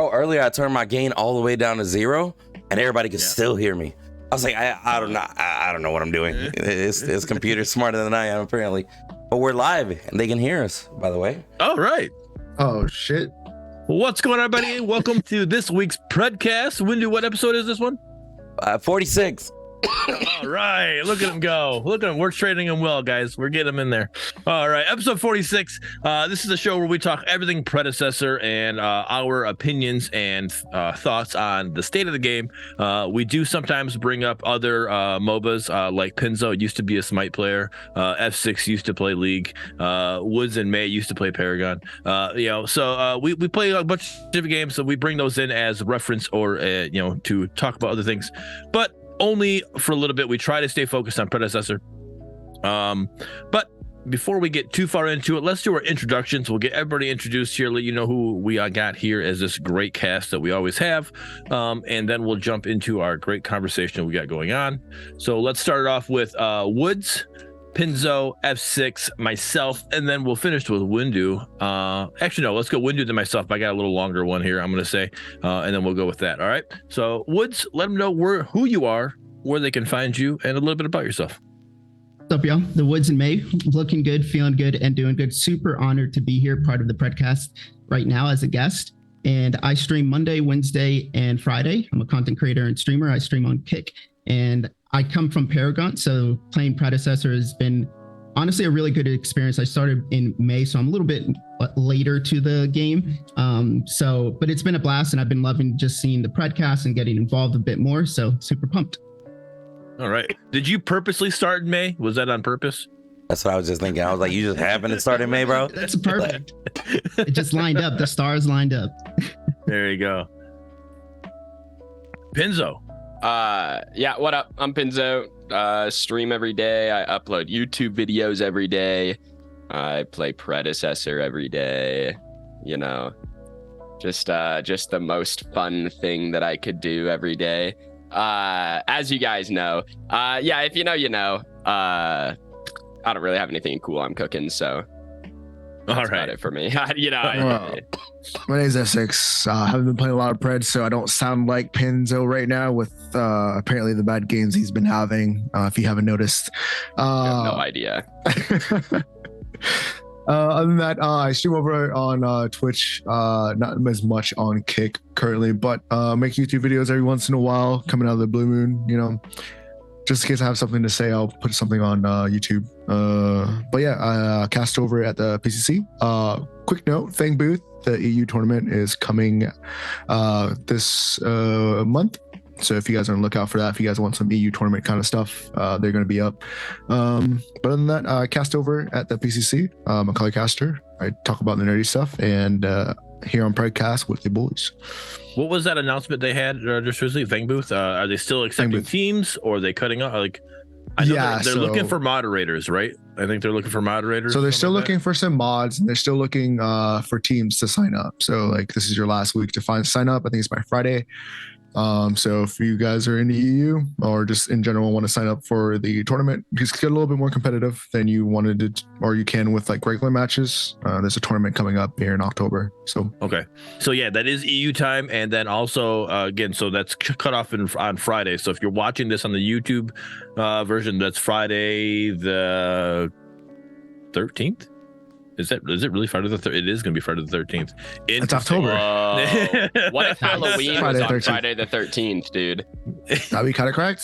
Bro, earlier I turned my gain all the way down to 0 and everybody could still hear me. I was like, I don't know what I'm doing. This computer's smarter than I am, apparently. But we're live and they can hear us, by the way. All right. Oh, shit. What's going on, everybody? Welcome to this week's PREDCAST. Windu, what episode is this one? 46. All right, look at him go. Look at him. We're trading him well, guys. We're getting him in there. All right, episode 46. This is a show where we talk everything Predecessor and our opinions and thoughts on the state of the game. We do sometimes bring up other MOBAs like Pinzo used to be a Smite player. Efsixx used to play League. TheWoodsInMay used to play Paragon. So we play a bunch of different games, so we bring those in as reference or to talk about other things. But only for a little bit. We try to stay focused on Predecessor. But before we get too far into it, let's do our introductions. We'll get everybody introduced here, let you know who we got here as this great cast that we always have. And then we'll jump into our great conversation we got going on. So let's start it off with Woods, Pinzo, Efsixx, myself, and then we'll finish with Windu. Actually, no, let's go Windu then myself. I got a little longer one here, I'm going to say, and then we'll go with that. All right. So, Woods, let them know who you are, where they can find you, and a little bit about yourself. What's up, y'all? TheWoodsInMay, looking good, feeling good, and doing good. Super honored to be here, part of the PREDCAST right now as a guest. And I stream Monday, Wednesday, and Friday. I'm a content creator and streamer. I stream on Kick. And I come from Paragon, so playing Predecessor has been honestly a really good experience. I started in May, so I'm a little bit later to the game. But it's been a blast, and I've been loving just seeing the PREDCAST and getting involved a bit more, so super pumped. All right. Did you purposely start in May? Was that on purpose? That's what I was just thinking. I was like, you just happened to start in May, bro? That's perfect. It just lined up. The stars lined up. There you go. Pinzo. Yeah, what up? I'm Pinzo. Stream every day. I upload YouTube videos every day. I play Predecessor every day. You know, just the most fun thing that I could do every day. As you guys know, yeah, if you know, you know. I don't really have anything cool I'm cooking, so that's about it for me. My name is Efsixx. I haven't been playing a lot of Pred, so I don't sound like Pinzo right now with apparently the bad games he's been having, if you haven't noticed. I have no idea. Other than that, I stream over on Twitch, not as much on Kick currently, but make YouTube videos every once in a while, coming out of the blue moon, you know. Just in case I have something to say, I'll put something on YouTube. But yeah, I cast over at the PCC. Quick note, Fang Booth, the EU tournament is coming this month. So if you guys are on the lookout for that, if you guys want some EU tournament kind of stuff, they're going to be up. But other than that, I cast over at the PCC. I'm a color caster. I talk about the nerdy stuff and here on PREDCAST with the boys. What was that announcement they had just recently? Fang Booth? Are they still accepting teams or are they cutting out? Like, I know they're looking for moderators, right? I think they're looking for moderators. So they're still looking for some mods, and they're still looking for teams to sign up. So like this is your last week to sign up. I think it's by Friday. So if you guys are in the EU or just in general want to sign up for the tournament, just get a little bit more competitive than you wanted to, or you can with like regular matches. There's a tournament coming up here in October. So okay, so yeah, that is EU time, and then also again, so that's cut off on Friday. So if you're watching this on the YouTube version, that's Friday the 13th. Is it really Friday the 13th? It is going to be Friday the 13th. It's October. What if Halloween was on Friday the 13th, dude? That'd be kind of correct.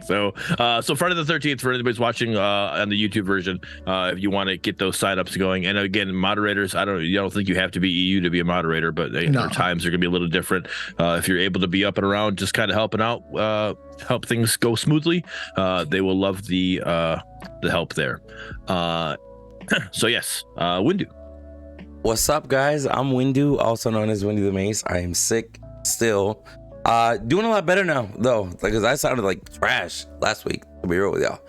So Friday the 13th for anybody's watching on the YouTube version, if you want to get those signups going. And again, moderators, I don't think you have to be EU to be a moderator, but their times are going to be a little different. If you're able to be up and around, just kind of helping out, help things go smoothly, they will love the help there. So yes, Windu. What's up, guys? I'm Windu, also known as Windu the Mace. I am sick still. Doing a lot better now, though, because I sounded like trash last week, to be real with y'all.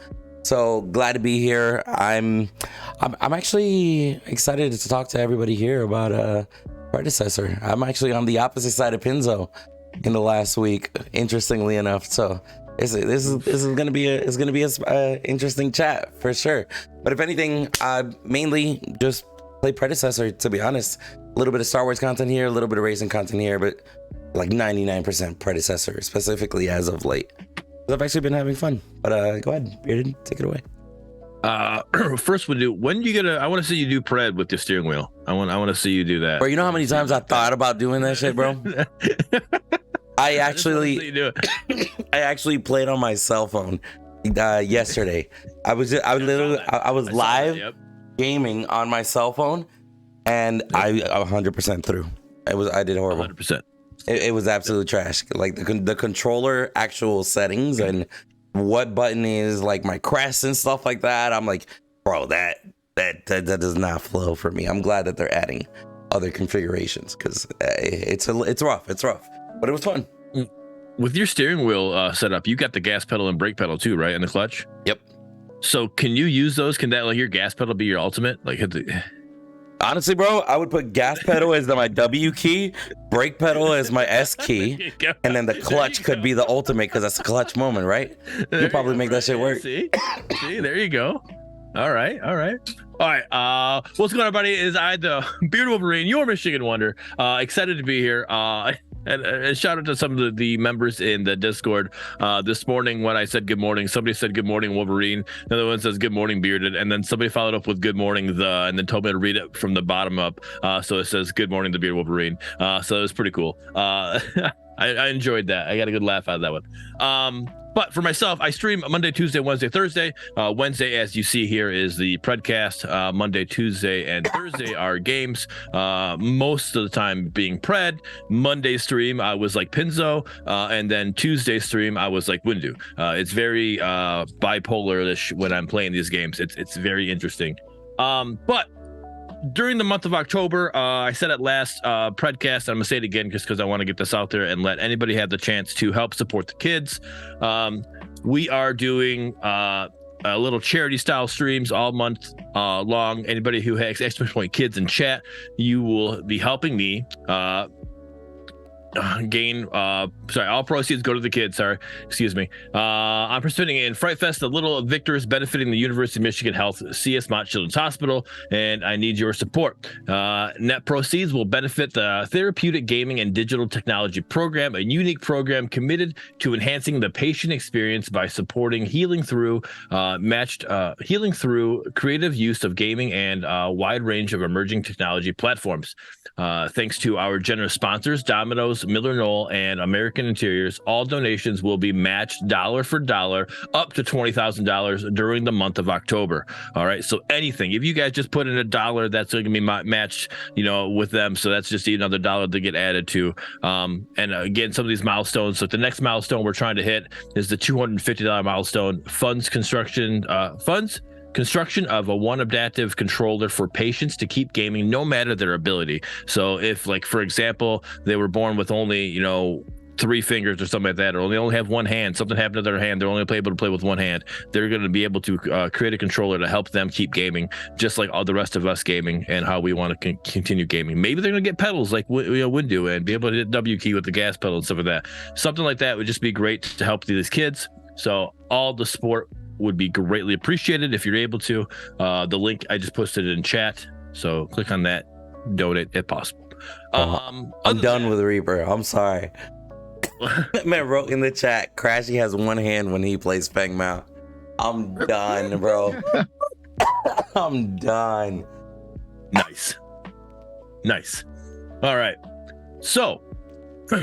So glad to be here. I'm actually excited to talk to everybody here about Predecessor. I'm actually on the opposite side of Pinzo in the last week, interestingly enough. So this is gonna be a interesting chat for sure. But if anything, mainly just play Predecessor, to be honest. A little bit of Star Wars content here, a little bit of racing content here, but like 99% Predecessor, specifically as of late. I've actually been having fun. But go ahead, Bearded, take it away. First when do you get I want to see you do pred with your steering wheel. I want to see you do that. Bro, you know how many times I thought about doing that shit, bro? I actually played on my cell phone yesterday. I was live gaming on my cell phone, and I 100% threw. I did horrible. 100%. It was absolute trash. Like the controller actual settings and what button is like my crest and stuff like that. I'm like, bro, that does not flow for me. I'm glad that they're adding other configurations because it's rough, but it was fun. With your steering wheel setup, you got the gas pedal and brake pedal too, right? And the clutch. Yep. So can you use those? Can that, like, your gas pedal be your ultimate? Like, honestly, bro, I would put gas pedal as my W key, brake pedal as my S key, and then the clutch could be the ultimate because that's a clutch moment, right? You'll probably make that shit work. See, there you go. All right. What's going on, everybody? Is I, the Beard Wolverine, your Michigan Wonder, excited to be here. And shout out to some of the members in the Discord. This morning when I said good morning, somebody said good morning Wolverine. Another one says good morning Bearded, and then somebody followed up with good morning and then told me to read it from the bottom up. So it says good morning the Beard Wolverine. So it was pretty cool. I enjoyed that. I got a good laugh out of that one. But for myself, I stream Monday, Tuesday, Wednesday, Thursday. Wednesday, as you see here, is the PREDCAST. Monday, Tuesday, and Thursday are games. Most of the time being pred. Monday stream, I was like Pinzo. And then Tuesday stream, I was like Windu. It's very bipolar-ish when I'm playing these games. It's very interesting. But during the month of October, I said it last PREDCAST, I'm gonna say it again just because I want to get this out there and let anybody have the chance to help support the kids. We are doing a little charity style streams all month long. Anybody who has !point kids in chat, you will be helping me gain all proceeds go to the kids. I'm participating in FrightFest, the little victors benefiting the University of Michigan Health CS Mott Children's Hospital, and I need your support. Net proceeds will benefit the Therapeutic Gaming and Digital Technology Program, a unique program committed to enhancing the patient experience by supporting healing through creative use of gaming and a wide range of emerging technology platforms. Thanks to our generous sponsors, Domino's, Miller Knoll, and American Interiors, all donations will be matched dollar for dollar up to $20,000 during the month of October. All right, so anything, if you guys just put in $1, that's going to be matched, with them. So that's just another dollar to get added to. And again, some of these milestones. So the next milestone we're trying to hit is the $250 milestone. Construction of a one adaptive controller for patients to keep gaming no matter their ability. So if, like, for example, they were born with only 3 fingers or something like that, or they only have one hand, something happened to their hand, they're only able to play with one hand, they're going to be able to create a controller to help them keep gaming just like all the rest of us gaming and how we want to continue gaming. Maybe they're going to get pedals like Windu and be able to hit W key with the gas pedal and stuff like that. Something like that would just be great to help these kids. So all the support would be greatly appreciated if you're able to. The link I just posted in chat, so click on that, donate if possible. I'm done with Reaper. I'm sorry. Man wrote in the chat, Crashy has one hand when he plays Feng Mao. I'm done, bro. I'm done. Nice. All right, so all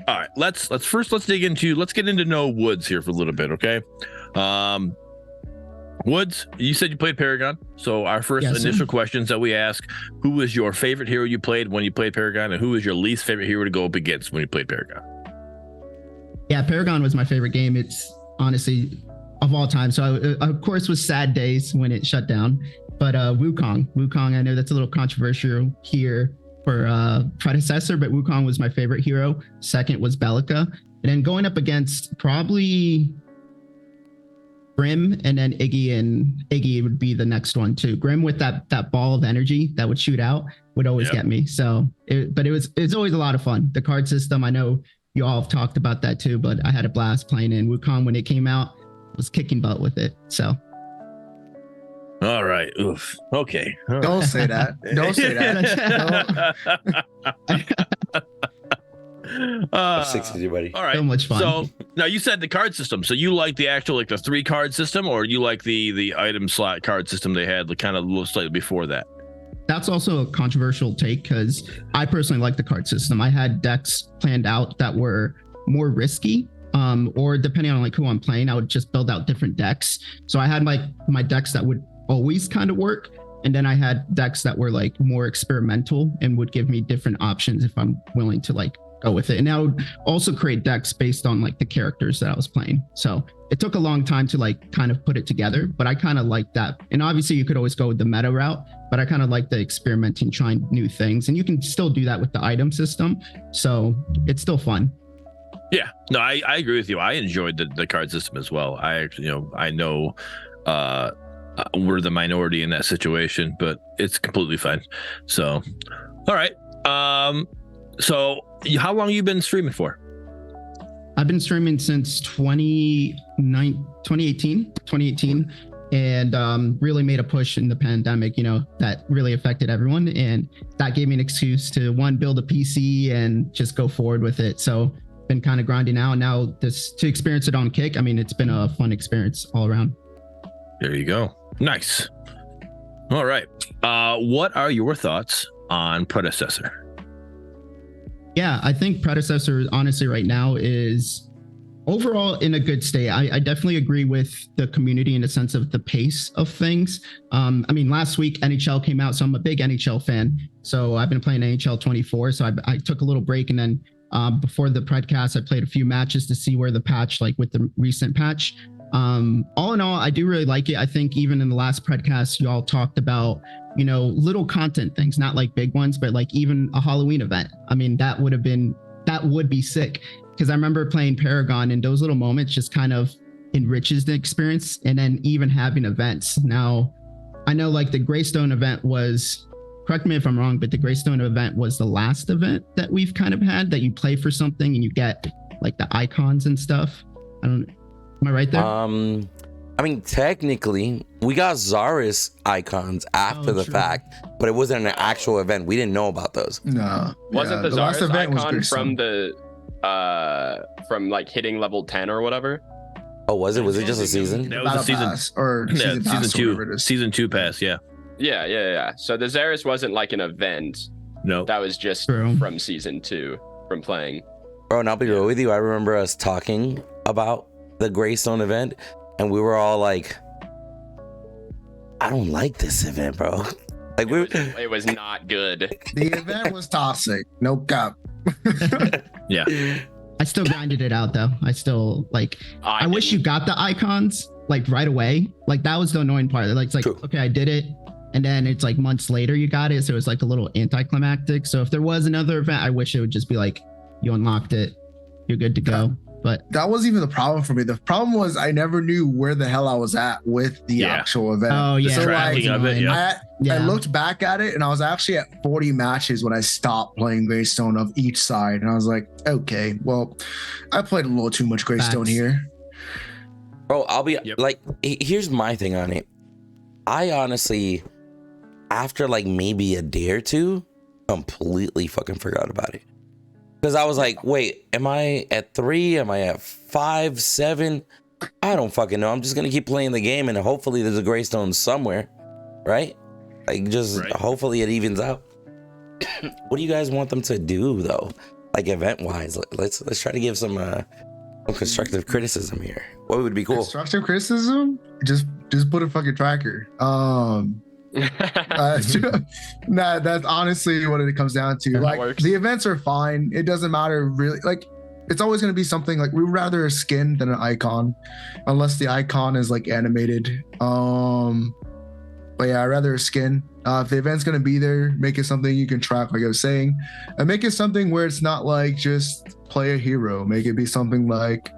right, let's get into No Woods here for a little bit, okay? Woods, you said you played Paragon, so our first initial questions that we ask: who was your favorite hero you played when you played Paragon, and who was your least favorite hero to go up against when you played Paragon? Yeah, Paragon was my favorite game. It's honestly of all time. So I, of course, was sad days when it shut down, but Wukong, I know that's a little controversial here for Predecessor, but Wukong was my favorite hero. Second was Bellica, and then going up against probably Grim, and then Iggy would be the next one too. Grim with that ball of energy that would shoot out would always get me. So, it's always a lot of fun. The card system, I know you all have talked about that too, but I had a blast playing in Wukong when it came out. I was kicking butt with it. So, All right. Oof. Okay. Don't say that. Don't say that. Efsixx is your buddy. All right. So much fun. So now you said the card system. So you like the actual like the 3 card system, or you like the item slot card system they had kind of a little slightly before that? That's also a controversial take because I personally like the card system. I had decks planned out that were more risky, or depending on like who I'm playing, I would just build out different decks. So I had like my decks that would always kind of work, and then I had decks that were like more experimental and would give me different options if I'm willing to like go with it. And I would also create decks based on like the characters that I was playing. So it took a long time to like kind of put it together, but I kind of like that. And obviously you could always go with the meta route, but I kind of like the experimenting, trying new things. And you can still do that with the item system. So it's still fun. Yeah, no, I agree with you. I enjoyed the card system as well. I actually, I know we're the minority in that situation, but it's completely fine. So, all right. So how long have you been streaming for? I've been streaming since 2018, and really made a push in the pandemic, that really affected everyone. And that gave me an excuse to build a PC and just go forward with it. So been kind of grinding out now to experience it on Kick. I mean, it's been a fun experience all around. There you go. Nice. All right. What are your thoughts on Predecessor? Yeah, I think Predecessor honestly right now is overall in a good state. I definitely agree with the community in the sense of the pace of things. I mean, last week NHL came out, so I'm a big NHL fan. So I've been playing NHL 24. So I took a little break, and then before the Predcast, I played a few matches to see where the patch, like with the recent patch. All in all, I do really like it. I think even in the last Predcast, you all talked about, little content things, not like big ones, but like even a Halloween event. I mean, that would be sick. Because I remember playing Paragon, and those little moments just kind of enriches the experience. And then even having events. Now, I know like the Greystone event was, correct me if I'm wrong, but the Greystone event was the last event that we've kind of had that you play for something and you get like the icons and stuff. Am I right there? I mean, technically, we got Zaris icons after the fact, but it wasn't an actual event. We didn't know about those. No. Wasn't the last Zaris event icon was from from like hitting level 10 or whatever? Oh, was it? Was it just a season? That was a season pass, or Yeah, season pass, season or whatever it two. is. Season 2 pass. Yeah. Yeah. So the Zaris wasn't like an event. No. That was just True. from season 2, from playing. Bro, and I'll be real with you. I remember us talking about the Greystone event, and we were all like, I don't like this event, bro. Like It was not good. The event was toxic. No cap. Yeah. I still grinded it out though. I still like, I wish you got the icons like right away. Like that was the annoying part. Like, it's like, True. okay, I did it. And then it's like months later you got it. So it was like a little anticlimactic. So if there was another event, I wish it would just be like, you unlocked it, you're good to go. But That wasn't even the problem for me. The problem was I never knew where the hell I was at with the actual event. oh yeah, So, tracking like, of it, yeah. I looked back at it and I was actually at 40 matches when I stopped playing Greystone of each side. And I was like, okay, well, I played a little too much Greystone Facts. here. Bro, I'll be Yep. like, here's my thing on it. I honestly, after like maybe a day or two, completely fucking forgot about it. Because I was like, wait, am I at 3? Am I at 5, 7? I don't fucking know. I'm just gonna keep playing the game, and hopefully there's a Greystone somewhere, right? Like, just Right. hopefully it evens out. What do you guys want them to do though? Like event wise, let's try to give some constructive criticism here. What would be cool? Constructive criticism? Just put a fucking tracker. Nah, that's honestly what it comes down to. That Like works. the events are fine. It doesn't matter really. Like it's always going to be something like we would rather a skin than an icon, unless the icon is like animated. But yeah, I'd rather a skin. If the event's going to be there, make it something you can track, like I was saying, and make it something where it's not like just play a hero. Make it be something like,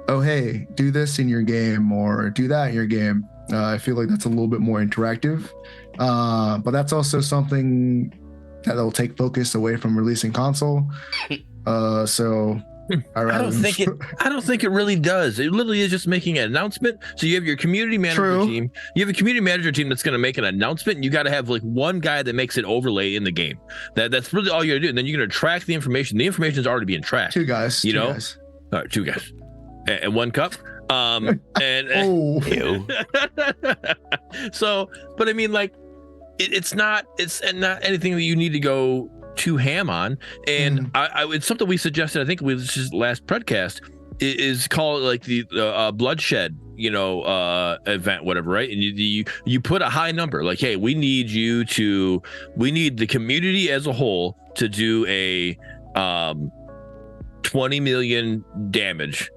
oh hey, do this in your game or do that in your game. I feel like that's a little bit more interactive, but that's also something that'll take focus away from releasing console. So I don't think it really does. It literally is just making an announcement. So you have your community manager team. You have a community manager team that's going to make an announcement, and you got to have like one guy that makes it overlay in the game. That's really all you got to do. And then you're going to track the information. The information is already being tracked. Two guys. All right, two guys, and one cup. So, but I mean, like, it's not anything that you need to go too ham on. And it's something we suggested, I think it was just last Predcast, is call it like the bloodshed, event, whatever, right? And you put a high number, like, hey, we need the community as a whole to do a 20 million damage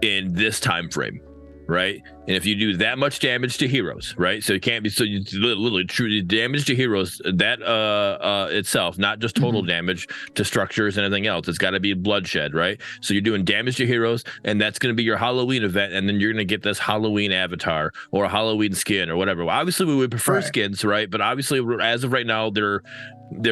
in this time frame, right? And if you do that much damage to heroes, right? So it can't be, so you literally truly damage to heroes, that itself, not just total damage to structures and everything else. It's got to be bloodshed, right? So you're doing damage to heroes, and that's going to be your Halloween event, and then you're going to get this Halloween avatar or a Halloween skin or whatever. Well, obviously we would prefer skins, right? But obviously as of right now, they're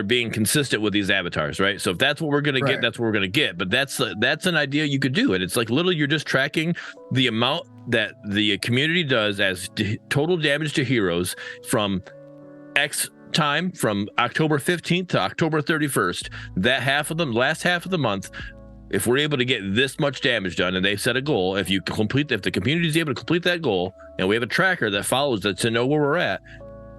being consistent with these avatars, right? So if that's what we're going to get, that's what we're going to get. But that's an idea you could do. And it's like literally you're just tracking the amount that the community does as total damage to heroes from X time, from October 15th to October 31st. That last half of the month, if we're able to get this much damage done, and they've set a goal, if the community is able to complete that goal, and we have a tracker that follows that to know where we're at,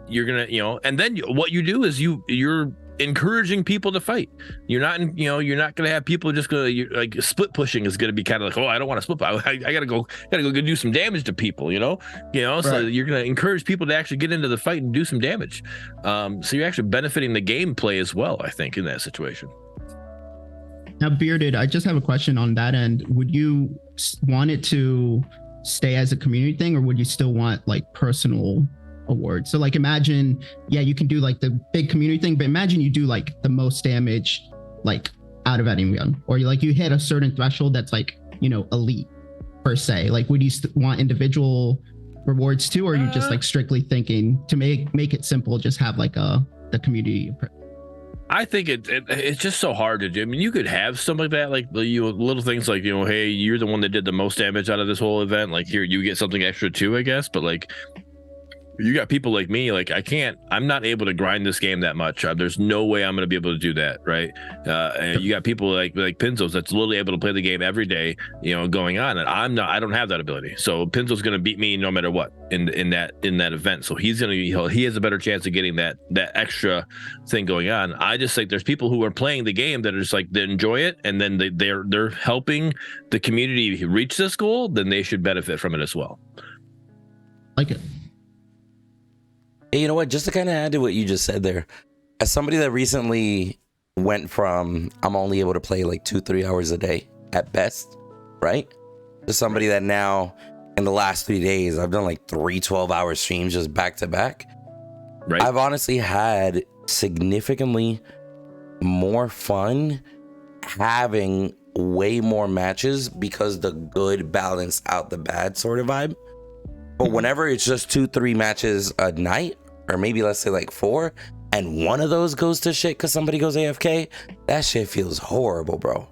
you're gonna, and then what you do is you're encouraging people to fight. You're not gonna have people just like split pushing is gonna be kind of like, oh, I don't want to split. I gotta go do some damage to people. So you're gonna encourage people to actually get into the fight and do some damage. So you're actually benefiting the gameplay as well, I think, in that situation. Now, Bearded, I just have a question on that end. Would you want it to stay as a community thing, or would you still want like personal awards? So like imagine, you can do like the big community thing, but imagine you do like the most damage like out of anyone, or you hit a certain threshold that's like, elite per se. Like would you want individual rewards too, or are you just like strictly thinking to make it simple, just have like the community? I think it's just so hard to do. I mean, you could have something like that, like little things like, hey, you're the one that did the most damage out of this whole event, like here you get something extra too, I guess. But like, you got people like me, like I'm not able to grind this game that much. There's no way I'm going to be able to do that, right? And you got people like Pinzo's that's literally able to play the game every day, going on, and I don't have that ability. So Pinzo's going to beat me no matter what in that event. So he has a better chance of getting that extra thing going on. I just think there's people who are playing the game that are just like, they enjoy it, and then they're helping the community reach this goal. Then they should benefit from it as well. Like it. Hey, you know what? Just to kind of add to what you just said there, as somebody that recently went from I'm only able to play like 2-3 hours a day at best, right? To somebody that now in the last 3 days, I've done like 3 12-hour streams just back to back. Right. I've honestly had significantly more fun having way more matches because the good balance out the bad sort of vibe. But whenever it's just 2-3 matches a night, or maybe let's say like 4, and one of those goes to shit because somebody goes AFK, that shit feels horrible, bro.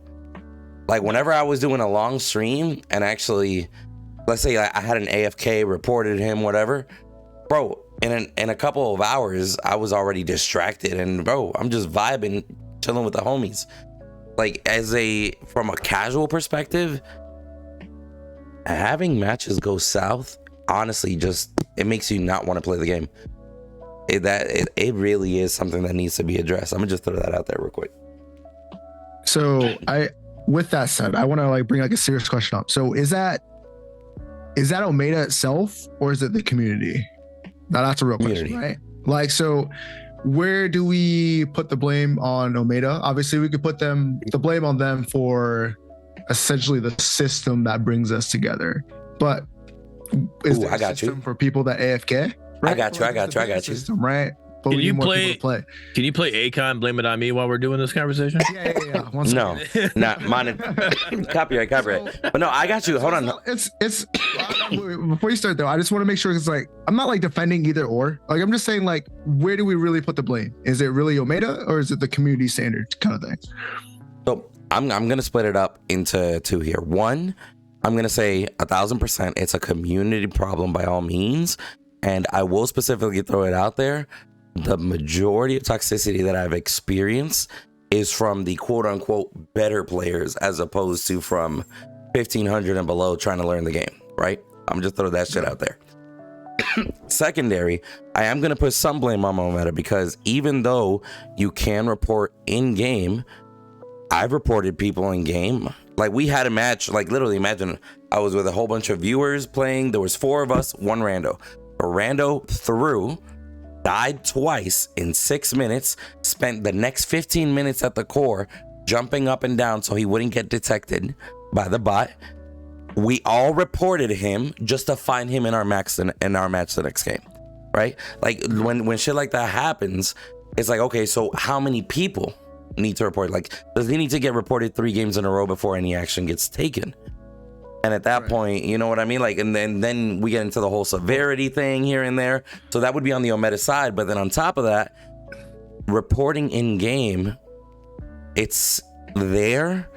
Like whenever I was doing a long stream and actually, let's say I had an AFK, reported him, whatever, bro, in a couple of hours, I was already distracted, and bro, I'm just vibing, chilling with the homies. Like from a casual perspective, having matches go south, honestly, it makes you not want to play the game. It really is something that needs to be addressed. I'm gonna just throw that out there real quick. So with that said, I want to like bring like a serious question up. So is that Omega itself, or is it the community? Now that's a real question, right? Like, so where do we put the blame on Omega? Obviously, we could put the blame on them for essentially the system that brings us together. But is there a system for people that AFK? Right? I got you. System, right? But can you play Akon, blame it on me while we're doing this conversation? Yeah. No, not mine. Copyright. But no, I got you. Hold on. It's before you start though, I just want to make sure, it's like, I'm not like defending either or. Like, I'm just saying, like, where do we really put the blame? Is it really Omega, or is it the community standard kind of thing? So I'm gonna split it up into two here. One, I'm gonna say 1,000% it's a community problem by all means, and I will specifically throw it out there. The majority of toxicity that I've experienced is from the quote unquote better players as opposed to from 1,500 and below trying to learn the game, right? I'm just throwing that shit out there. Secondary, I am going to put some blame on Momenta because even though you can report in game, I've reported people in game. Like we had a match, like literally imagine I was with a whole bunch of viewers playing. There was 4 of us, 1 rando. A rando threw, died twice in 6 minutes, spent the next 15 minutes at the core jumping up and down so he wouldn't get detected by the bot. We all reported him just to find him in our match the next game, right? Like when shit like that happens, it's like, okay, so how many people need to report? Like, does he need to get reported 3 games in a row before any action gets taken? And at that point, you know what I mean? Like, and then we get into the whole severity thing here and there. So that would be on the Ometa side. But then on top of that, reporting in game, it's there.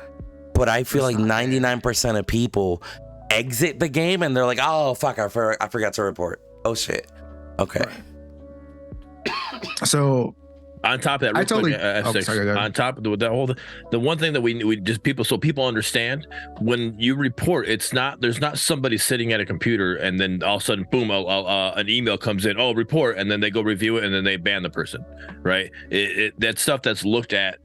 But I feel like 99% of people exit the game and they're like, oh, fuck, I forgot to report. Oh, shit. Okay. So on top of that, I totally. on top of the one thing that we just people understand, when you report, there's not somebody sitting at a computer and then all of a sudden, boom, an email comes in, report, and then they go review it and then they ban the person, right? That stuff that's looked at,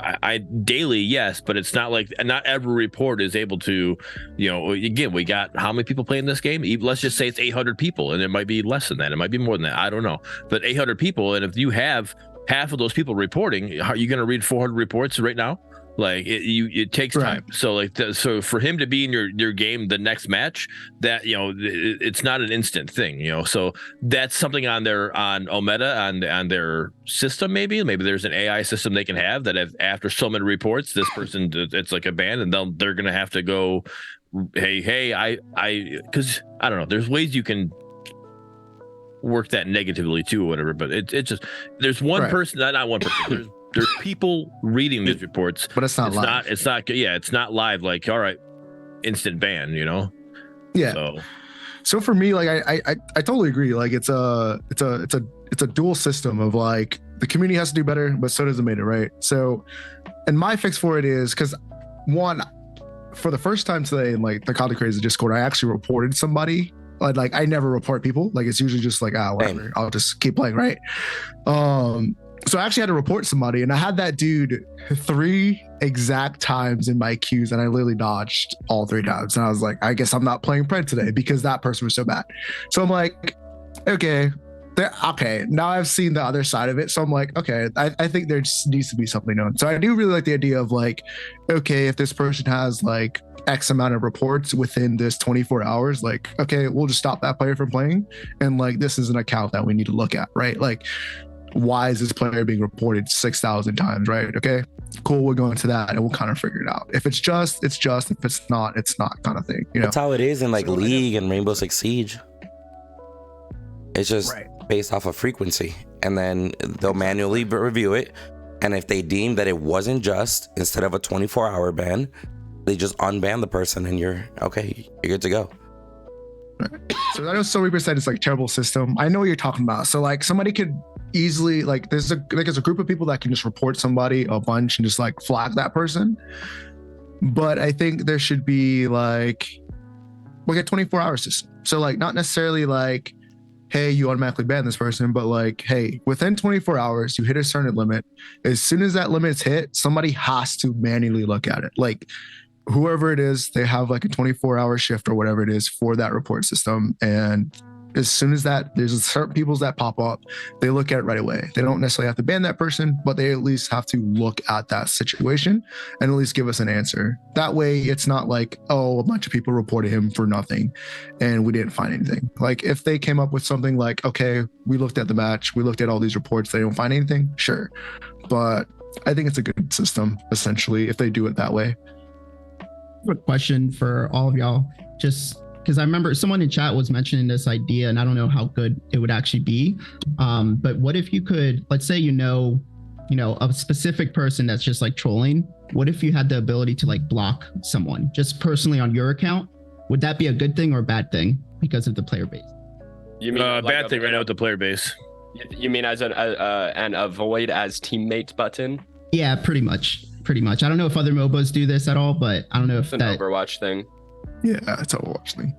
I daily, yes, but it's not like not every report is able to, again, we got how many people playing this game? Let's just say it's 800 people, and it might be less than that, it might be more than that, I don't know, but 800 people, and if you have half of those people reporting, are you going to read 400 reports right now? Like it takes time. So so for him to be in your game the next match, that it's not an instant thing. So that's something on Ometa on their system. Maybe there's an AI system they can have that if after so many reports, this person, it's like a ban, and they're gonna have to go, hey, I because I don't know. There's ways you can work that negatively too, or whatever. But it just there's one person, not one person. There's people reading these reports, but it's not live. It's not live. Like, all right, instant ban, Yeah. So for me, like, I totally agree. Like, it's a dual system of like the community has to do better, but so does the meta, right? So, and my fix for it is because one, for the first time today in like the Content Crazy Discord, I actually reported somebody. Like I never report people. Like it's usually just like whatever. I'll just keep playing, right? So I actually had to report somebody, and I had that dude 3 exact times in my queues, and I literally dodged all 3 times. And I was like, I guess I'm not playing Pred today because that person was so bad. So I'm like, okay, now I've seen the other side of it. So I'm like, okay, I think there just needs to be something known. So I do really like the idea of like, okay, if this person has like X amount of reports within this 24 hours, like, okay, we'll just stop that player from playing. And like, this is an account that we need to look at, right? Like, why is this player being reported 6,000 times, right? Okay, cool, we'll go into that and we'll kind of figure it out. If it's just, it's just. If it's not, it's not, kind of thing. That's how it is in like League and Rainbow Six Siege. It's just based off of frequency, and then they'll manually review it, and if they deem that it wasn't just, instead of a 24-hour ban, they just unban the person, and you're good to go. So I know so many percent it's like terrible system. I know what you're talking about. So like somebody could easily there's a group of people that can just report somebody a bunch and just like flag that person. But I think there should be like a 24-hour system. So like not necessarily like, hey, you automatically ban this person, but like, hey, within 24 hours you hit a certain limit. As soon as that limit's hit, somebody has to manually look at it. Like whoever it is, they have like a 24-hour shift or whatever it is for that report system. And as soon as there's certain peoples that pop up, they look at it right away. They don't necessarily have to ban that person, but they at least have to look at that situation and at least give us an answer. That way it's not like, a bunch of people reported him for nothing and we didn't find anything. Like if they came up with something like, okay, we looked at the match, we looked at all these reports, they don't find anything, sure. But I think it's a good system, essentially, if they do it that way. A question for all of y'all, just because I remember someone in chat was mentioning this idea, and I don't know how good it would actually be. But what if you could, let's say, a specific person that's just like trolling, what if you had the ability to like block someone just personally on your account? Would that be a good thing or a bad thing because of the player base? You mean bad thing right now with the player base? You mean as an avoid as teammates button? Yeah, pretty much. I don't know if other MOBAs do this at all, but I don't know if It's an Overwatch thing. Yeah, it's an Overwatch thing.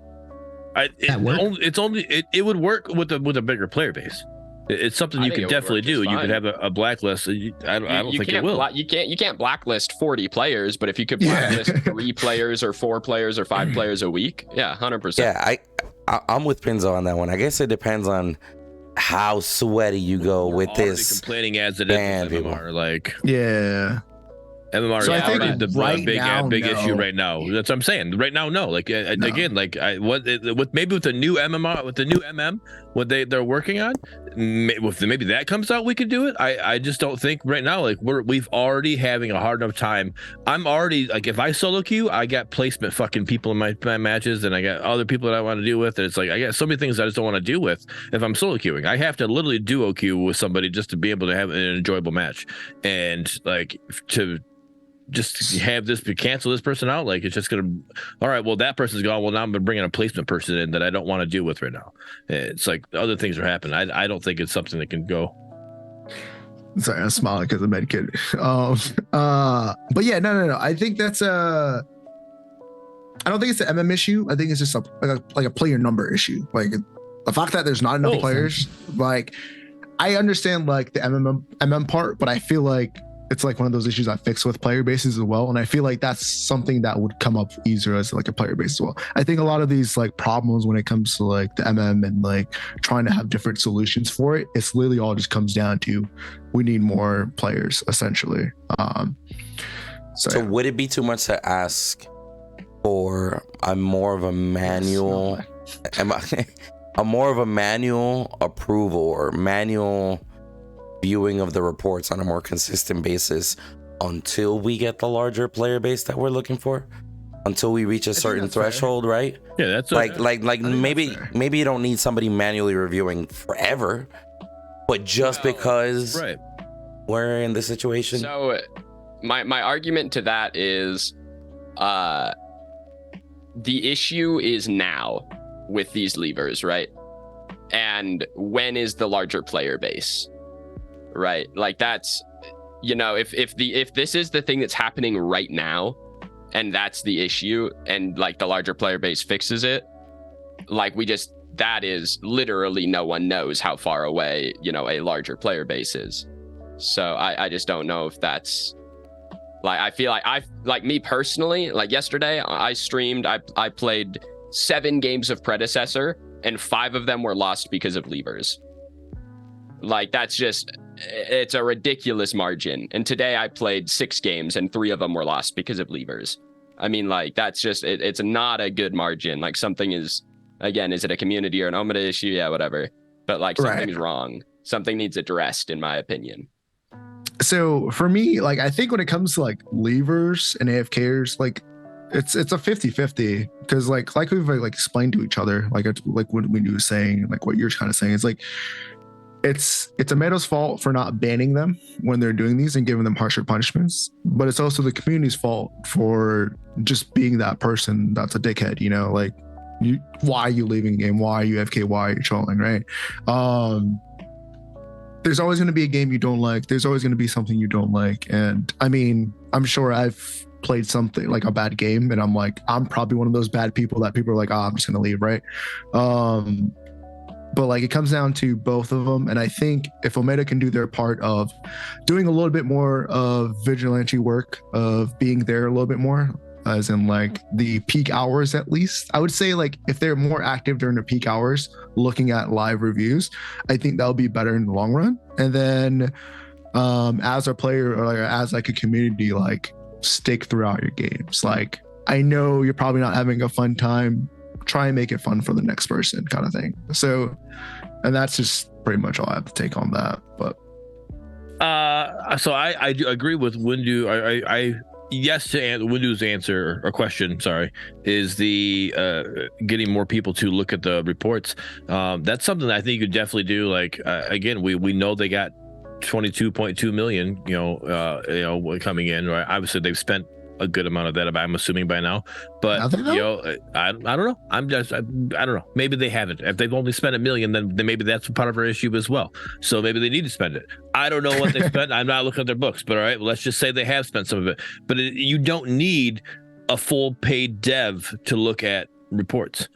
It would work with a bigger player base. It's something you could definitely do. You could have a blacklist. I don't think it will. You can't blacklist 40 players, but if you could blacklist 3 players or 4 players or 5 players a week, yeah, 100%. Yeah, I'm with Pinzo on that one. I guess it depends on how sweaty you go with this. Complaining as it is MMR, like MMR so is I think already the big no. issue right now. That's what I'm saying. Right now, no. Like again, like with the new MMR, with the new what they're working on, maybe that comes out, we could do it. I just don't think right now. Like we've already having a hard enough time. I'm already like, if I solo queue, I got placement fucking people in my matches, and I got other people that I want to deal with. And it's like I got so many things I just don't want to deal with if I'm solo queuing. I have to literally duo queue with somebody just to be able to have an enjoyable match, and like to just have this cancel this person out, like it's just gonna, all right, well that person's gone, well now I'm bringing a placement person in that I don't want to deal with right now. It's like other things are happening. I don't think it's something that can go. Sorry, I'm smiling because I'm medkit. But yeah, no. I think that's I don't think it's an MM issue. I think it's just like a player number issue. Like the fact that there's not enough players. Like I understand like the MM part, but I feel like it's like one of those issues I fix with player bases as well. And I feel like that's something that would come up easier as like a player base as well. I think a lot of these like problems when it comes to like the MM and like trying to have different solutions for it, it's literally all just comes down to we need more players essentially. So would it be too much to ask for a more of a manual, manual approval or manual viewing of the reports on a more consistent basis until we get the larger player base that we're looking for, until we reach a certain threshold, right? Yeah, that's like maybe you don't need somebody manually reviewing forever, but just because we're in this situation. So my argument to that is the issue is now with these levers, right? And when is the larger player base? Right, like that's, if this is the thing that's happening right now, and that's the issue, and like the larger player base fixes it, like that is literally no one knows how far away a larger player base is. So I just don't know if that's like, I feel like me personally, like yesterday I streamed, I played 7 games of Predecessor and 5 of them were lost because of levers. Like it's a ridiculous margin. And today I played 6 games and 3 of them were lost because of levers. I mean, like that's just it's not a good margin. Like something is, again, is it a community or an Omega issue? Yeah, whatever. But like something's wrong. Something needs addressed, in my opinion. So for me, like I think when it comes to like levers and AFKers, like it's a 50-50 because like we've like explained to each other, like what we were saying, like what you're kind of saying is like it's Amato's fault for not banning them when they're doing these and giving them harsher punishments, but it's also the community's fault for just being that person that's a dickhead, like why are you leaving the game, why are you FK, why are you trolling, right? There's always going to be a game you don't like, there's always going to be something you don't like, and I mean, I'm sure I've played something like a bad game and I'm probably one of those bad people that people are like, I'm just gonna leave, right? But like it comes down to both of them, and I think if Omega can do their part of doing a little bit more of vigilante work, of being there a little bit more, as in like the peak hours at least, I would say like if they're more active during the peak hours looking at live reviews, I think that'll be better in the long run. And then as a player or like as like a community, like stick throughout your games. Like I know you're probably not having a fun time, try and make it fun for the next person, kind of thing. So, and that's just pretty much all I have to take on that. But so I do agree with Windu. I yes to Windu's answer or question, sorry, is the getting more people to look at the reports. That's something that I think you could definitely do. Like again, we know they got 22.2 million, coming in, right? Obviously they've spent a good amount of that, I'm assuming by now, but I don't know. I don't know. Maybe they haven't. If they've only spent $1 million, then maybe that's part of our issue as well. So maybe they need to spend it. I don't know what they spent. I'm not looking at their books, but all right, let's just say they have spent some of it. But you don't need a full paid dev to look at reports.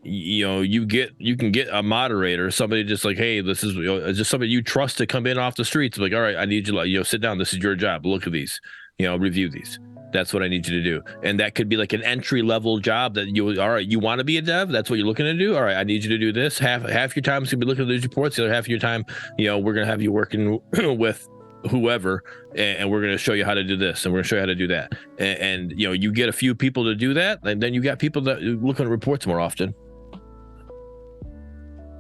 You can get a moderator, somebody just like, hey, this is just somebody you trust to come in off the streets. Like, all right, I need you to sit down. This is your job. Look at these, review these. That's what I need you to do. And that could be like an entry level job that you want to be a dev. That's what you're looking to do. All right, I need you to do this. Half your time is gonna be looking at these reports. The other half of your time, we're gonna have you working with whoever, and we're gonna show you how to do this, and we're gonna show you how to do that. And you get a few people to do that, and then you got people that look at reports more often.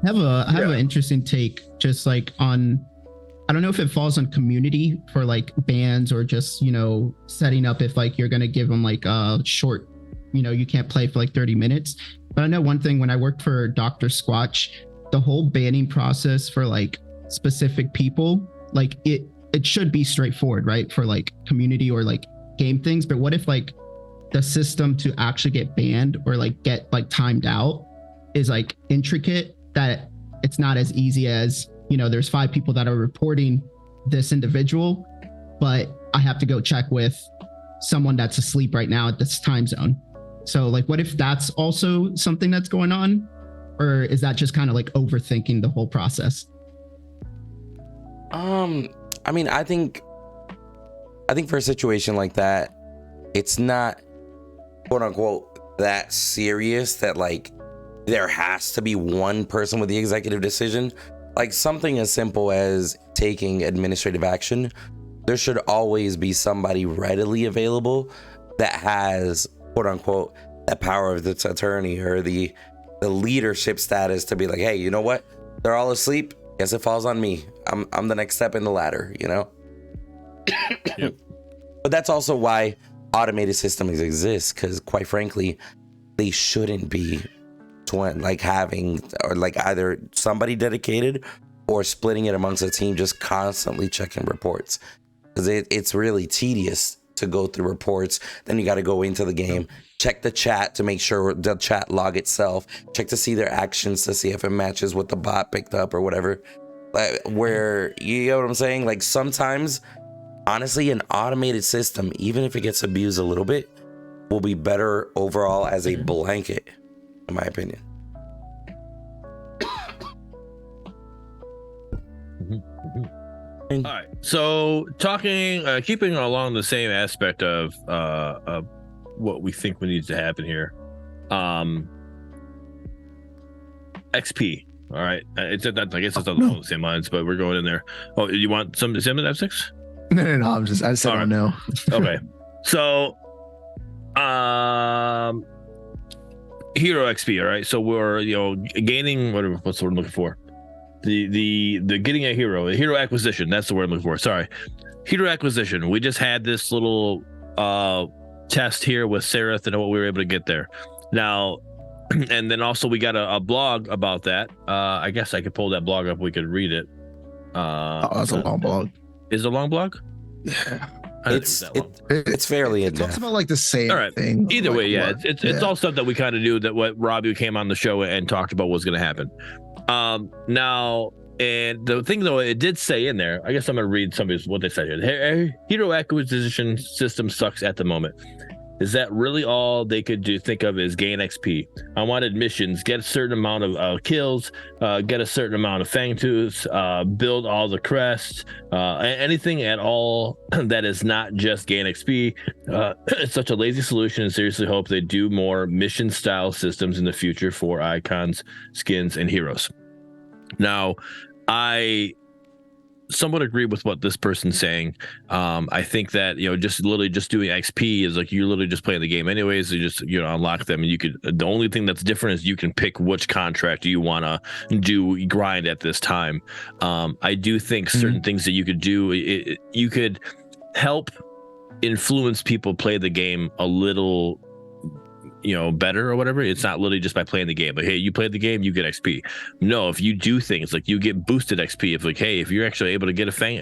I have an interesting take, just like on. I don't know if it falls on community for like bans or just, setting up if like you're going to give them like a short, you can't play for like 30 minutes. But I know one thing, when I worked for Dr. Squatch, the whole banning process for like specific people, like it should be straightforward, right? For like community or like game things. But what if like the system to actually get banned or like get like timed out is like intricate, that it's not as easy as, there's 5 people that are reporting this individual, but I have to go check with someone that's asleep right now at this time zone. So like, what if that's also something that's going on? Or is that just kind of like overthinking the whole process? I mean, I think for a situation like that, it's not quote unquote that serious that like there has to be one person with the executive decision. Like something as simple as taking administrative action, there should always be somebody readily available that has quote unquote that power of the attorney or the leadership status to be like, hey, you know what? They're all asleep. Guess it falls on me. I'm the next step in the ladder, Yep. But that's also why automated systems exist, because quite frankly, they shouldn't be like having or like either somebody dedicated or splitting it amongst a team just constantly checking reports, because it's really tedious to go through reports. Then you got to go into the game, check the chat to make sure the chat log itself, check to see their actions to see if it matches what the bot picked up or whatever. Like, where, you know what I'm saying? Like sometimes honestly an automated system, even if it gets abused a little bit, will be better overall as a blanket, in my opinion. All right. So keeping along the same aspect of what we think needs to happen here. XP. All right. I guess it's not along the same lines, but we're going in there. Oh, you want some Efsixx? No. I said I know. Okay. So, hero XP. All right. So we're gaining what's the word I'm looking for? The getting a hero acquisition. That's the word I'm looking for. Sorry, hero acquisition. We just had this little test here with Seraph and what we were able to get there. Now, and then also we got a blog about that. I guess I could pull that blog up. We could read it. That's a long blog. Is it a long blog? Yeah. It's fairly in depth. It talks about like the same thing. Either way, it's all stuff that we kind of knew that what Robbie came on the show and talked about was going to happen. Now, and the thing though, it did say in there, I guess I'm going to read what they said here. Hero acquisition system sucks at the moment. Is that really all they could think of is gain XP? I wanted missions, get a certain amount of kills, get a certain amount of fangtooths, build all the crests, anything at all that is not just gain XP. It's such a lazy solution, and seriously hope they do more mission style systems in the future for icons, skins, and heroes. Now, I somewhat agree with what this person's saying. I think that just doing XP is like you're literally just playing the game anyways. You just unlock them, and you could. The only thing that's different is you can pick which contract you want to do grind at this time. I do think certain things that you could do. You could help influence people play the game a little better or whatever. It's not literally just by playing the game. Like, hey, you played the game, you get XP. No, if you do things like you get boosted XP. If like, hey, if you're actually able to get a fang,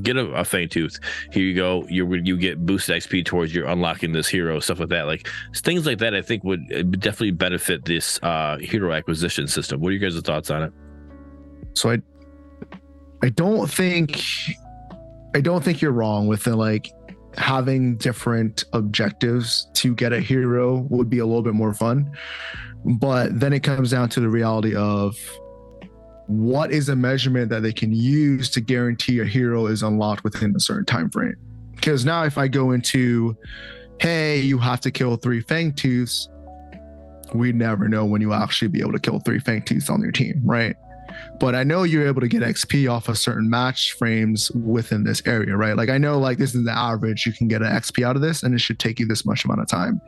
get a fang tooth, here you go. You get boosted XP towards your unlocking this hero, stuff like that. Like things like that, I think would definitely benefit this hero acquisition system. What are you guys' thoughts on it? So I don't think you're wrong with the like having different objectives to get a hero would be a little bit more fun. But then it comes down to the reality of what is a measurement that they can use to guarantee a hero is unlocked within a certain time frame. Because now if I go into, hey, you have to kill 3 fang tooths, we never know when you actually be able to kill 3 fang tooths on your team, right? But I know you're able to get XP off of certain match frames within this area, right? Like I know like this is the average, you can get an XP out of this and it should take you this much amount of time.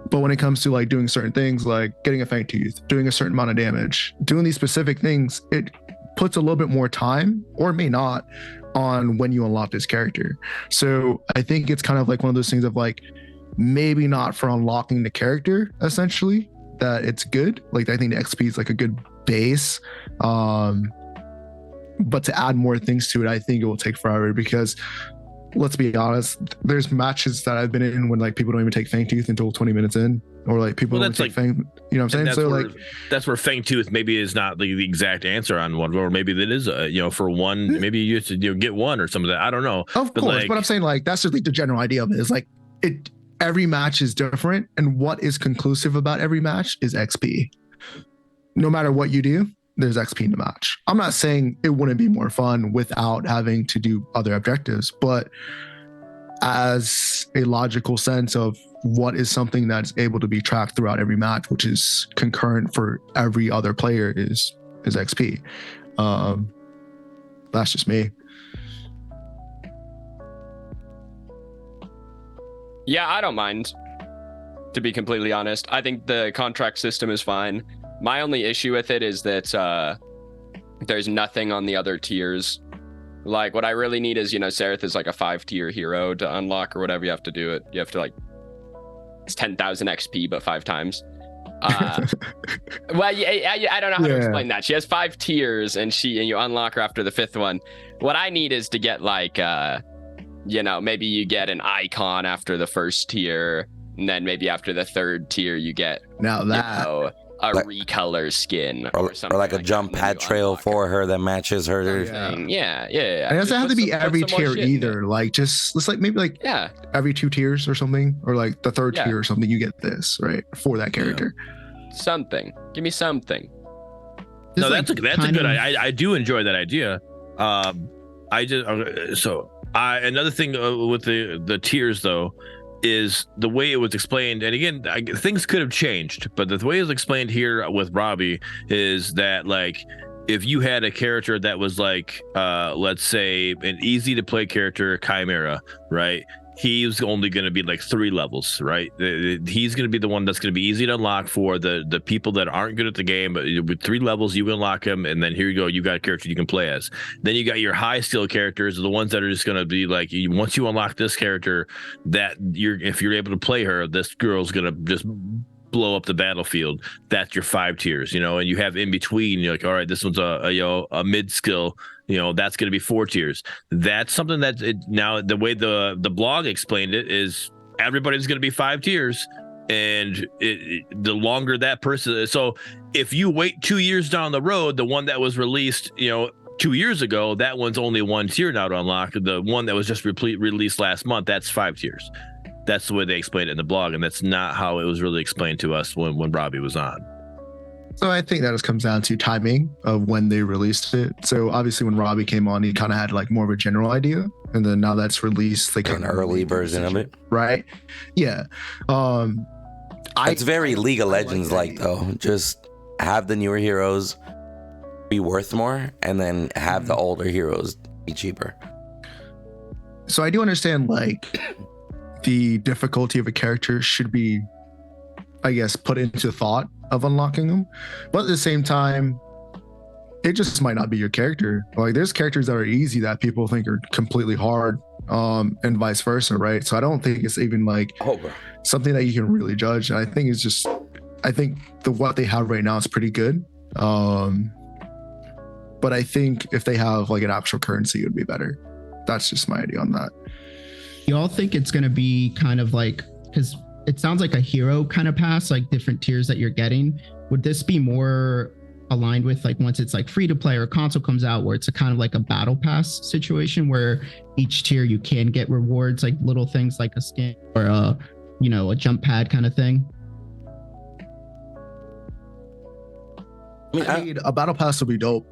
But when it comes to like doing certain things like getting a fang tooth, doing a certain amount of damage, doing these specific things, it puts a little bit more time, or it may not, on when you unlock this character. So I think it's kind of like one of those things of like, maybe not for unlocking the character essentially, that it's good. Like I think the XP is like a good base, but to add more things to it, I think it will take forever, because let's be honest, there's matches that I've been in when like people don't even take fang tooth until 20 minutes in, or like people don't take fang, you know what I'm saying? So like that's where fang tooth maybe is not the exact answer on one, or maybe that is for one, maybe you have to get one or some of that, I don't know. Of course, but I'm saying like that's just like the general idea of it, is like every match is different, and what is conclusive about every match is XP. No matter what you do, there's XP in the match. I'm not saying it wouldn't be more fun without having to do other objectives, but as a logical sense of what is something that's able to be tracked throughout every match, which is concurrent for every other player, is XP. That's just me. Yeah, I don't mind, to be completely honest. I think the contract system is fine. My only issue with it is that there's nothing on the other tiers. Like, what I really need is, Seraph is like a 5-tier hero to unlock or whatever. You have to do it. You have to like, it's 10,000 XP, but 5 times. Well, I don't know how to explain that. She has 5 tiers, and you unlock her after the 5th one. What I need is to get like, maybe you get an icon after the 1st tier, and then maybe after the 3rd tier you get a recolor skin or something, or like a jump pad trail for her that matches her. Yeah. And it doesn't have to be every tier either. Like just let's like maybe like every 2 tiers or something, or like the 3rd tier or something. You get this right for that character. Something. Give me something. No, that's a good. I do enjoy that idea. Another thing with the tiers though is the way it was explained, and again, things could have changed, but the way it was explained here with Robbie is that like if you had a character that was like let's say an easy to play character, Chimera, right? He's only going to be like 3 levels, right? He's going to be the one that's going to be easy to unlock for the people that aren't good at the game. But with 3 levels, you unlock him, and then here you go. You got a character you can play as. Then you got your high skill characters, the ones that are just going to be like, once you unlock this character, if you're able to play her, this girl's going to just blow up the battlefield. That's your 5 tiers, and you have in between. You're like, all right, this one's a mid skill. That's going to be 4 tiers. That's something that now the way the blog explained it is everybody's going to be 5 tiers, and the longer that person. So if you wait 2 years down the road, the one that was released, 2 years ago, that one's only 1 tier now to unlock. The one that was just released last month, that's 5 tiers. That's the way they explained it in the blog, and that's not how it was really explained to us when Robbie was on. So I think that just comes down to timing of when they released it. So obviously when Robbie came on, he kind of had like more of a general idea, and then now that's released, like an early version of it, right? Yeah. It's very League of Legends like though. Just have the newer heroes be worth more, and then have the older heroes be cheaper. So I do understand like the difficulty of a character should be, I guess, put into thought of unlocking them, but at the same time, it just might not be your character. Like there's characters that are easy that people think are completely hard, and vice versa, right? So I don't think it's even like something that you can really judge. I think it's just I think what they have right now is pretty good. But I think if they have like an actual currency, it would be better. That's just my idea on that. You all think it's going to be kind of like, because it sounds like a hero kind of pass, like different tiers that you're getting. Would this be more aligned with like once it's like free to play or console comes out, where it's a kind of like a battle pass situation where each tier you can get rewards, like little things like a skin or a, you know, a jump pad kind of thing? I mean, a battle pass would be dope.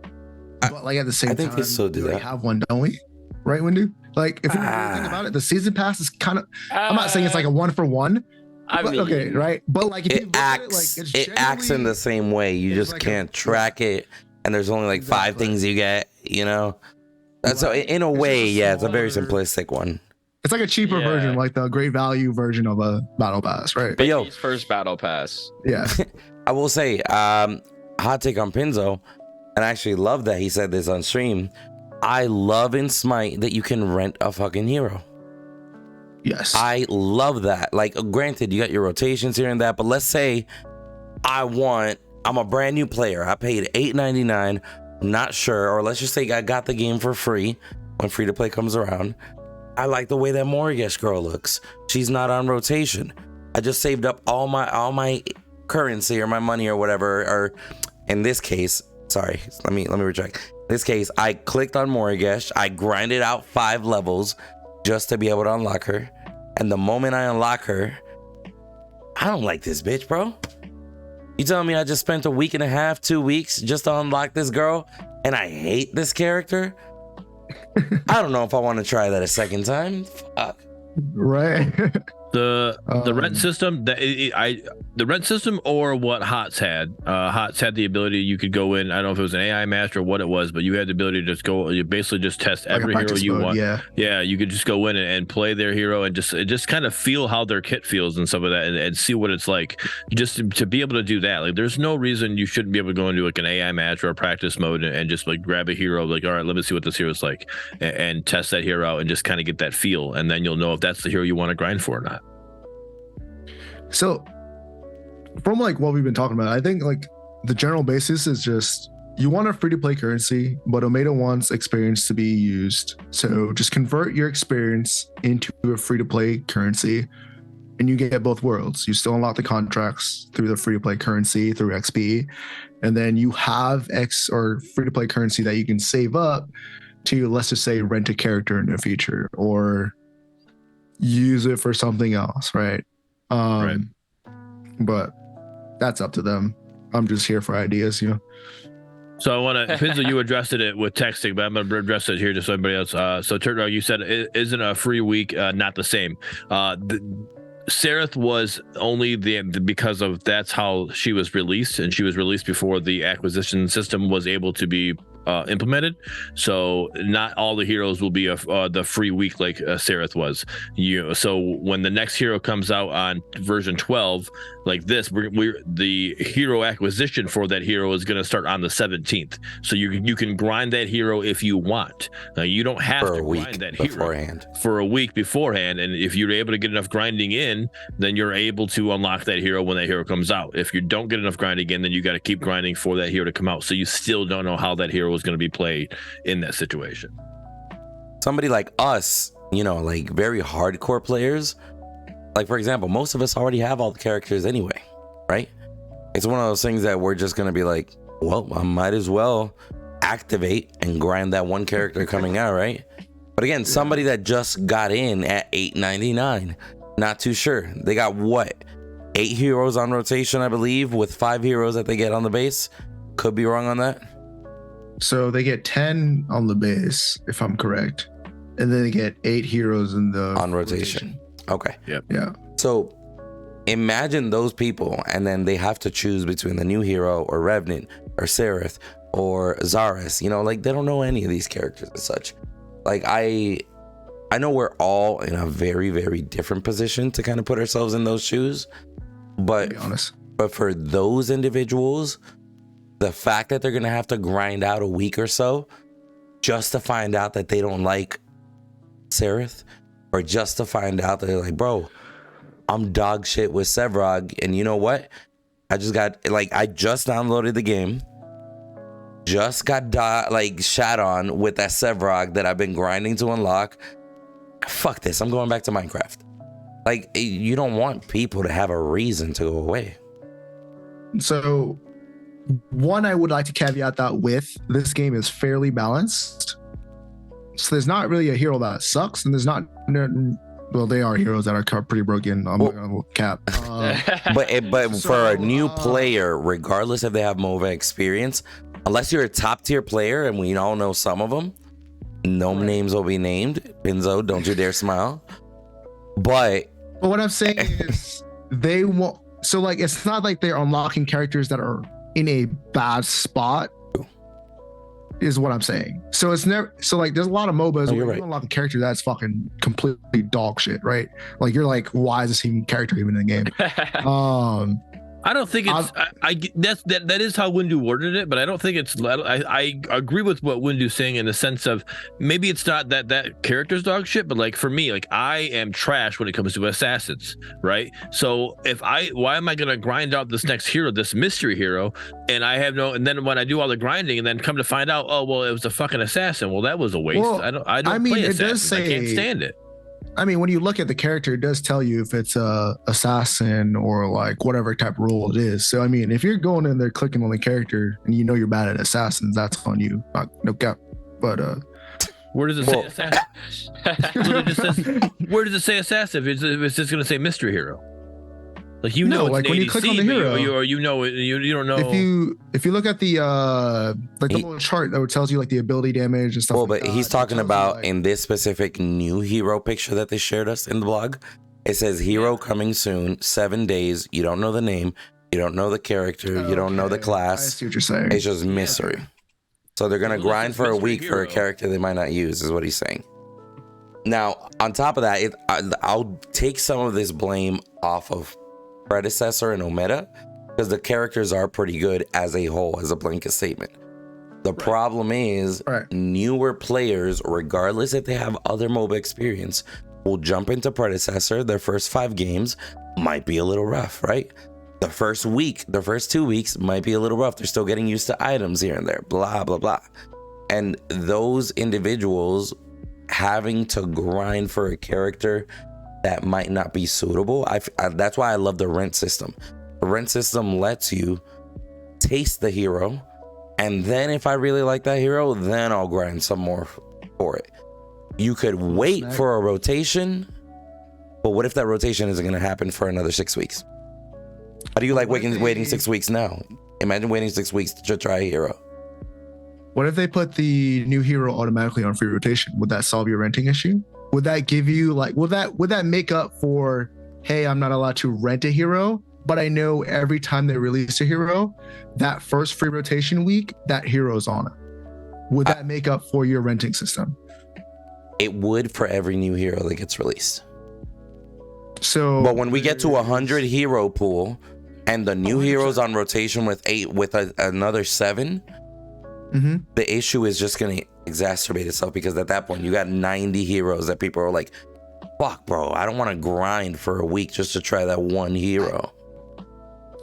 But like at the same think time, they still do we that. have one, don't we? Right, Windu? Like if you really think about it, the season pass is kind of. I'm not saying it's like a 1-for-1. I mean, okay, right? But like if you look at it, like It acts in the same way. You just like can't track it, and there's only like 5 things you get. You know, that's so in a way, yeah, it's a very simplistic one. It's like a cheaper Yeah. version, like the great value version of a battle pass, right? But yo, Mickey's first battle pass. Yeah. I will say, hot take on Pinzo, and I actually love that he said this on stream. I love in Smite that you can rent a fucking hero. Yes. I love that. Like, granted, you got your rotations here and that, but let's say I'm a brand new player. I paid $8.99. I'm not sure, or let's just say I got the game for free when free to play comes around. I like the way that Morrigesh girl looks. She's not on rotation. I just saved up all my currency or my money or whatever. Or in this case, sorry, let me retract. In this case, I clicked on Morrigesh. I grinded out 5 levels just to be able to unlock her. And the moment I unlock her, I don't like this bitch, bro. You telling me I just spent a week and a half, 2 weeks just to unlock this girl, and I hate this character? I don't know if I want to try that a second time. Fuck. Right. The rent system the rent system or what HOTS had. HOTS had the ability, you could go in, I don't know if it was an AI match or what it was, but you had the ability to just go, you basically just test Like a every hero practice you mode, want. yeah. You could just go in and play their hero and just kind of feel how their kit feels and stuff like that, and see what it's like. Just to be able to do that, like there's no reason you shouldn't be able to go into like an AI match or a practice mode and just like grab a hero, like, all right, let me see what this hero is like, and test that hero out and just kind of get that feel, and then you'll know if that's the hero you want to grind for or not. So from like what we've been talking about, I think like the general basis is just you want a free to play currency, but Omega wants experience to be used. So just convert your experience into a free to play currency and you get both worlds. You still unlock the contracts through the free to play currency through XP. And then you have X or free to play currency that you can save up to, let's just say, rent a character in the future or use it for something else, right? Right. But that's up to them. I'm just here for ideas, you know. So I want to, Pinzo, you addressed it with texting, but I'm going to address it here just so everybody else. So Turtle, you said, isn't a free week not the same? Sereth was only because of that's how she was released, and she was released before the acquisition system was able to be implemented. So not all the heroes will be the free week like Sereth was. So when the next hero comes out on version 12 like this, we're the hero acquisition for that hero is going to start on the 17th. So you can grind that hero if you want. You don't have to grind that hero for a week beforehand, and if you're able to get enough grinding in, then you're able to unlock that hero when that hero comes out. If you don't get enough grinding in, then you got to keep grinding for that hero to come out. So you still don't know how that hero is going to be played in that situation. Somebody like us, you know, like very hardcore players, like for example, most of us already have all the characters anyway, right? It's one of those things that we're just going to be like, well, I might as well activate and grind that one character coming out, right? But again, somebody that just got in at $8.99, not too sure. They got what? 8 heroes on rotation, I believe, with 5 heroes that they get on the base. Could be wrong on that. So they get 10 on the base, if I'm correct, and then they get 8 heroes in the on rotation. Okay. Yep. Yeah. So imagine those people, and then they have to choose between the new hero or Revenant or Sereth or Zaris. You know, like they don't know any of these characters as such. Like I know we're all in a very, very different position to kind of put ourselves in those shoes. But To be honest. But for those individuals, the fact that they're going to have to grind out a week or so just to find out that they don't like Sereth, or just to find out that they're like, bro, I'm dog shit with Sevrog, and you know what? I just downloaded the game. Just got shot on with that Sevrog that I've been grinding to unlock. Fuck this. I'm going back to Minecraft. Like, you don't want people to have a reason to go away. So, one, I would like to caveat that with this game is fairly balanced. So there's not really a hero that sucks, and there's not. Well, they are heroes that are pretty broken. I'm not gonna cap. But for a new player, regardless if they have MOBA experience, unless you're a top tier player, and we all know some of them, no names will be named. Pinzo, don't you dare smile. But what I'm saying is, they won't. So like, it's not like they're unlocking characters that are in a bad spot. Is what I'm saying. So it's never. So like, there's a lot of MOBAs where you unlock a character that's fucking completely dog shit, right? Like, you're like, why is this even character even in the game? I don't think it's. That is how Windu worded it, but I don't think it's. I agree with what Windu's saying in the sense of maybe it's not that character's dog shit, but like for me, like I am trash when it comes to assassins, right? So why am I gonna grind out this next hero, this mystery hero, and I have no, and then when I do all the grinding and then come to find out, oh well, it was a fucking assassin. Well, that was a waste. Well, I don't play assassins. It does say, I can't stand it. I mean, when you look at the character, it does tell you if it's a assassin or like whatever type of role it is. So I mean, if you're going in there clicking on the character and you know you're bad at assassins, that's on you. No cap. But where does it say assassin? Where does it say assassin? If it's just gonna say mystery hero. Like like when you click on the hero, you don't know. If you look at the the little chart that tells you like the ability damage and stuff. Well, but he's talking about in this specific new hero picture that they shared us in the blog. It says hero coming soon, 7 days. You don't know the name, you don't know the character, you don't know the class. I see what you're saying. It's just mystery. So they're gonna grind for a week for a character they might not use, is what he's saying. Now, on top of that, I'll take some of this blame off of Predecessor and Omega, because the characters are pretty good as a whole, as a blanket statement. The problem is newer players, regardless if they have other MOBA experience, will jump into Predecessor. Their first 5 games might be a little rough, right? The first week, the first 2 weeks might be a little rough. They're still getting used to items here and there, blah, blah, blah. And those individuals having to grind for a character that might not be suitable. That's why I love the rent system. The rent system lets you taste the hero, and then if I really like that hero, then I'll grind some more for it. You could wait for a rotation, but what if that rotation isn't going to happen for another 6 weeks? How do you like waiting 6 weeks now? Imagine waiting 6 weeks to try a hero. What if they put the new hero automatically on free rotation? Would that solve your renting issue? Would that give you like, would that make up for, hey, I'm not allowed to rent a hero, but I know every time they release a hero, that first free rotation week, that hero's on it. Would that make up for your renting system? It would for every new hero that gets released. So, but when we get to 100 hero pool and the new heroes on rotation with another 7, the issue is just going to exacerbate itself, because at that point you got 90 heroes that people are like, fuck bro, I don't want to grind for a week just to try that one hero.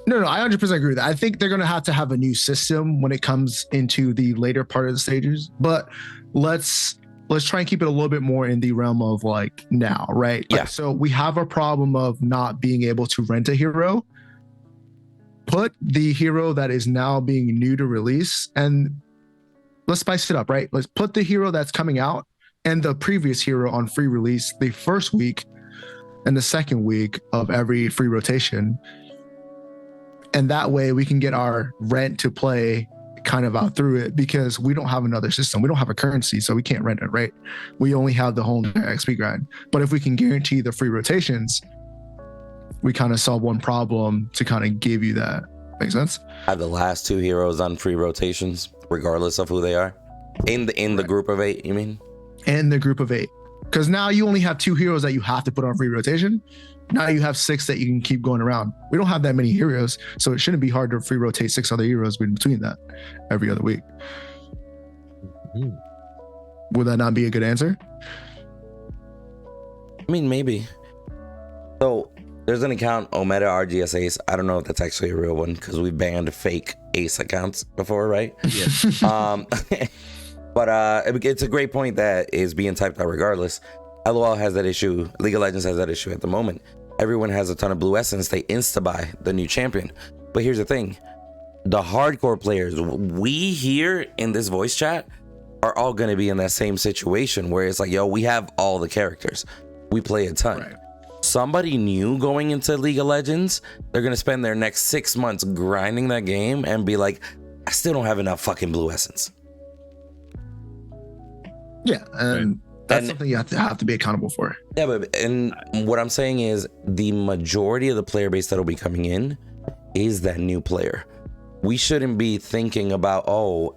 No, I 100% agree with that. I think they're going to have a new system when it comes into the later part of the stages, but let's try and keep it a little bit more in the realm of like now, right? Yeah. Like, so we have a problem of not being able to rent a hero. Put the hero that is now being new to release, and let's spice it up, right? Let's put the hero that's coming out and the previous hero on free release the first week and the second week of every free rotation. And that way we can get our rent to play kind of out through it, because we don't have another system. We don't have a currency, so we can't rent it, right? We only have the whole XP grind. But if we can guarantee the free rotations, we kind of solve one problem to kind of give you that. Make sense? Have the last 2 heroes on free rotations, regardless of who they are, in the group of 8. You mean? In the group of 8, because now you only have 2 heroes that you have to put on free rotation. Now you have 6 that you can keep going around. We don't have that many heroes, so it shouldn't be hard to free rotate 6 other heroes in between that every other week. Would that not be a good answer? I mean, maybe. So There's an account, Ometa RGS Ace. I don't know if that's actually a real one because we've banned fake Ace accounts before, right? Yeah. But it's a great point that is being typed out regardless. LOL has that issue. League of Legends has that issue at the moment. Everyone has a ton of blue essence. They insta-buy the new champion. But here's the thing. The hardcore players, we here in this voice chat are all going to be in that same situation where it's like, yo, we have all the characters. We play a ton. Right. Somebody new going into League of Legends, they're going to spend their next 6 months grinding that game and be like, I still don't have enough fucking blue essence. Yeah, and that's something you have to be accountable for. Yeah, and what I'm saying is the majority of the player base that'll be coming in is that new player. We shouldn't be thinking about, oh,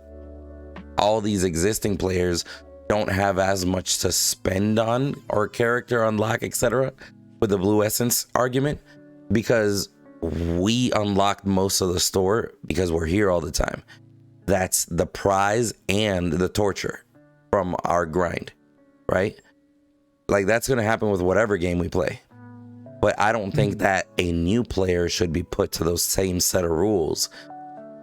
all these existing players don't have as much to spend on or character unlock, etc. with the blue essence argument, because we unlocked most of the store because we're here all the time. That's the prize and the torture from our grind, right? Like that's going to happen with whatever game we play. But I don't think that a new player should be put to those same set of rules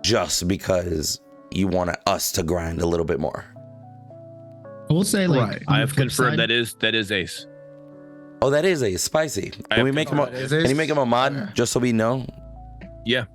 just because you want us to grind a little bit more. I will say, like, Right. I have confirmed that is Ace. Oh, that is a spicy. Can we make him? Can you make him a mod just so we know? Yeah.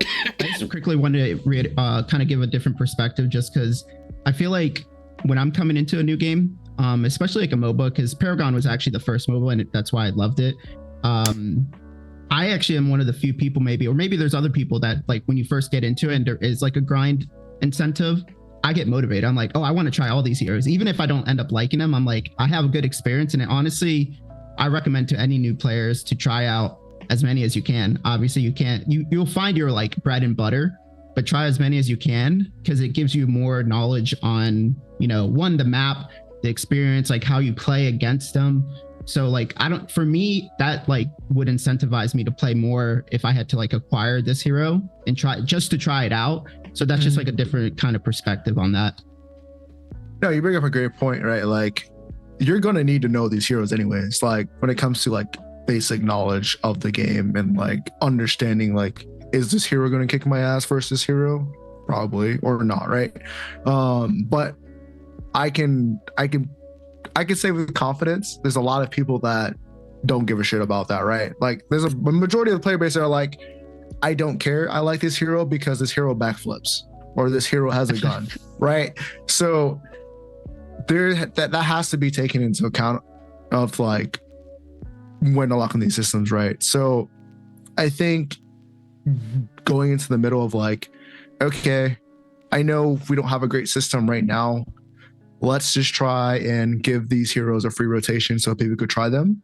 I just quickly wanted to kind of give a different perspective, just because I feel like when I'm coming into a new game, especially like a MOBA, because Paragon was actually the first MOBA, and that's why I loved it. I actually am one of the few people, maybe, or maybe there's other people that, like, when you first get into it and there is like a grind incentive, I get motivated. I'm like, oh, I want to try all these heroes. Even if I don't end up liking them, I'm like, I have a good experience. And honestly, I recommend to any new players to try out as many as you can. Obviously, you'll find your like bread and butter, but try as many as you can, because it gives you more knowledge on, one, the map, the experience, like how you play against them. So like, for me, that like would incentivize me to play more if I had to like acquire this hero and try it out. So that's just like a different kind of perspective on that. No, you bring up a great point, right? Like, you're going to need to know these heroes anyways. Like, when it comes to like basic knowledge of the game and like understanding, like, is this hero going to kick my ass versus hero? Probably, or not, right? But I can say with confidence, there's a lot of people that don't give a shit about that, right? Like, there's a majority of the player base that are like, I don't care. I like this hero because this hero backflips or this hero has a gun, right? So that has to be taken into account of like when unlocking these systems, right? So I think going into the middle of like, okay, I know we don't have a great system right now. Let's just try and give these heroes a free rotation so people could try them.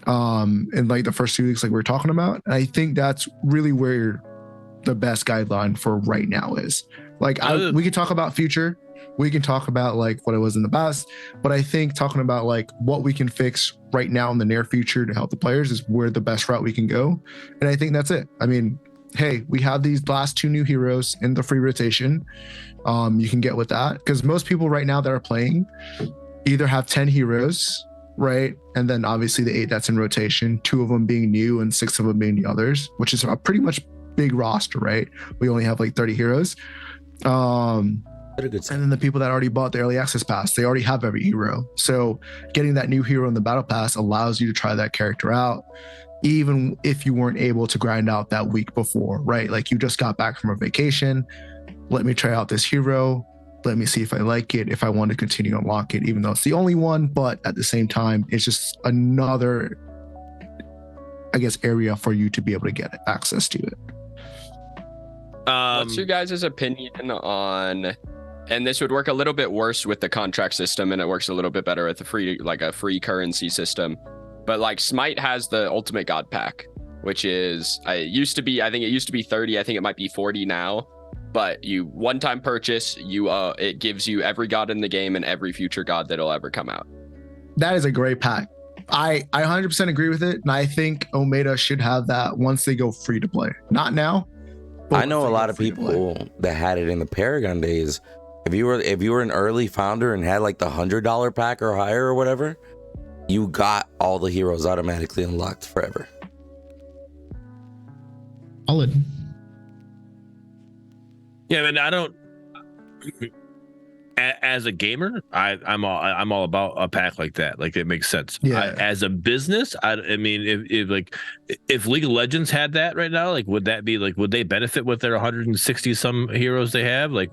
In like the first 2 weeks, like we were talking about. And I think that's really where the best guideline for right now is. Like, we can talk about future, we can talk about like what it was in the past, but I think talking about like what we can fix right now in the near future to help the players is where the best route we can go. And I think that's it. I mean, hey, we have these last 2 new heroes in the free rotation. You can get with that, because most people right now that are playing either have 10 heroes, right? And then obviously the 8 that's in rotation, 2 of them being new and 6 of them being the others, which is a pretty much big roster, right? We only have like 30 heroes. And then the people that already bought the early access pass, they already have every hero. So getting that new hero in the battle pass allows you to try that character out, even if you weren't able to grind out that week before, right? Like, you just got back from a vacation. Let me try out this hero. Let me see if I like it, if I want to continue to unlock it, even though it's the only one. But at the same time, it's just another, I guess, area for you to be able to get access to it. What's your guys' opinion on, and this would work a little bit worse with the contract system, and it works a little bit better with a free currency system. But like, Smite has the Ultimate God Pack, which is, I think it used to be 30. I think it might be 40 now. But you one-time purchase, it gives you every god in the game and every future god that'll ever come out. That is a great pack. I 100% agree with it, and I think Ometa should have that once they go free to play. Not now. I know a lot of people that had it in the Paragon days. If you were an early founder and had like the $100 pack or higher or whatever, you got all the heroes automatically unlocked forever. Solid. Yeah, I mean, I don't. As a gamer, I'm all about a pack like that. Like, it makes sense. Yeah. As a business, I mean, if League of Legends had that right now, like, would that be like, would they benefit with their 160 some heroes they have? Like,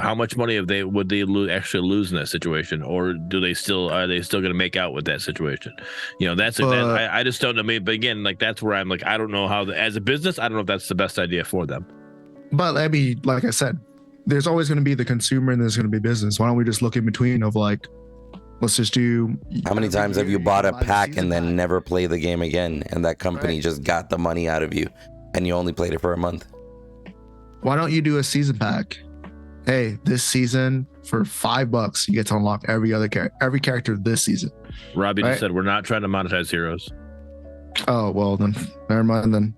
how much money would they actually lose in that situation, or are they still going to make out with that situation? You know, I just don't know. But again, like, that's where I'm like, I don't know how as a business, I don't know if that's the best idea for them. But I mean, like I said, there's always going to be the consumer and there's going to be business. Why don't we just look in between of like, let's just do. How many times have you bought a pack and then never play the game again, and that company just got the money out of you and you only played it for a month? Why don't you do a season pack? Hey, this season for $5 you get to unlock every character this season. Robbie just said we're not trying to monetize heroes. Oh, well then never mind then.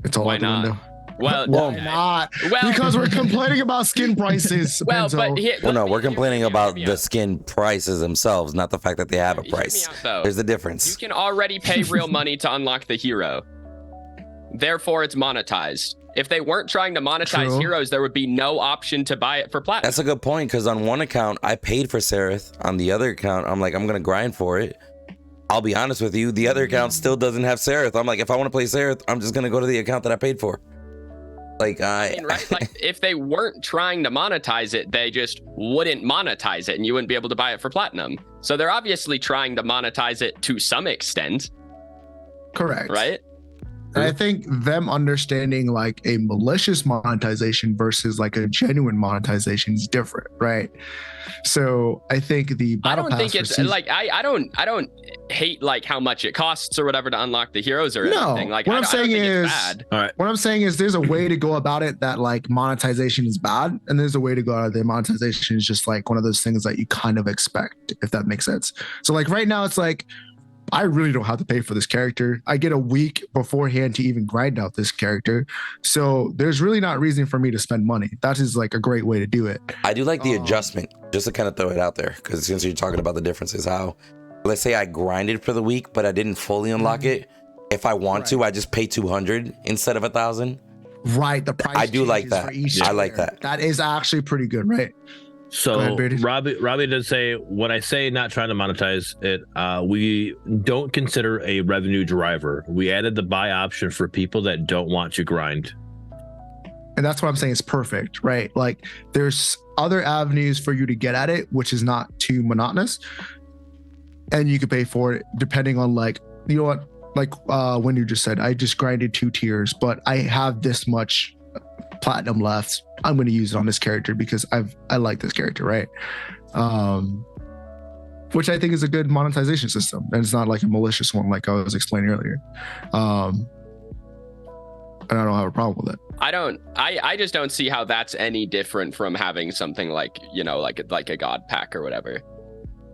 It's all Why out the not? window. Well, Why not? Because we're complaining about skin prices. well, Benzo. but Well, no, we're complaining about the skin prices themselves, not the fact that they have a price. There's a difference. You can already pay real money to unlock the hero. Therefore, it's monetized. If they weren't trying to monetize heroes, there would be no option to buy it for platinum. That's a good point, because on one account, I paid for Seraph. On the other account, I'm like, I'm going to grind for it. I'll be honest with you, the other account still doesn't have Seraph. I'm like, if I want to play Seraph, I'm just going to go to the account that I paid for. Like, I mean, right? Like, if they weren't trying to monetize it, they just wouldn't monetize it and you wouldn't be able to buy it for platinum. So they're obviously trying to monetize it to some extent. Correct. Right? And I think them understanding like a malicious monetization versus like a genuine monetization is different, right? So I think the battle pass think it's like I don't hate like how much it costs or whatever to unlock the heroes or anything. Like, what I'm saying is, bad. All right. What I'm saying is there's a way to go about it that like monetization is bad, and there's a way to go about it that monetization is just like one of those things that you kind of expect, if that makes sense. So like right now it's like, I really don't have to pay for this character. I get a week beforehand to even grind out this character. So there's really not reason for me to spend money. That is like a great way to do it. I do like the adjustment, just to kind of throw it out there, because since you're talking about the differences, how, let's say I grinded for the week, but I didn't fully unlock it. If I want to, I just pay 200 instead of 1,000. Right. The price. I do like that. I like that. That is actually pretty good, right? So ahead, Robbie did say, when I say not trying to monetize it, we don't consider a revenue driver. We added the buy option for people that don't want to grind. And that's what I'm saying is perfect, right? Like there's other avenues for you to get at it, which is not too monotonous. And you can pay for it depending on like, you know what, like when you just said, I just grinded 2 tiers, but I have this much platinum left. I'm going to use it on this character because I like this character, right? Which I think is a good monetization system, and it's not like a malicious one like I was explaining earlier. And I don't have a problem with it. I just don't see how that's any different from having something like, you know, like a god pack or whatever.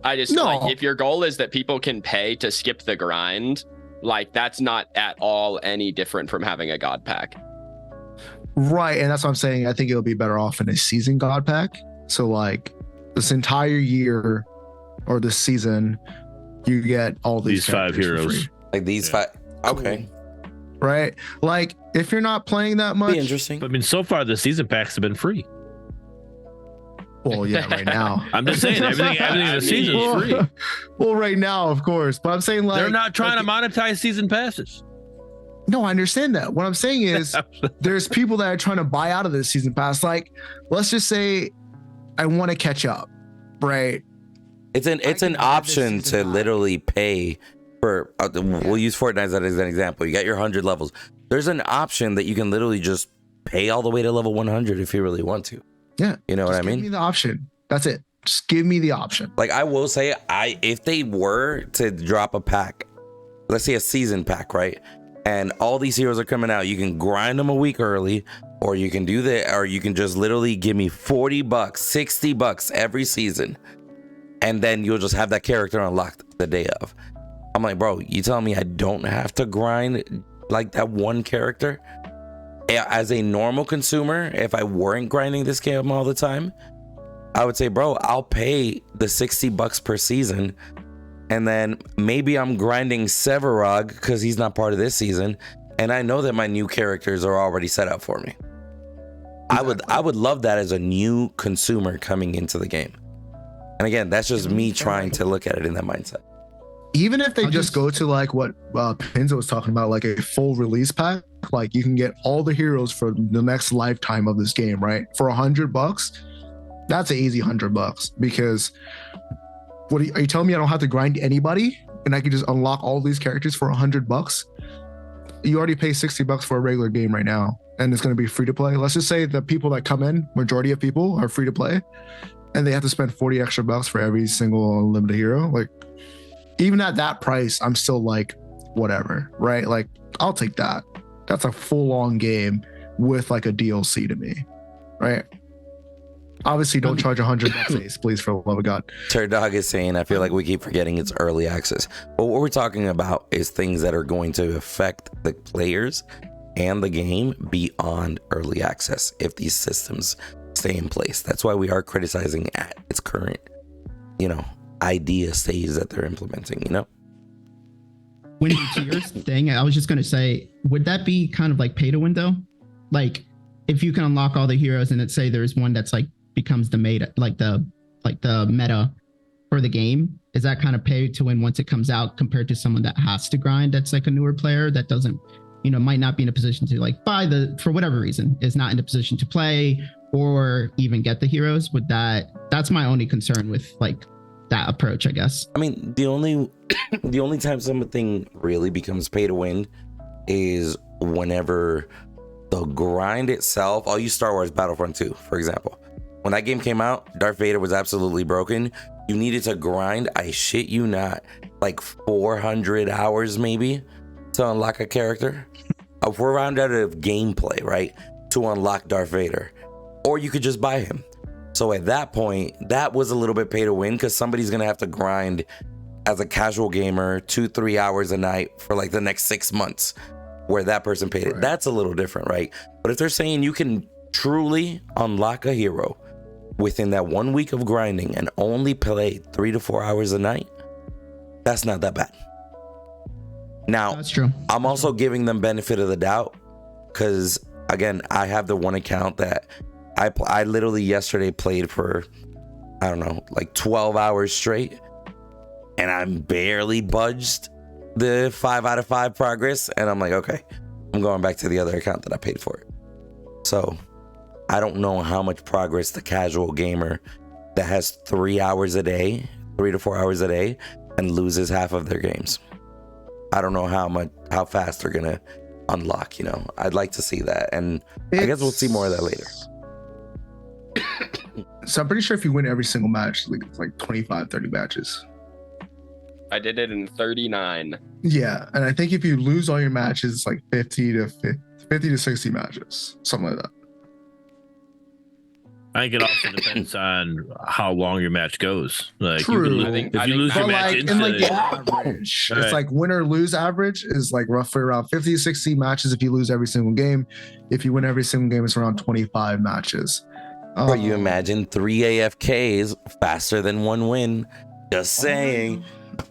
I just like, if your goal is that people can pay to skip the grind, like that's not at all any different from having a god pack. Right, and that's what I'm saying. I think it'll be better off in a season god pack. So like this entire year or this season, you get all these 5 heroes. Like these 5. Okay. Right? Like if you're not playing that much. Be interesting. But I mean, so far the season packs have been free. Well, yeah, right now. I'm just saying everything in the season is free. Well, right now, of course. But I'm saying like they're not trying to monetize season passes. No, I understand that. What I'm saying is there's people that are trying to buy out of this season pass. Like, let's just say I want to catch up, right? It's an option to literally pay for, we'll use Fortnite as an example. You got your 100 levels. There's an option that you can literally just pay all the way to level 100 if you really want to. Yeah. You know what I mean? Give me the option. That's it. Just give me the option. Like I will say, if they were to drop a pack, let's say a season pack, right? And all these heroes are coming out. You can grind them a week early, or you can do that, or you can just literally give me $40, $60 every season, and then you'll just have that character unlocked the day of. I'm like, bro, you telling me I don't have to grind like that one character? As a normal consumer, if I weren't grinding this game all the time, I would say, bro, I'll pay the $60 per season And then maybe I'm grinding Severog because he's not part of this season, and I know that my new characters are already set up for me. Exactly. I would love that as a new consumer coming into the game. And again, that's just me trying to look at it in that mindset. Even if they just go to like what Pinzo was talking about, like a full release pack, like you can get all the heroes for the next lifetime of this game, right? For $100, that's an easy $100 because are you telling me I don't have to grind anybody and I can just unlock all these characters for $100? You already pay $60 for a regular game right now, and it's going to be free to play. Let's just say the people that come in, majority of people are free to play, and they have to spend $40 extra for every single unlimited hero. Like, even at that price, I'm still like, whatever, right? Like, I'll take that. That's a full-on game with like a DLC to me, right? Obviously, don't charge $100 Ace, please, for the love of God. Turdog is saying, I feel like we keep forgetting it's early access. But what we're talking about is things that are going to affect the players and the game beyond early access if these systems stay in place. That's why we are criticizing at its current, idea stage that they're implementing, When to your thing, I was just going to say, would that be kind of like pay to win though? Like, if you can unlock all the heroes and let's say there's one that's like becomes the meta, like the meta for the game, is that kind of pay to win once it comes out compared to someone that has to grind, that's like a newer player that doesn't, might not be in a position to like buy for whatever reason, is not in a position to play or even get the heroes? That's my only concern with like that approach, I guess. I mean, the only time something really becomes pay to win is whenever the grind itself. I'll use Star Wars Battlefront 2, for example. When that game came out, Darth Vader was absolutely broken. You needed to grind, I shit you not, like 400 hours maybe to unlock a character. A 400 out of gameplay, right? To unlock Darth Vader. Or you could just buy him. So at that point, that was a little bit pay to win because somebody's going to have to grind as a casual gamer 2-3 hours a night for like the next 6 months where that person paid it. Right. That's a little different, right? But if they're saying you can truly unlock a hero within that 1 week of grinding and only play 3 to 4 hours a night, that's not that bad. Now, that's true. I'm also giving them benefit of the doubt because, again, I have the one account that I literally yesterday played for, I don't know, like 12 hours straight, and I'm barely budged the 5 out of 5 progress, and I'm like, okay, I'm going back to the other account that I paid for it. So I don't know how much progress the casual gamer that has 3 hours a day, 3 to 4 hours a day, and loses half of their games. I don't know how fast they're gonna unlock. I'd like to see that, and I guess we'll see more of that later. So I'm pretty sure if you win every single match, it's like 25, 30 matches. I did it in 39. Yeah, and I think if you lose all your matches, it's like 50 to 60 matches, something like that. I think it also depends on how long your match goes. Like, True. if you lose your match instantly, the average, right. It's like win or lose average is like roughly around 50 to 60 matches if you lose every single game. If you win every single game, it's around 25 matches. Or you imagine 3 AFKs faster than 1 win. Just saying.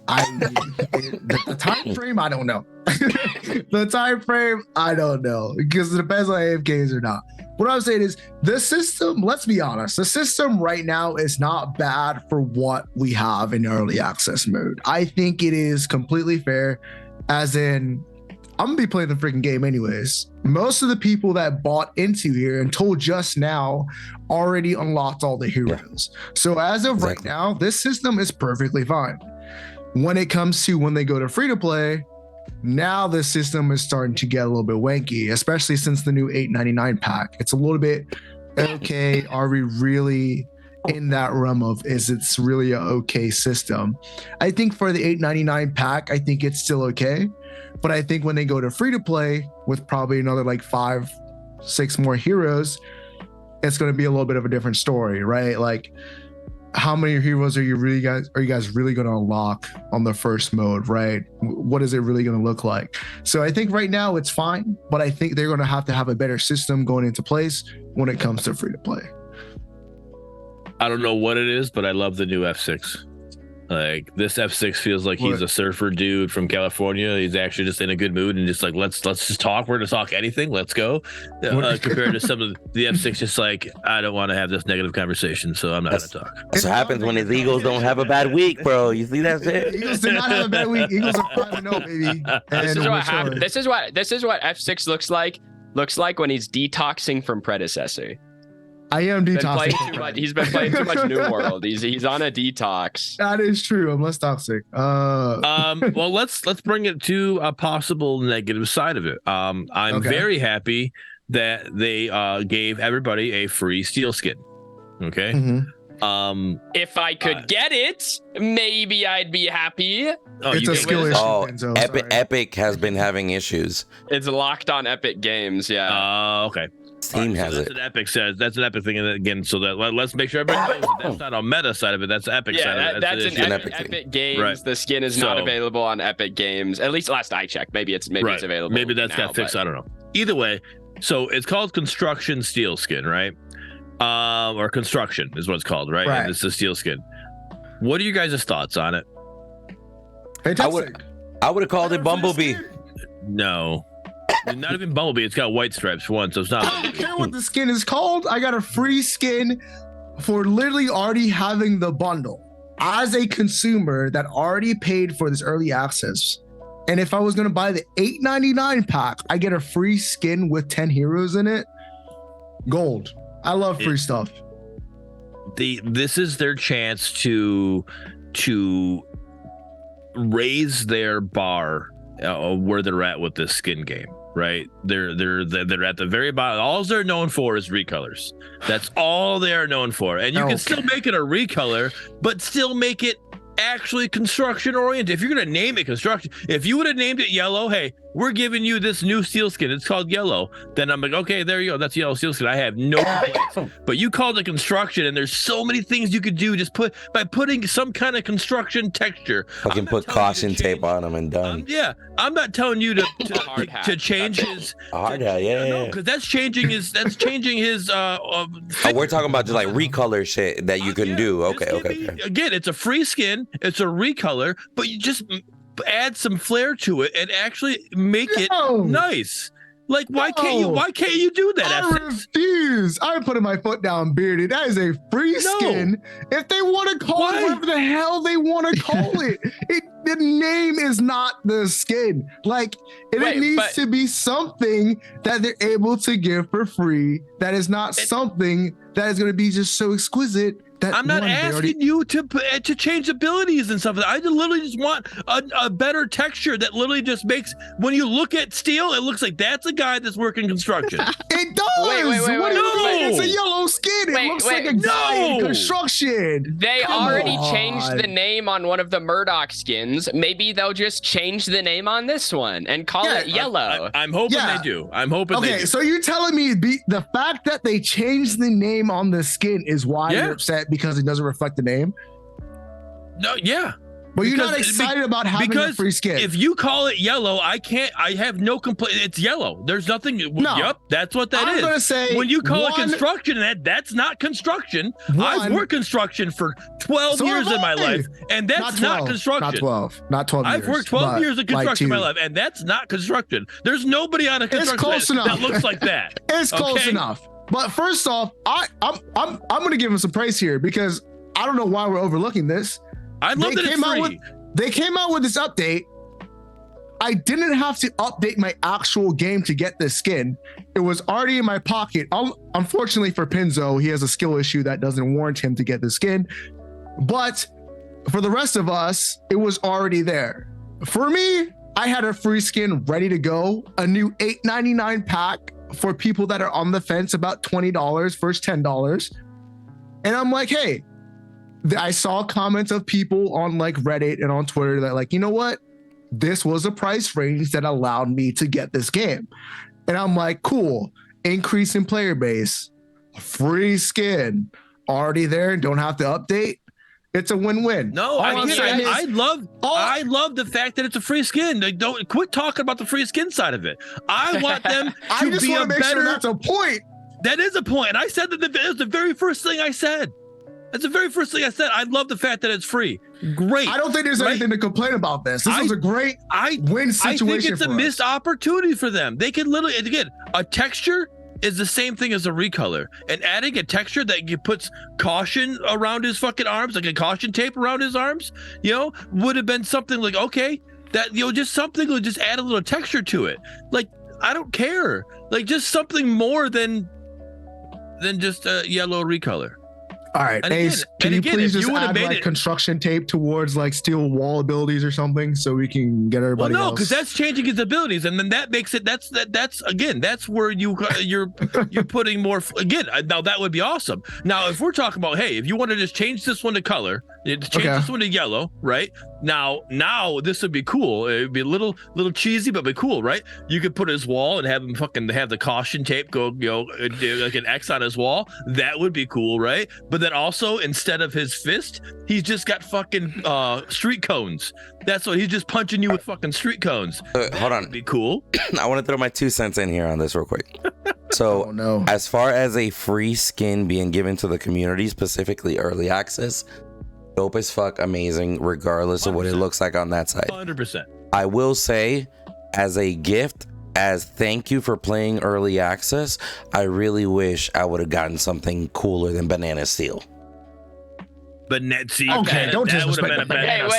The time frame, I don't know. The time frame, I don't know, because it depends on AFKs or not. What I'm saying is the system, let's be honest, the system right now is not bad for what we have in early access mode. I think it is completely fair, as in, I'm gonna be playing the freaking game anyways. Most of the people that bought into here until just now already unlocked all the heroes. Yeah. So as of right now, this system is perfectly fine. When it comes to when they go to free to play, now the system is starting to get a little bit wanky, especially since the new $8.99 pack. It's a little bit, okay, are we really in that realm of, is it's really a okay system? I think for the $8.99 pack, I think it's still okay. But I think when they go to free to play with probably another like 5-6 more heroes, it's going to be a little bit of a different story, right? Like, how many heroes are you guys really going to unlock on the first mode, right? What is it really going to look like? So I think right now it's fine, but I think they're going to have a better system going into place when it comes to free to play. I don't know what it is, but I love the new Efsixx. Like this Efsixx feels like he's a surfer dude from California. He's actually just in a good mood and just like let's just talk. We're gonna talk anything. Let's go. Compared to some of the Efsixx, just like I don't want to have this negative conversation, so I'm not gonna talk. That's what happens when his Eagles don't have a bad week, bro. You see that shit? Eagles did not have a bad week. Eagles are 5-0, baby. This is what happened. This is what Efsixx looks like. Looks like when he's detoxing from Predecessor. I am detoxing. He's been playing too much New World. He's on a detox. That is true. I'm less toxic. Well, let's bring it to a possible negative side of it. I'm very happy that they gave everybody a free steel skin. Okay. Mm-hmm. If I could get it, maybe I'd be happy. It's a skill issue. Epic has been having issues. It's locked on Epic Games. Yeah. Okay. Steam has that's it. An Epic says that's an Epic thing again. So that let's make sure everybody knows that's not a meta side of it. That's the Epic side of it. That's an Epic Games. Right. The skin is not available on Epic Games. At least last I checked. Maybe it's available. Maybe that's got fixed. I don't know. Either way, so it's called Construction Steel Skin, right? Or Construction is what it's called, right? And it's the steel skin. What are you guys' thoughts on it? Fantastic. I would have called it Bumblebee. No. Not even Bumblebee. It's got white stripes for one, so it's not. I don't care what the skin is called. I got a free skin for literally already having the bundle as a consumer that already paid for this early access. And if I was going to buy the $8.99 pack, I get a free skin with 10 heroes in it. Gold. I love free stuff. This is their chance to raise their bar where they're at with this skin game. Right, they're at the very bottom. All they're known for is recolors. That's all they are known for, and you can still make it a recolor, but still make it actually construction oriented. If you're gonna name it construction, if you would have named it yellow, hey, we're giving you this new steel skin. It's called yellow. Then I'm like, okay, there you go. That's yellow steel skin. I have no complaints. But you called it construction, and there's so many things you could do just by putting some kind of construction texture. I can put caution tape on them and done. I'm not telling you to change his hard hat. Yeah, because that's changing his. We're talking about just like recolor shit that you can do. Okay. Again, it's a free skin. It's a recolor, but you just add some flair to it and actually make it nice. Like, why can't you do that? I refuse. I'm putting my foot down, Bearded. That is a free skin. If they want to call it whatever the hell they want to call it, the name is not the skin. Like, it needs to be something that they're able to give for free. That is not something that is going to be just so exquisite. I'm not asking you to change abilities and stuff. I literally just want a better texture that literally just makes, when you look at steel, it looks like that's a guy that's working construction. It does. Wait, what do you mean? It's a yellow skin. It looks like a guy in construction. They already changed the name on one of the Murdoch skins. Maybe they'll just change the name on this one and call it yellow. I'm hoping they do. I'm hoping they do. Okay, so you're telling me the fact that they changed the name on the skin is why you're upset because it doesn't reflect the name? No, yeah. But you're not excited about having a free skin. If you call it yellow, I have no complaint. It's yellow. There's nothing. No. Yep, that's what that is. I'm gonna say when you call it construction, that's not construction. I've worked construction for 12 years in my life, and that's not construction. Not 12 years. I've worked 12 years of construction in my life, and that's not construction. There's nobody on a construction that looks like that. It's close enough. But first off, I'm gonna give him some praise here because I don't know why we're overlooking this. I love that it's free. They came out with this update. I didn't have to update my actual game to get this skin. It was already in my pocket. Unfortunately for Pinzo, he has a skill issue that doesn't warrant him to get the skin. But for the rest of us, it was already there. For me, I had a free skin ready to go, a new $8.99 pack for people that are on the fence about $20, first $10. And I'm like, hey, I saw comments of people on like Reddit and on Twitter that like, you know what? This was a price range that allowed me to get this game. And I'm like, cool, increase in player base, free skin, already there, don't have to update. It's a win-win. No, I love the fact that it's a free skin. Like, don't quit talking about the free skin side of it. I want them to be a better. Sure that's a point. That is a point. And I said that was the very first thing I said. That's the very first thing I said. I love the fact that it's free. Great. I don't think there's anything to complain about this. This was a great win situation. I think it's a missed opportunity for them. They could literally, again, a texture is the same thing as a recolor, and adding a texture that puts caution around his fucking arms, like a caution tape around his arms, would have been something like, okay, that, just something will just add a little texture to it. Like, I don't care. Like, just something more than just a yellow recolor. All right, and Ace, can you please just add like construction tape towards like steel wall abilities or something so we can get everybody else? Well, no, because that's changing his abilities, and then that makes it. That's again. That's where you're putting more. Again, now that would be awesome. Now, if we're talking about, hey, if you want to just change this one to color, change this one to yellow, right? Now this would be cool. It would be a little cheesy, but be cool, right? You could put his wall and have him have the caution tape go, like an X on his wall. That would be cool, right? But then also, instead of his fist, he's just got fucking street cones. That's what he's just punching you with fucking street cones. Hold on, would be cool. I want to throw my 2 cents in here on this real quick. So, as far as a free skin being given to the community, specifically early access, dope as fuck, amazing, regardless 100%. Of what it looks like on that side. 100%. I will say, as a gift, as thank you for playing early access, I really wish I would have gotten something cooler than Banana Steel. Banana Steel. Okay, don't disrespect Banana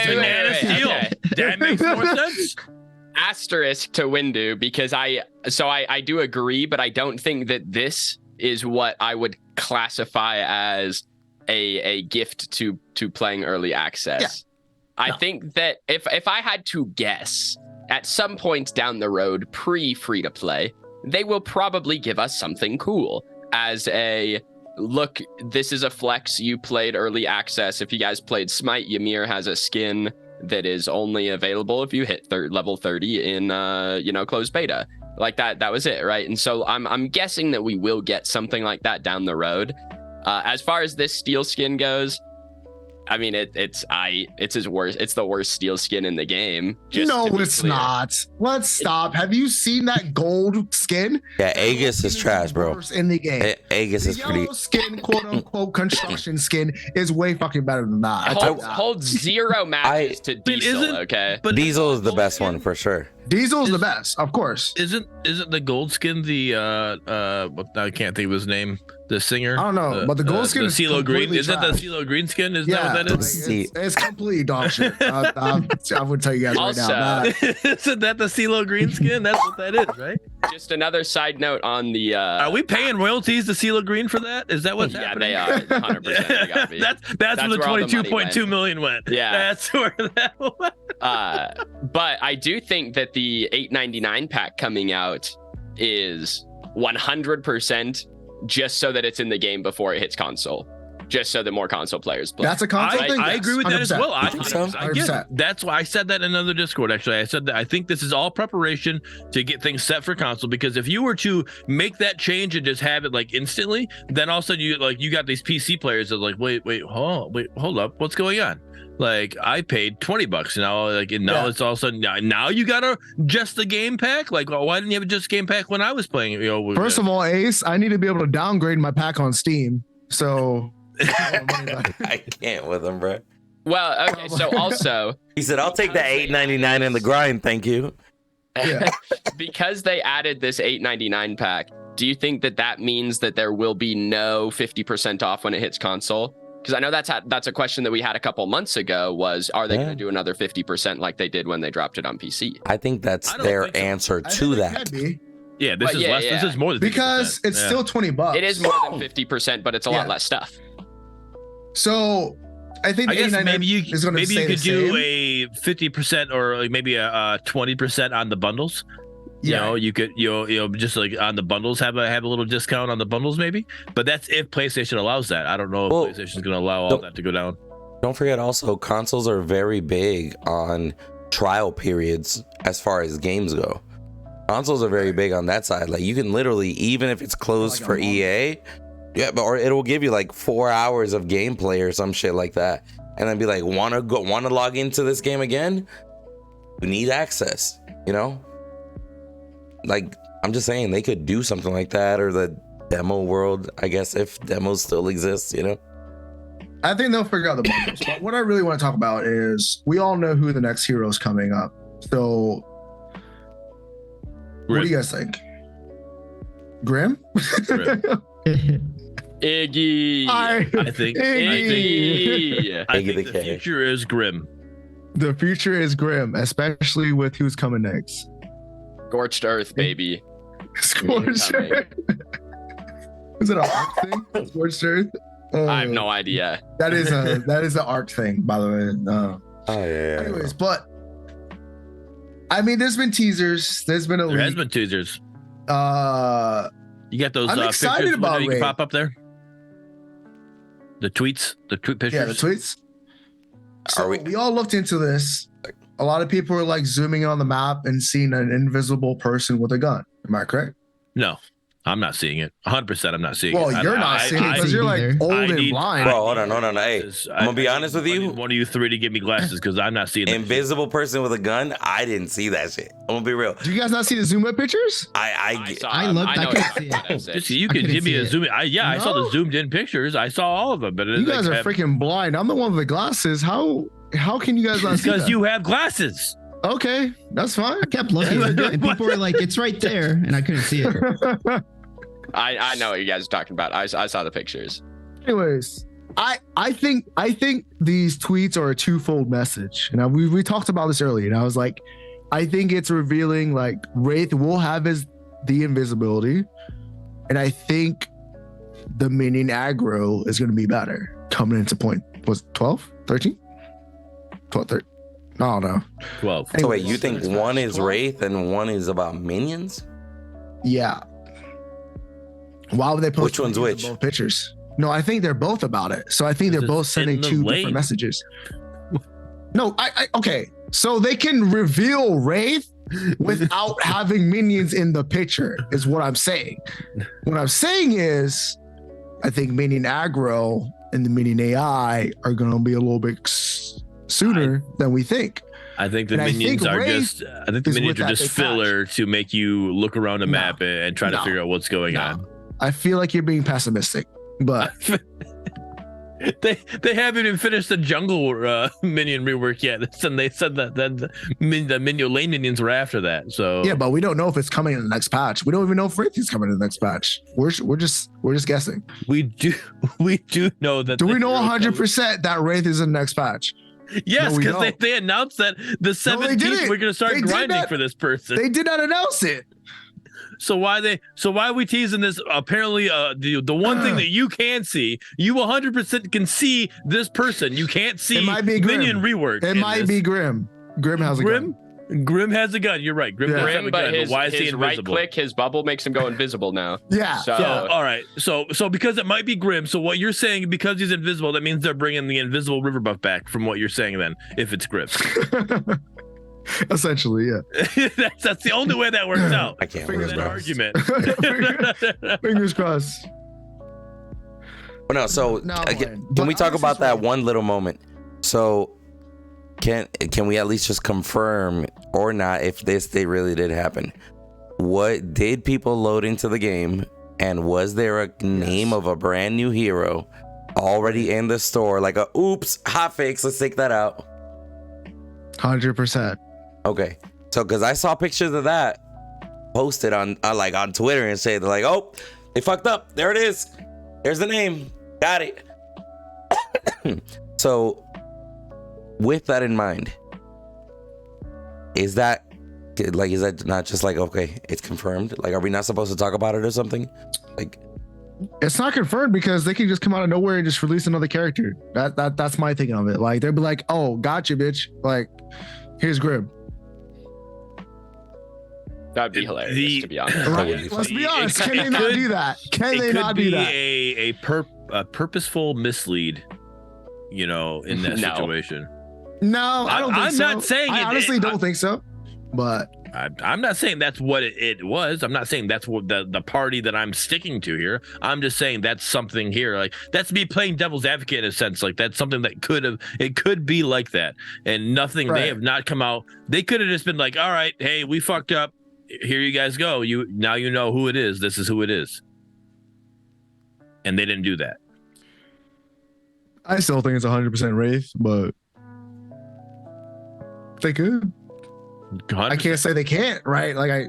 Steel. Okay. That makes more sense. Asterisk to Windu, because I do agree, but I don't think that this is what I would classify as a gift to playing early access. Yeah. I think that if I had to guess, at some point down the road, pre-free to play, they will probably give us something cool as a look. This is a flex. You played early access. If you guys played Smite, Ymir has a skin that is only available if you hit level 30 in closed beta. Like that was it, right? And so I'm guessing that we will get something like that down the road. As far as this steel skin goes, I mean, it's his worst. It's the worst steel skin in the game. No, it's not. Let's stop. Have you seen that gold skin? Yeah, Aegis is trash, bro. In the game, Aegis is pretty. Yellow skin, quote unquote, construction skin is way fucking better than that. Holds 0 matches to Diesel. Okay, but Diesel is the best one for sure. Diesel is the best, of course. Isn't the gold skin the I can't think of his name. The singer. I don't know, but the gold skin is CeeLo Green. Is trash. that the CeeLo Green skin? Is that what that is? It's complete dog shit. I would tell you guys also, right now. Isn't that the CeeLo Green skin? That's what that is, right? Just another side note on the. Are we paying royalties to CeeLo Green for that? Is that what's happening? Yeah, they are. 100%. They gotta be. That's where the 22.2 million went. Yeah, that's where that went. But I do think that the $8.99 pack coming out is 100%. Just so that it's in the game before it hits console, just so that more console players play. That's a console thing. I agree with that as well. I think so. I get it. That's why I said that in another Discord. Actually, I said that I think this is all preparation to get things set for console. Because if you were to make that change and just have it like instantly, then all of a sudden you got these PC players that are like, wait, hold up, what's going on? Like, I paid $20 now, it's all of a sudden now you gotta just the game pack. Like, well, why didn't you have a just game pack when I was playing? First of all, Ace, I need to be able to downgrade my pack on Steam. So I can't with him, bro. Well, okay. So also, he said, "I'll take that $8.99 in the grind, thank you." Yeah. Because they added this $8.99 pack. Do you think that means that there will be no 50% off when it hits console? Because I know that's a question that we had a couple months ago was, are they going to do another 50% like they did when they dropped it on PC? I think that's their answer to that. Yeah, this is less. This is more than 50%. Because it's still $20. It is more than 50%, but it's a lot less stuff. So I think maybe you could do a 50% or maybe a 20% on the bundles. Yeah. You could just like on the bundles have a little discount on the bundles maybe, but that's if PlayStation allows that. I don't know if PlayStation's going to allow all that to go down. Don't forget also, consoles are very big on trial periods as far as games go. Consoles are very big on that side. Like, you can literally, even if it's closed for EA, or it'll give you like 4 hours of gameplay or some shit like that, and then be like, want to log into this game again? You need access, Like, I'm just saying they could do something like that, or the demo world, I guess, if demos still exist, I think they'll figure out the bundles. But what I really want to talk about is we all know who the next hero is coming up. So, what do you guys think? Grim? Iggy. I think Iggy. I think the the K. future is Grim. The future is Grim, especially with who's coming next. Scorched Earth, baby. Scorched Earth. Is it an arc thing? Scorched Earth? I have no idea. That is an arc thing, by the way. Yeah. Anyways, but I mean, there's been teasers. There's been a There has leak. been teasers. Uh, You got those I'm excited pictures about you can Wraith. pop up there? The tweet pictures? yeah, the tweets. So we- we all looked into this. A lot of people are like zooming on the map and seeing an invisible person with a gun. Am I correct? No, I'm not seeing it. 100% I'm not seeing Well, it. you're not seeing it because you're like either. old I and need- blind. Bro, hold on. Hey, I'm gonna be honest with you. One of you three to give me glasses because I'm not seeing that shit. Invisible person with a gun. I didn't see that shit. I'm gonna be real. Do you guys not see the zoom up pictures? I saw I him. looked, I know couldn't exactly see what it. it Just, is. you I could couldn't give me see a it. zoom. I saw the No. zoomed in pictures. I saw all of them, but You guys are freaking blind. I'm the one with the glasses. How can you guys not see because that? you have glasses. Okay, that's fine. I kept looking, and people were like, "It's right there," and I couldn't see it. I know what you guys are talking about. I saw the pictures. Anyways, I think these tweets are a twofold message. And we talked about this earlier, and I was like, I think it's revealing like Wraith will have the invisibility, and I think the minion aggro is going to be better coming into point. Was 12, 13, 12, 13? I don't know. 12. So wait, you think one is Wraith and one is about minions? Yeah. Why would they post Which one's minions in which? both pictures? No, I think they're both about it. So I think they're It's both sending in the two lane. different messages. No, okay. So they can reveal Wraith without having minions in the picture, is what I'm saying. What I'm saying is, I think minion aggro and the minion AI are going to be a little bit sooner than we think. I think the And I minions think are Wraith just. I think the is minions with are that just big filler to make you look around the No. map and try to No. figure out what's going No. on. I feel like you're being pessimistic, but They haven't even finished the jungle minion rework yet, and they said that the minion lane minions were after that. So yeah, but we don't know if it's coming in the next patch. We don't even know if Wraith is coming in the next patch. We're just guessing. we do know that. Do we the know hero 100% that Wraith is in the next patch? Yes, No, we because don't. they announced that the 17th didn't. we're going to start They did grinding not. for this person. They did not announce it. So why are we teasing this? Apparently, the one thing that you can see, you 100% can see this person. You can't see It might be Grim. minion rework. It in might this. be Grim. Grim has a gun. Grim has a gun. You're right. Grim Yeah. does have a Grim, gun. but his, why is he his right invisible? click, his bubble makes him go invisible now. Yeah. So All right. So because it might be Grim, so what you're saying, because he's invisible, that means they're bringing the invisible river buff back from what you're saying then, if it's Grim. Essentially, yeah. that's the only way that works out. I can't For Fingers believe that that. argument. Fingers crossed. But no, so No, I'm again, lying. can But we talk honestly, about that Wraith- one little moment? So can we at least just confirm or not if they really did happen? What did people load into the game, and was there a name of a brand new hero already in the store, like a oops hotfix? Let's take that out. 100%. Okay, so because I saw pictures of that posted on on Twitter and say they're like, oh, they fucked up. There it is. Here's the name. Got it. So, with that in mind, is that not just like, okay, it's confirmed? Like, are we not supposed to talk about it or something? Like, It's not confirmed because they can just come out of nowhere and just release another character. That's my thinking of it. Like, they'll be like, oh, gotcha, bitch. Like, here's Grim. that'd be hilarious, to be honest. Right? Let's be honest. Can they It not could- do that? Can It they could not be do that? a purposeful mislead, in that No. situation. No, I don't think I'm so. not saying I it- honestly don't think so. But I'm not saying that's what it was. I'm not saying that's what the party that I'm sticking to here. I'm just saying that's something here. Like, that's me playing devil's advocate in a sense. Like, that's something that could be like that. And nothing, Right. they have not come out. They could have just been like, all right, hey, we fucked up. Here you guys go. Now you know who it is. This is who it is. And they didn't do that. I still think it's 100% Wraith, but they could. 100%. I can't say they can't, right? Like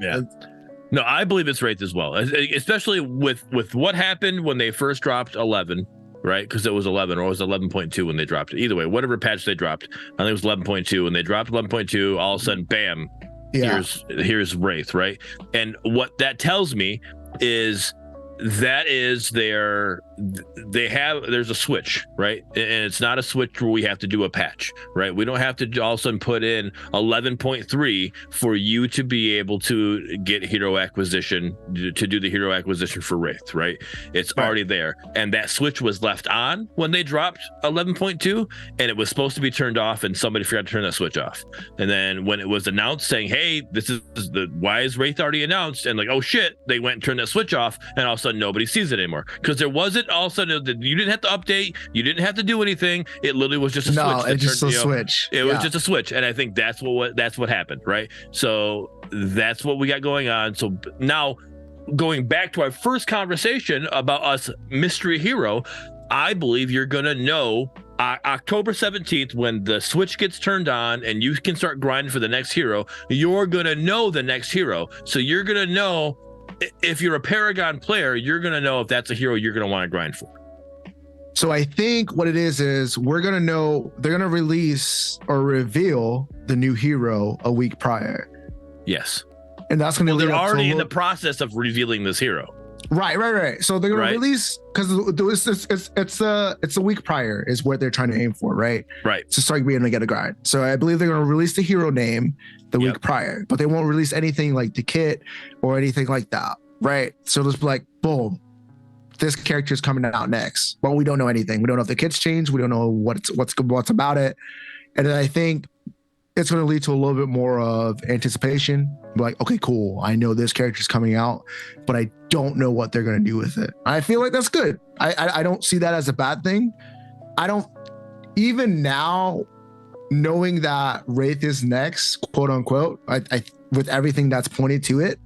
No, I believe it's Wraith as well, especially with what happened when they first dropped 11, right? Because it was 11 or it was 11.2 when they dropped it. Either way, whatever patch they dropped, I think it was 11.2. When they dropped 11.2, all of a sudden, bam, here's Wraith, right? And what that tells me is there's a switch, right? And it's not a switch where we have to do a patch, right? We don't have to all of a sudden put in 11.3 for you to be able to get hero acquisition, to do the hero acquisition for Wraith, right? It's already there. And that switch was left on when they dropped 11.2, and it was supposed to be turned off, and somebody forgot to turn that switch off. And then when it was announced saying, hey, why is Wraith already announced? And like, oh shit, they went and turned that switch off, and all of a sudden nobody sees it anymore, because there wasn't all of a sudden you didn't have to update, you didn't have to do anything. It literally was just a switch. No, it's just a switch. It was just a switch, and I think that's what happened, right? So that's what we got going on. So now, going back to our first conversation about us mystery hero, I believe you're gonna know October 17th when the switch gets turned on and you can start grinding for the next hero. You're gonna know the next hero, so you're gonna know. If you're a Paragon player, you're going to know if that's a hero you're going to want to grind for. So I think what it is we're going to know, they're going to release or reveal the new hero a week prior. Yes. And that's going to they're already in the process of revealing this hero. Right. So they're going to release, because it's a week prior is what they're trying to aim for, right? Right. To start being able to get a grind. So I believe they're going to release the hero name the week prior, but they won't release anything like the kit or anything like that, right? So just like, boom, this character is coming out next, but we don't know anything. We don't know if the kit's changed. We don't know what's about it. And then I think it's going to lead to a little bit more of anticipation. Like, okay, cool. I know this character's coming out, but I don't know what they're going to do with it. I feel like that's good. I don't see that as a bad thing. I don't, even now, knowing that Wraith is next, quote unquote, I with everything that's pointed to it,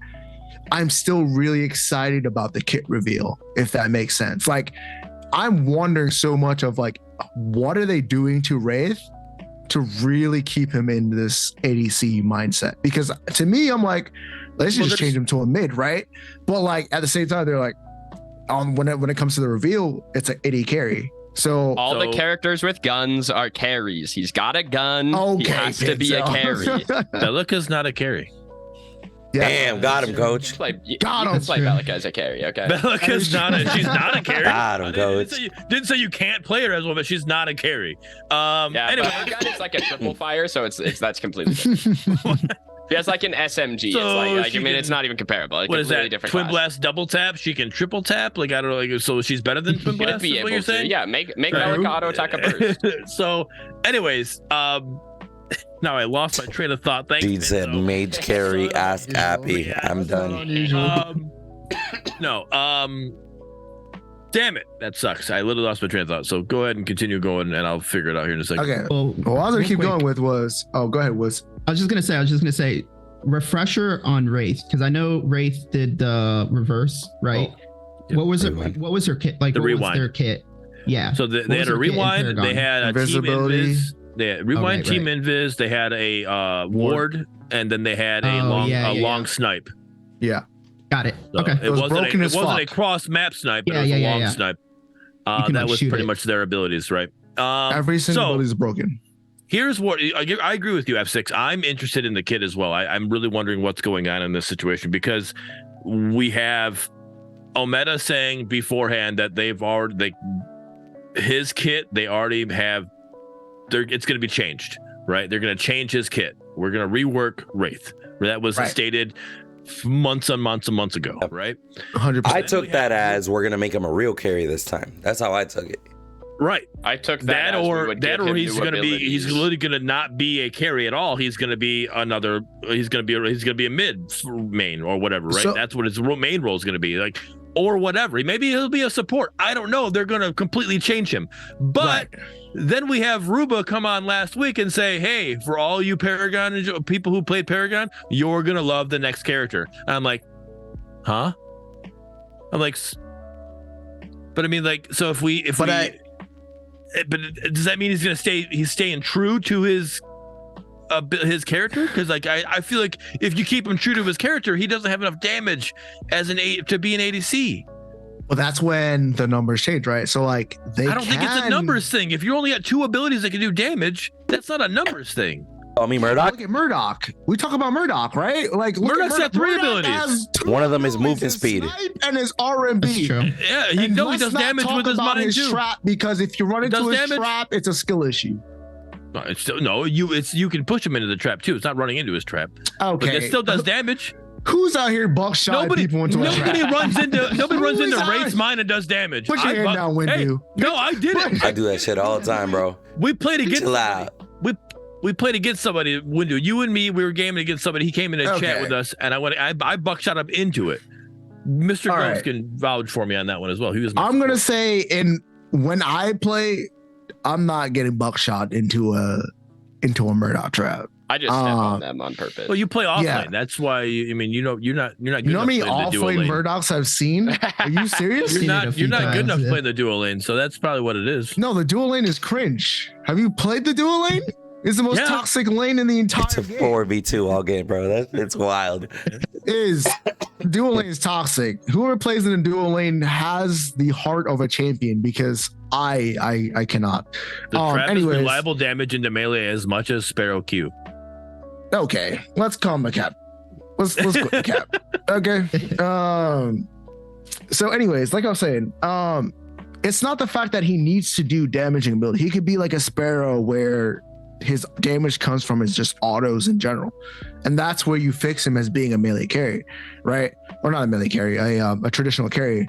I'm still really excited about the kit reveal, if that makes sense. Like, I'm wondering so much of like, what are they doing to Wraith to really keep him in this ADC mindset? Because to me, I'm like, let's just change him to a mid, right? But like at the same time, they're like, when it comes to the reveal, it's an AD carry. So all the characters with guns are carries. He's got a gun. Okay, he has to be a carry. Bellica's not a carry. Yeah. Damn, got him, coach. You can play Bellica as a carry, okay? Bellica's she's not a carry. Got him, coach. Didn't say you can't play her as well, but she's not a carry. Anyway, Bellica is like a triple fire, so that's completely different. He has like an SMG. So it's it's not even comparable. It's what is that? Different Twin class. Blast double tap. She can triple tap. Like I don't know. Like, so she's better than Twin Blast. Be Is what able you're to. saying? Yeah, make Bellica auto attack a burst. So, anyways, now I lost my train of thought. Thanks. Dude said mage carry, ask Appy. I'm done. Damn it, that sucks. I literally lost my train of thought. So go ahead and continue going, and I'll figure it out here in a second. Okay. Well, What I was gonna keep going with was, go ahead, Wiz. I was just gonna say, refresher on Wraith, because I know Wraith did the reverse, right? Yeah, what was rewind. What was her kit? Like, The what rewind. was their kit? Yeah. So they had a rewind. They had a Invisibility. team invis. They had rewind, team invis. They had a ward, and then they had a long snipe. Yeah. Got it. So Okay. It wasn't fuck. a cross map snipe, but Yeah, it was a yeah, long yeah. snipe. You can, That like, was shoot pretty it. much their abilities, right? Every single ability is broken. Here's what I agree with you, Efsixx. I'm interested in the kit as well. I'm really wondering what's going on in this situation, because we have Omeda saying beforehand that his kit, they already have, it's going to be changed, right? They're going to change his kit. We're going to rework Wraith. That was stated months and months and months ago, right? 100%. I took that as we're gonna make him a real carry this time. That's how I took it. Right. I took that as we would give him he's new going to be, he's abilities. literally going to not be a carry at all. He's going to be he's going to be a mid main or whatever, right? So- That's what his main role is going to be, like, or whatever. Maybe he'll be a support. I don't know. They're going to completely change him. But then we have Ruba come on last week and say, hey, for all you Paragon people who played Paragon, you're going to love the next character. And I'm like, huh? I'm like, but I mean, like, so if we But does that mean he's gonna stay? He's staying true to his character? Because like I feel like if you keep him true to his character, he doesn't have enough damage as to be an ADC. Well, that's when the numbers change, right? So like I don't think it's a numbers thing. If you only got 2 abilities that can do damage, that's not a numbers thing. I mean, Murdoch. Look at Murdoch. We talk about Murdoch, right? Like Murdoch's got 3 abilities. One of them is movement speed and his RMB. That's true. Yeah, he does damage with his mind too. Trap, because if you run into his trap, it's a skill issue. No, it's still you can push him into the trap too. It's not running into his trap. Okay, but it still does damage. Who's out here buckshot people into a trap? Nobody runs into Wraith's mine and does damage. Put your hand down, Windu. No, I didn't. I do that shit all the time, bro. We played against Chill out. we played against somebody, Windu. You and me, we were gaming against somebody. He came in a chat with us, and I buckshot him into it. Mr. Gross can vouch for me on that one as well. He was. I'm gonna say, when I play, I'm not getting buckshot into a Murdoch trap. I just step on them on purpose. Well, you play offlane. That's why. You're not good. You know how many offlane Murdochs I've seen? Are you serious? You're not good enough to play the dual lane, so that's probably what it is. No, the dual lane is cringe. Have you played the dual lane? It's the most toxic lane in the entire game. It's a 4v2 all game, bro. It's wild. Dual lane is toxic. Whoever plays in a dual lane has the heart of a champion, because I cannot. The trap is reliable damage into melee as much as Sparrow Q. Okay, let's calm the cap. Let's quit the cap. Okay. So anyways, like I was saying, it's not the fact that he needs to do damaging ability. He could be like a Sparrow where his damage comes from his just autos in general, and that's where you fix him as being a melee carry, right? Or not a melee carry, a traditional carry.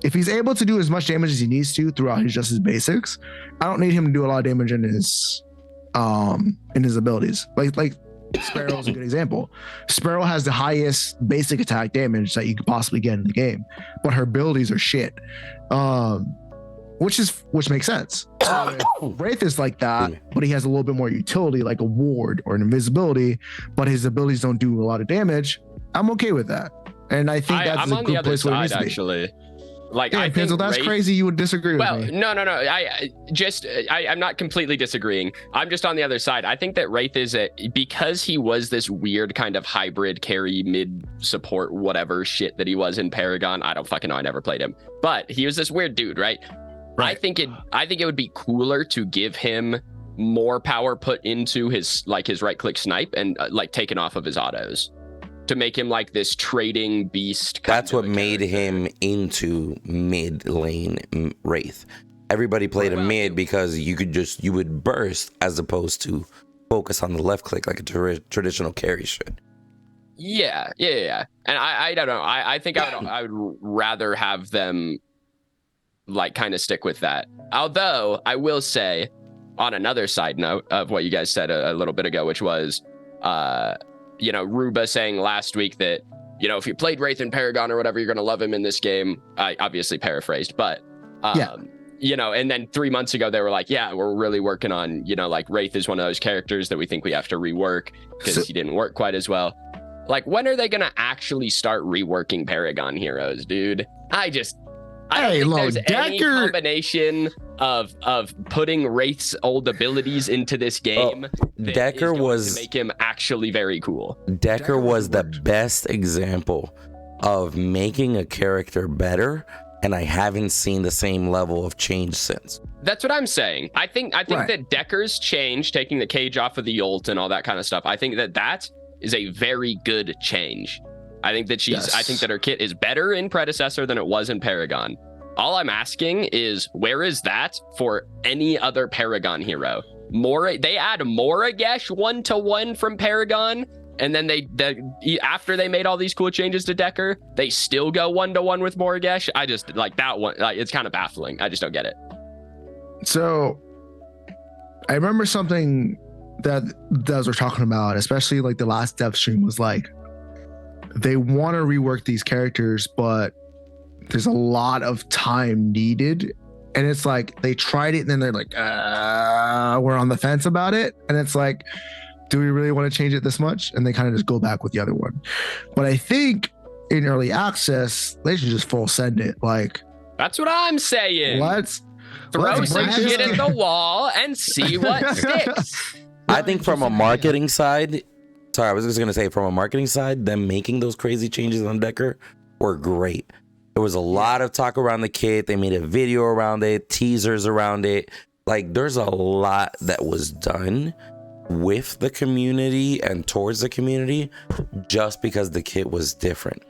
If he's able to do as much damage as he needs to throughout his basics, I don't need him to do a lot of damage in his abilities. Like Sparrow is a good example. Sparrow has the highest basic attack damage that you could possibly get in the game, but her abilities are shit. Which makes sense. Wraith is like that, but he has a little bit more utility, like a ward or an invisibility, but his abilities don't do a lot of damage. I'm okay with that, and I think that's a good place where it needs to be. Actually. Like, yeah, I think that's crazy. You would disagree with me. No. I'm not completely disagreeing. I'm just on the other side. I think that Wraith is because he was this weird kind of hybrid carry mid support whatever shit that he was in Paragon. I don't fucking know. I never played him, but he was this weird dude, right? I think it would be cooler to give him more power put into his right click snipe and taken off of his autos, to make him like this trading beast. That's what made him into mid lane Wraith. Everybody played a mid because you would burst as opposed to focus on the left click like a traditional carry should. Yeah. And I don't know. I think I would rather have them like kind of stick with that. Although I will say, on another side note of what you guys said a little bit ago, which was Ruba saying last week that, if you played Wraith and Paragon or whatever, you're going to love him in this game. I obviously paraphrased, but, and then 3 months ago, they were like, yeah, we're really working on, Wraith is one of those characters that we think we have to rework because he didn't work quite as well. Like, when are they going to actually start reworking Paragon heroes, dude? I don't think there's any combination of putting Wraith's old abilities into this game. Decker was to make him actually very cool. Decker was the best example of making a character better, and I haven't seen the same level of change since. That's what I'm saying. I think that Decker's change, taking the cage off of the ult and all that kind of stuff, I think that is a very good change. I think that I think that her kit is better in Predecessor than it was in Paragon. All I'm asking is, where is that for any other Paragon hero? They add Moragesh 1-to-1 from Paragon, and then after they made all these cool changes to Decker, they still go 1-to-1 with Moragesh. I just like that one. It's kind of baffling. I just don't get it. So I remember something that we're talking about, especially like the last dev stream, was like, they want to rework these characters, but there's a lot of time needed. And it's like, they tried it and then they're like, we're on the fence about it. And it's like, do we really want to change it this much? And they kind of just go back with the other one. But I think in early access, they should just full send it. Like, that's what I'm saying. Throw Let's some break this shit at game. the wall and see what sticks. I think from a marketing side, sorry, I was just gonna say from a marketing side, them making those crazy changes on Decker were great. There was a lot of talk around the kit. They made a video around it, teasers around it. Like, there's a lot that was done with the community and towards the community just because the kit was different.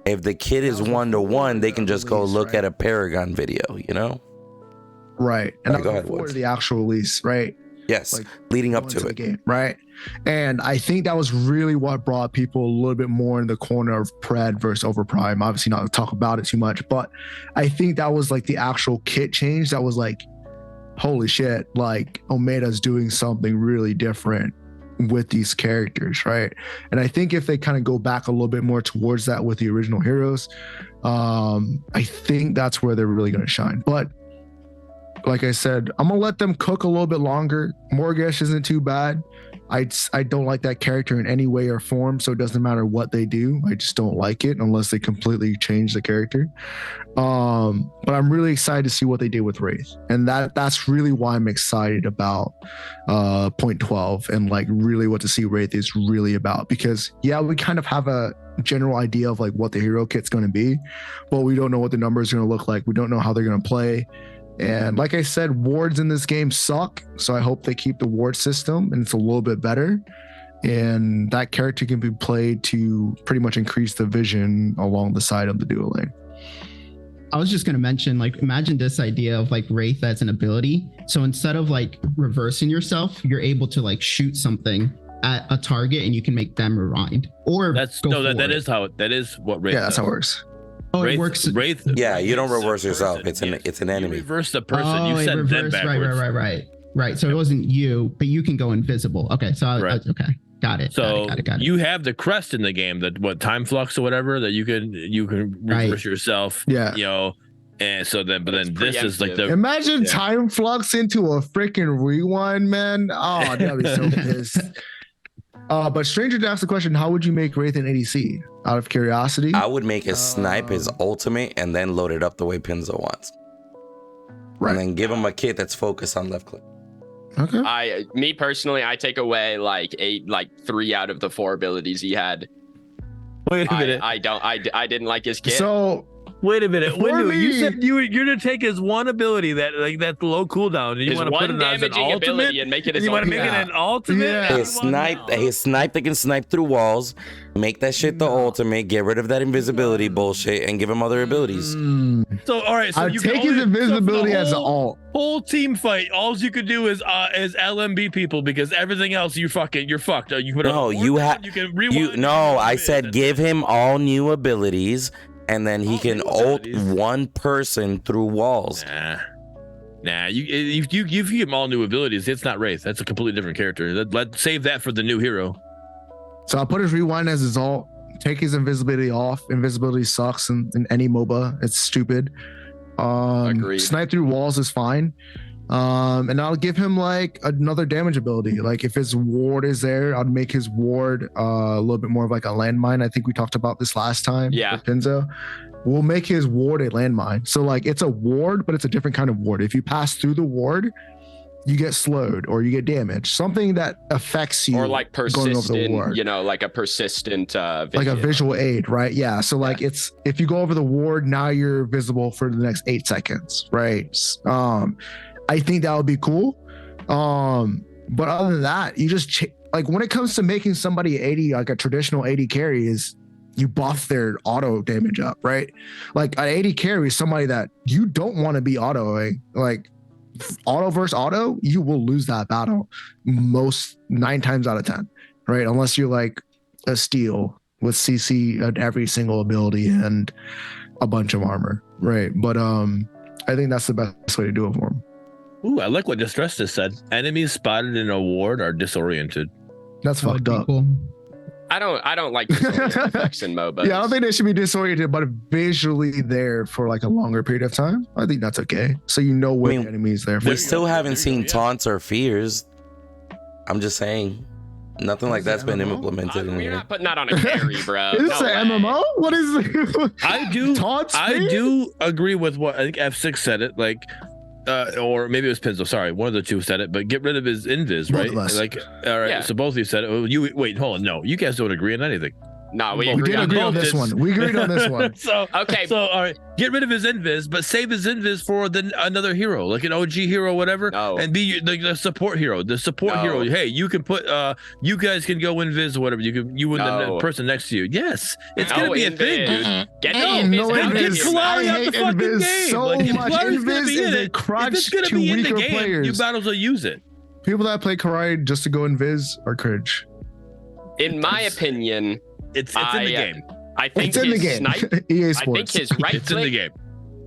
If the kit is 1-to-1, they can just go look at a Paragon video, you know? Right. And Right, go ahead, before Woods. the actual release, right? Yes, Like, leading up going to the it. game, right? And I think that was really what brought people a little bit more in the corner of Pred versus over Prime. Obviously, not to talk about it too much, but I think that was like the actual kit change that was like, holy shit, like Omeda's doing something really different with these characters, right? And I think if they kind of go back a little bit more towards that with the original heroes, I think that's where they're really going to shine. But like I said, I'm gonna let them cook a little bit longer. Morgesh isn't too bad. I don't like that character in any way or form, so it doesn't matter what they do. I just don't like it unless they completely change the character. But I'm really excited to see what they did with Wraith, and that's really why I'm excited about point 12 and like really what to see Wraith is really about. Because yeah, we kind of have a general idea of like what the hero kit's going to be, but we don't know what the numbers are going to look like. We don't know how they're going to play. And like I said, wards in this game suck. So I hope they keep the ward system and it's a little bit better. And that character can be played to pretty much increase the vision along the side of the dual lane. I was just going to mention, like, imagine this idea of like Wraith as an ability. So instead of like reversing yourself, you're able to like shoot something at a target and you can make them rewind. Or That is what Wraith Yeah, that's does. how it works. oh, Wraith, it works. Wraith, Yeah, Wraith you don't is a reverse yourself. person. It's an You enemy. reverse the person. Oh, You it send them reversed. backwards. Right. So it wasn't you, but you can go invisible. Okay, so Right. Okay, got it. So got it. you have the crest in the game, that what time flux or whatever, that you can reverse Right. yourself. Yeah. You know, and so then, but It's then this is like the Imagine Yeah. time flux into a freaking rewind, man. Oh, that'd be so pissed. But Stranger asked the question, how would you make Wraith an ADC? Out of curiosity. I would make his snipe his ultimate and then load it up the way Pinzo wants. Right. And then give him a kit that's focused on left click. Okay. Me personally, I take away like 3 out of the 4 abilities he had. wait a minute. I didn't like his kit. So Wait a minute. For Windu, you me- said you're gonna take his one ability that low cooldown, and you his want to put one it as an damaging ultimate. ability and make it And his you want to ultimate. make it an ultimate? Yeah. Come His on snipe, now. his snipe that can snipe through walls. Make that shit the ultimate. Get rid of that invisibility bullshit and give him other abilities. So all right, so I'd you can take his only- so for the invisibility as an whole- alt. Whole team fight. All you could do is LMB people, because everything else you're fucked. You put No, you have you can rewind. you. No, I said give him all new abilities, and then he All can new ult abilities? one person through walls. Nah. If you give him all new abilities, it's not Wraith. That's a completely different character. Let's save that for the new hero. So I'll put his rewind as his alt. Take his invisibility off. Invisibility sucks in any MOBA. It's stupid. Agreed. Snipe through walls is fine. And I'll give him like another damage ability. Like if his ward is there, I'd make his ward a little bit more of like a landmine. I think we talked about this last time. Yeah. With Pinzo. We'll make his ward a landmine. So like it's a ward, but it's a different kind of ward. If you pass through the ward, you get slowed or you get damaged. Something that affects you. Or like going over the persistent, ward. like a persistent vision. Like a visual aid, right? Yeah. So like it's if you go over the ward, now you're visible for the next 8 seconds, right? I think that would be cool. But other than that, you just like when it comes to making somebody 80, like a traditional 80 carry is you buff their auto damage up, right? Like an 80 carry is somebody that you don't want to be autoing. Like auto versus auto, you will lose that battle 9 times out of 10, right? Unless you're like a steel with CC at every single ability and a bunch of armor, right? But I think that's the best way to do it for him. Ooh, I like what Distress just said. Enemies spotted in a ward are disoriented. That's That would fucked be up. cool. I don't like disoriented effects in MOBAs. Yeah, I don't think they should be disoriented, but visually there for like a longer period of time. I think that's okay. So you know where I mean, the enemy's there. We For. still haven't seen yeah. taunts or fears. I'm just saying, nothing like that's been MMO? implemented in We're here. not putting that on a carry, bro. Is this No an way. MMO? What is it? I do Taunts I speed? do agree with what I think Efsixx said it. Like or maybe it was Pinzo. Sorry, one of the two said it, but get rid of his invis, Both right? of us. Like, all right. Yeah. So both of you said it. Well, you wait, hold on. No, you guys don't agree on anything. No, we Well, We agree did on agree it. on this one. We agreed on this one. So Okay. So all right, get rid of his invis, but save his invis for another hero, like an OG hero, whatever, No. and be the support hero. The support No. hero. Hey, you can put you guys can go invis or whatever. You and No. the person next to you. Yes, it's No gonna be a thing, invis. dude. Get the No, invis no out of Get invis. here, Kalari man. I out the hate fucking invis game. so Like, if much. Kalari's gonna Invis be in is a it, if crutch it's gonna to be in the weaker game, you players. battles will use it. People that play Karai just to go invis are cringe. In my opinion, It's in the game. I think It's in the his game. snipe, EA I Sports. think his right It's in the click game.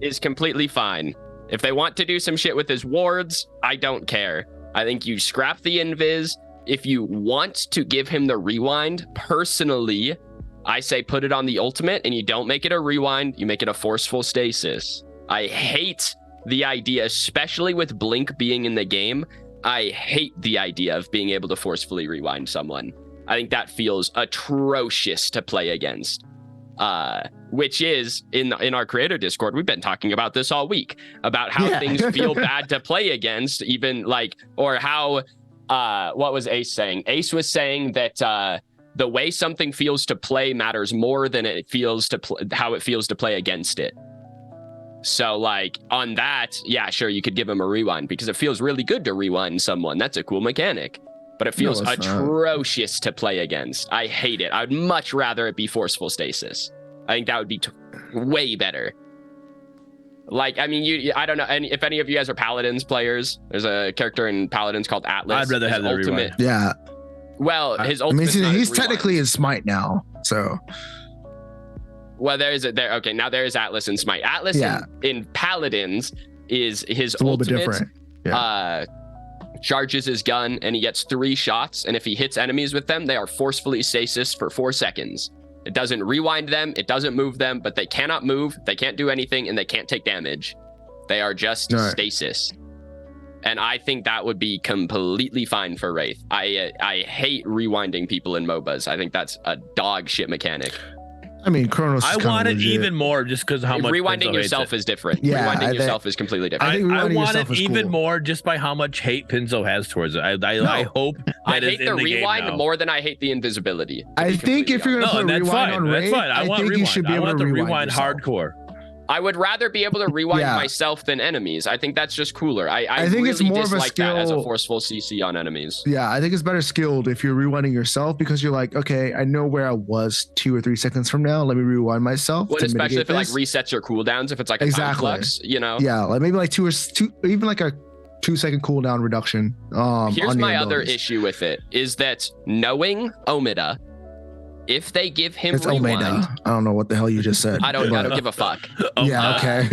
is completely fine. If they want to do some shit with his wards, I don't care. I think you scrap the invis. If you want to give him the rewind, personally, I say put it on the ultimate and you don't make it a rewind, you make it a forceful stasis. I hate the idea, especially with Blink being in the game. I hate the idea of being able to forcefully rewind someone. I think that feels atrocious to play against. Which is in our creator Discord, we've been talking about this all week about how things feel bad to play against, even like, or how what was Ace saying? Ace was saying that the way something feels to play matters more than it feels to how it feels to play against it. So like on that, yeah, sure, you could give him a rewind because it feels really good to rewind someone. That's a cool mechanic. But it feels atrocious to play against. I hate it. I'd much rather it be forceful stasis. I think that would be way better. Like, I mean, I don't know if any of you guys are Paladins players. There's a character in Paladins called Atlas. I'd rather have the ultimate. Yeah. Well, his I mean, ultimate. he's technically in Smite now, so. Well, there. Okay, now there is Atlas in Smite. Atlas in Paladins is his It's a little ultimate. bit different. Yeah. Charges his gun and he gets 3 shots, and if he hits enemies with them, they are forcefully stasis for 4 seconds. It doesn't rewind them, it doesn't move them, but they cannot move, they can't do anything, and they can't take damage. They are just stasis. And I think that would be completely fine for Wraith. I hate rewinding people in MOBAs. I think that's a dog shit mechanic. I mean, Chronos. I want it even more just because how much rewinding yourself is different. Yeah, Rewinding yourself is completely different. I want it even more just by how much hate Pinzo has towards it. I hope that I hate the rewind more than I hate the invisibility. I think if you're gonna put rewind on Wraith, I think you should be able to rewind hardcore. I would rather be able to rewind myself than enemies. I think that's just cooler. I think really it's more of a skill that as a forceful CC on enemies. Yeah, I think it's better skilled if you're rewinding yourself because you're like, okay, I know where I was 2 or 3 seconds from now. Let me rewind myself. Well, especially if it like resets your cooldowns, if it's like a time flux, you know. Yeah, like maybe like 2 or 2, even like a 2-second cooldown reduction. Here's my other issue with it is that knowing Omida, if they give him rewind, Omeda. I don't know what the hell you just said. I don't give a fuck. Yeah, okay.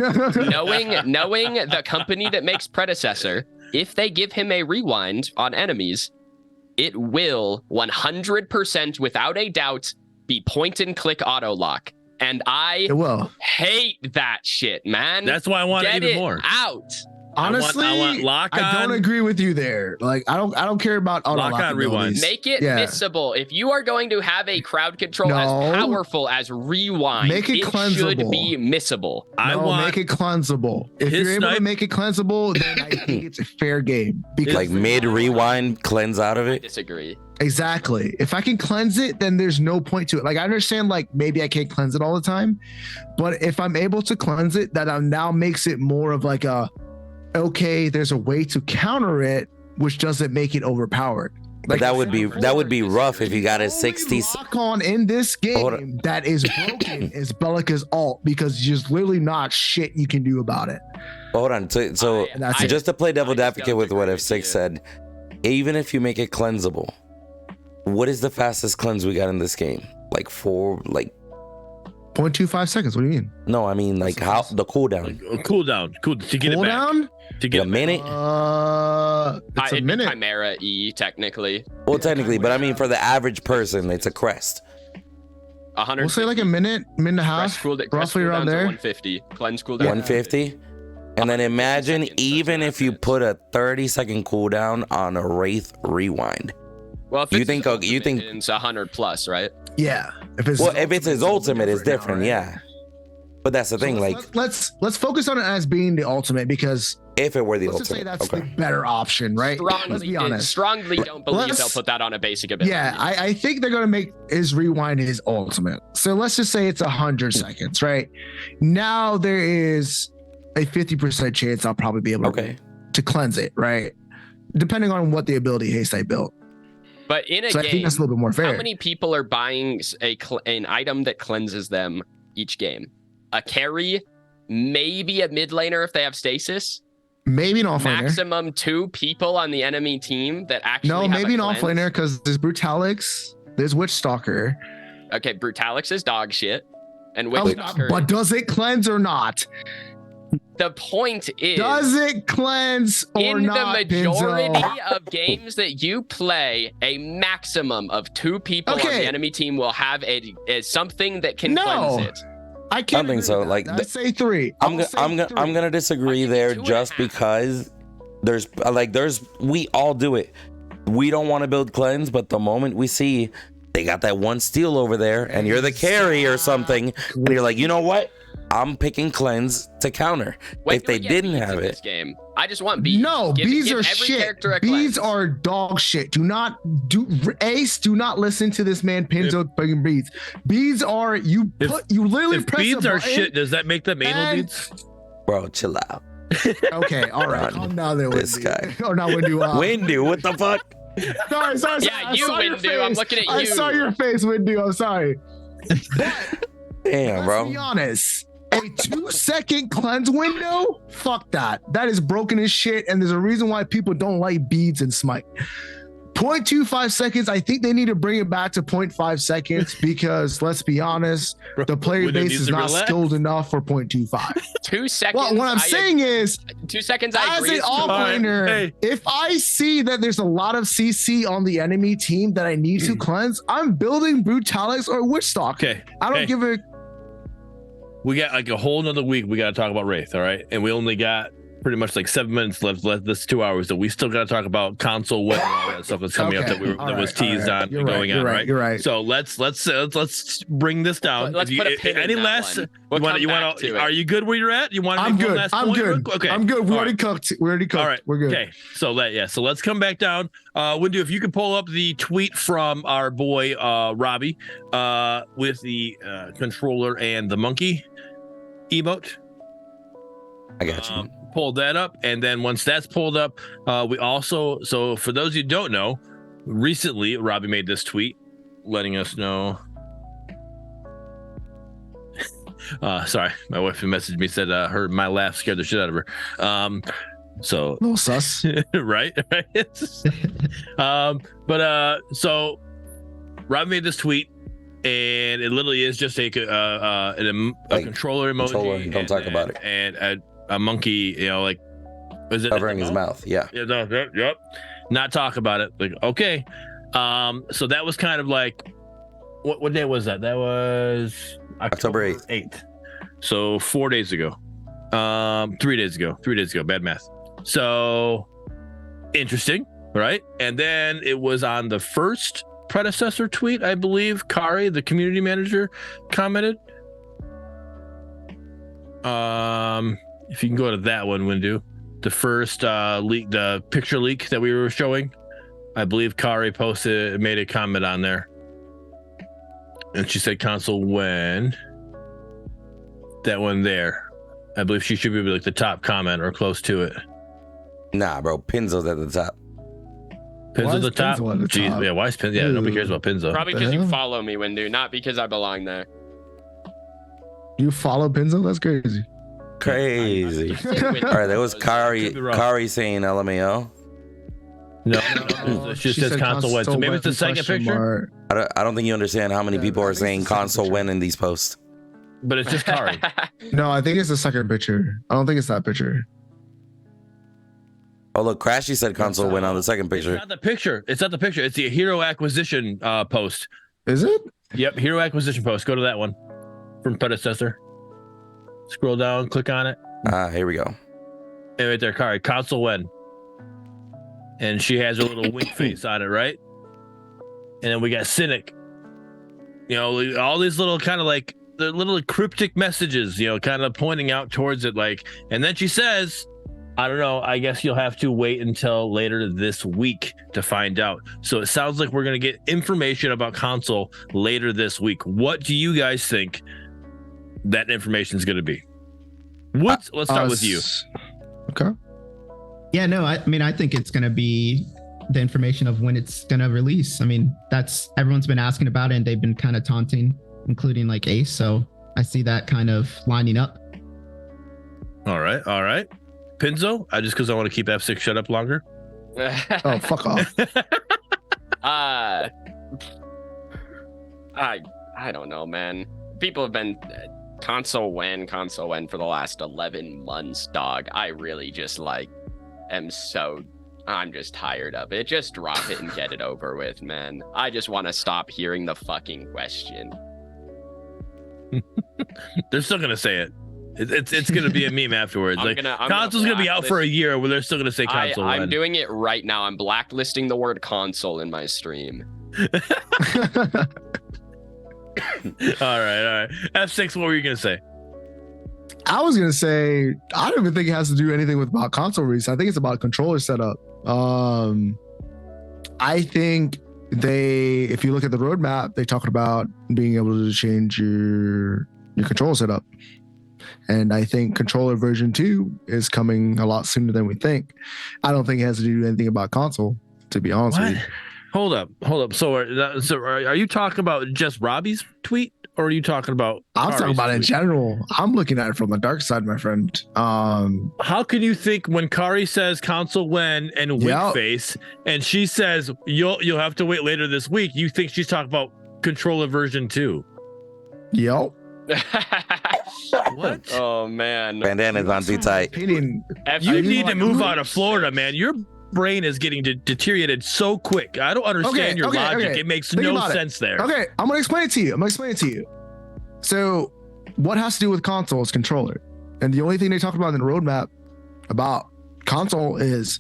knowing the company that makes Predecessor, if they give him a rewind on enemies, it will 100% without a doubt be point and click auto lock. And I hate that shit, man. That's why I want it even more. Out. Honestly, I want lock on. I don't agree with you there. Like, I don't care about auto lock on rewind. Make it missable. If you are going to have a crowd control as powerful as rewind, make it cleansable. Should be missable. Make it cleansable. If you're able to make it cleansable, then I think it's a fair game. Because like mid rewind, cleanse out of it. I disagree. Exactly. If I can cleanse it, then there's no point to it. Like, I understand, like, maybe I can't cleanse it all the time, but if I'm able to cleanse it, that now makes it more of like a, okay, there's a way to counter it, which doesn't make it overpowered. Like, that would be rough if you got a 60 lock on in this game that is broken is Belica's ult, because there's literally not shit you can do about it. Hold on. So just to play devil's advocate with what Efsixx said, even if you make it cleansable, what is the fastest cleanse we got in this game? Like 0.25 seconds. What do you mean? No, I mean like how the cooldown. To get it back. To get a minute. It's a minute. Chimera E technically. Well, technically, but I mean for the average person, it's a crest. 100. We'll say like a minute and a half, roughly around there. 150. Cleanse cooldown. 150. And then imagine even if you put a 30-second cooldown on a Wraith rewind. Well, if you think it's 100 plus, right? Yeah. If it's his ultimate, it's different. Yeah. But that's the thing. Like, let's focus on it as being the ultimate, because If it were the Let's just say ultimate. that's the better option, right? Let's be honest. Strongly don't believe they'll put that on a basic ability. Yeah, I think they're gonna make his rewind his ultimate. So let's just say it's 100 seconds, right? Now there is a 50% chance I'll probably be able to cleanse it, right? Depending on what the ability haste I built. But in a So I think game, that's a little bit more fair. how many people are buying an item that cleanses them each game? A carry, maybe a mid laner if they have stasis. Maybe an offlaner. Maximum 2 people on the enemy team that actually No, have maybe an a cleanse. offlaner because there's Brutalix, there's Witch Stalker. Okay, Brutalix is dog shit. And Oh, Witch Stalker. but does it cleanse or not? The point is, Does it cleanse or in not? the majority Pinzo? of games that you play, a maximum of 2 people on Okay. the enemy team will have a something that can No. cleanse it. I can't think agree so. with that. Like, I say 3. I'm I'll say I'm gonna disagree I'll give there you 2.5. just because there's we all do it. We don't want to build cleanse, but the moment we see they got that one steal over there and you're the carry or something, and you're like, you know what? I'm picking cleanse to counter. When if do we they get didn't bees have in it, this game, I just want bees. No, bees give are every shit. character a Bees cleanse. are dog shit. Do not do Ace. Do not listen to this man Pinzo fucking bees. Bees are you literally If press beads a are button. shit, does that make them anal and- beads? bro, chill out. Okay, all right. Run. Calm down there, This Windy. guy. Oh, not Windy. Windu, what the fuck? Sorry. Yeah, I you, saw your Windu. I'm face. looking at I you. saw your face, Windy. I'm sorry. Damn, Let's be bro. honest. A 2-second cleanse window? Fuck that. That is broken as shit, and there's a reason why people don't like beads and smite. 0.25 seconds. I think they need to bring it back to 0.5 seconds because let's be honest, the player Windu base needs is to not relax. skilled enough for 0.25. 2 seconds. Well, what I'm saying is, 2 seconds. I as agree. an is too offlaner, much. Hey. if I see that there's a lot of CC on the enemy team that I need to cleanse, I'm building Brutalix or Witchstalk. Okay. I don't Hey. give a We got like a whole nother week. We got to talk about Wraith, all right? And we only got pretty much like 7 minutes left. This 2 hours that we still got to talk about console win and all that stuff that's coming up Okay. that that All was right, teased all right. on You're going right, on, you're right? You're right. So let's bring this down. Let's If put a pin in any that last. one. We'll come back to it. Are you good where you're at? You want to I'm make one good. last I'm point? good. Okay. I'm good. We All already right. cooked. We already cooked. All right. We're good. Okay. So so let's come back down. Windu, if you could pull up the tweet from our boy Robbie with the controller and the monkey emote. I got you. Pull that up, and then once that's pulled up, we also, so for those who don't know, recently Robbie made this tweet letting us know. Sorry, my wife messaged me, said my laugh scared the shit out of her. So A little sus. right. So Rob made this tweet, and it literally is just a Like, controller emoji. controller, don't talk about it. And a monkey, like, is it Covering his mouth. Yeah. Yeah, no, yep. Not talk about it. Like, okay. So that was kind of like, what day was that? That was October 8th. So 4 days ago. 3 days ago. 3 days ago. Bad math. So interesting, right? And then it was on the first predecessor tweet, I believe. Kari, the community manager, commented. If you can go to that one, Windu. The first leak, the picture leak that we were showing, I believe Kari made a comment on there, and she said console when. That one there, I believe she should be like the top comment or close to it. Nah, bro. Pinzo's at the top. Pinzo's Why is the top. Pinzo at the Jeez, top? yeah, why is Pinzo? Yeah, nobody cares about Pinzo. Probably the because you hell? follow me, Windu, not because I belong there. You follow Pinzo? That's crazy. Crazy. All All right, that was Kari. Could be wrong. Kari saying LMAO. No, it just says console win. So maybe it's the second picture, I don't think you understand how many Yeah, people I are think it's saying the second console picture. win in these posts. but it's just Kari. No, I think it's the second picture. I don't think it's that picture. Oh, look, Crashy said console win on the second It's picture. not the picture. It's not the picture. It's the hero acquisition post. Is it? Yep, hero acquisition post. Go to that one from predecessor. Scroll down, click on it, Ah, here we go. and right there, Kari, console win. And she has her little wink face on it, right? And then we got Cynic. All these little kind of like the little cryptic messages, kind of pointing out towards it, like. And then she says, I don't know. I guess you'll have to wait until later this week to find out. So it sounds like we're going to get information about console later this week. What do you guys think that information is going to be? Let's start with you. Okay. Yeah, no, I mean, I think it's going to be the information of when it's going to release. I mean, that's everyone's been asking about it and they've been kind of taunting, including like Ace. So I see that kind of lining up. All right. Pinzo, just because I want to keep Efsixx shut up longer. Oh, fuck off. I don't know, man. People have been console when for the last 11 months, dog. I really just I'm just tired of it. Just drop it and get it over with, man. I just want to stop hearing the fucking question. They're still gonna say it. It's gonna be a meme afterwards. Console's gonna be out for a year where they're still gonna say console. I'm doing it right now. I'm blacklisting the word console in my stream. All right. Efsixx, what were you gonna say? I was gonna say I don't even think it has to do anything with about console release. I think it's about controller setup. I think if you look at the roadmap, they talked about being able to change your control setup. And I think controller version 2 is coming a lot sooner than we think. I don't think it has to do anything about console, to be honest with you. Hold up. So are you talking about just Robbie's tweet, or are you talking about? I'm talking about in general. I'm looking at it from the dark side, my friend. How can you think when Kari says console when and wink face, and she says you'll have to wait later this week? You think she's talking about controller version 2? Yep. What? Oh man, bandana's on too tight. You need to move out of Florida, man. Your brain is getting deteriorated so quick. I don't understand your logic. It makes no sense there. Okay, I'm gonna explain it to you. So, what has to do with console is controller, and the only thing they talked about in the roadmap about console is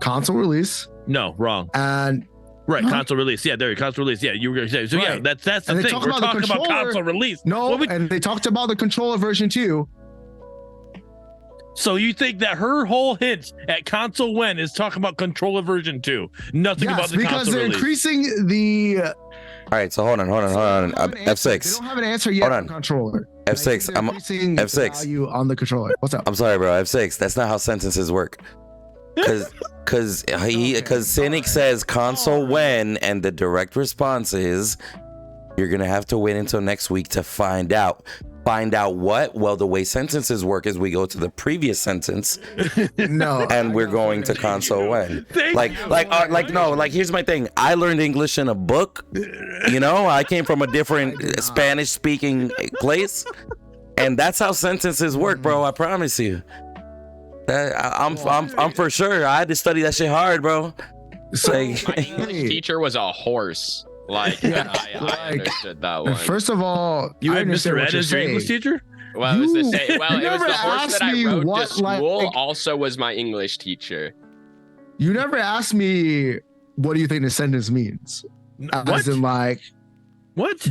console release. No, wrong. And right, console release. Yeah, there, console release. Yeah, you were gonna say. So right. Yeah, that's the thing. We're talking about console release. No, and they talked about the controller version 2. So you think that her whole hint at console when is talking about controller version 2? Nothing about the console release. Because they're increasing the. All right, so hold on. F6. They don't have an answer yet on controller. F6. I'm F6. Value on the controller. What's up? I'm sorry, bro. F6. That's not how sentences work. Because Cynic says console when, and the direct response is you're gonna have to wait until next week to find out. Find out what? Well, the way sentences work is we go to the previous sentence. No, and we're going to console when. Here's my thing. I learned English in a book. I came from a different Spanish speaking place, and that's how sentences work, bro. I promise you. I'm for sure. I had to study that shit hard, bro. So my English teacher was a horse. I understood that one. First of all, you had Mr. Ed as your English teacher? Well, it was the same. Well, it was the horse that I rode to school. Also, was my English teacher. You never asked me what do you think the sentence means? As in, what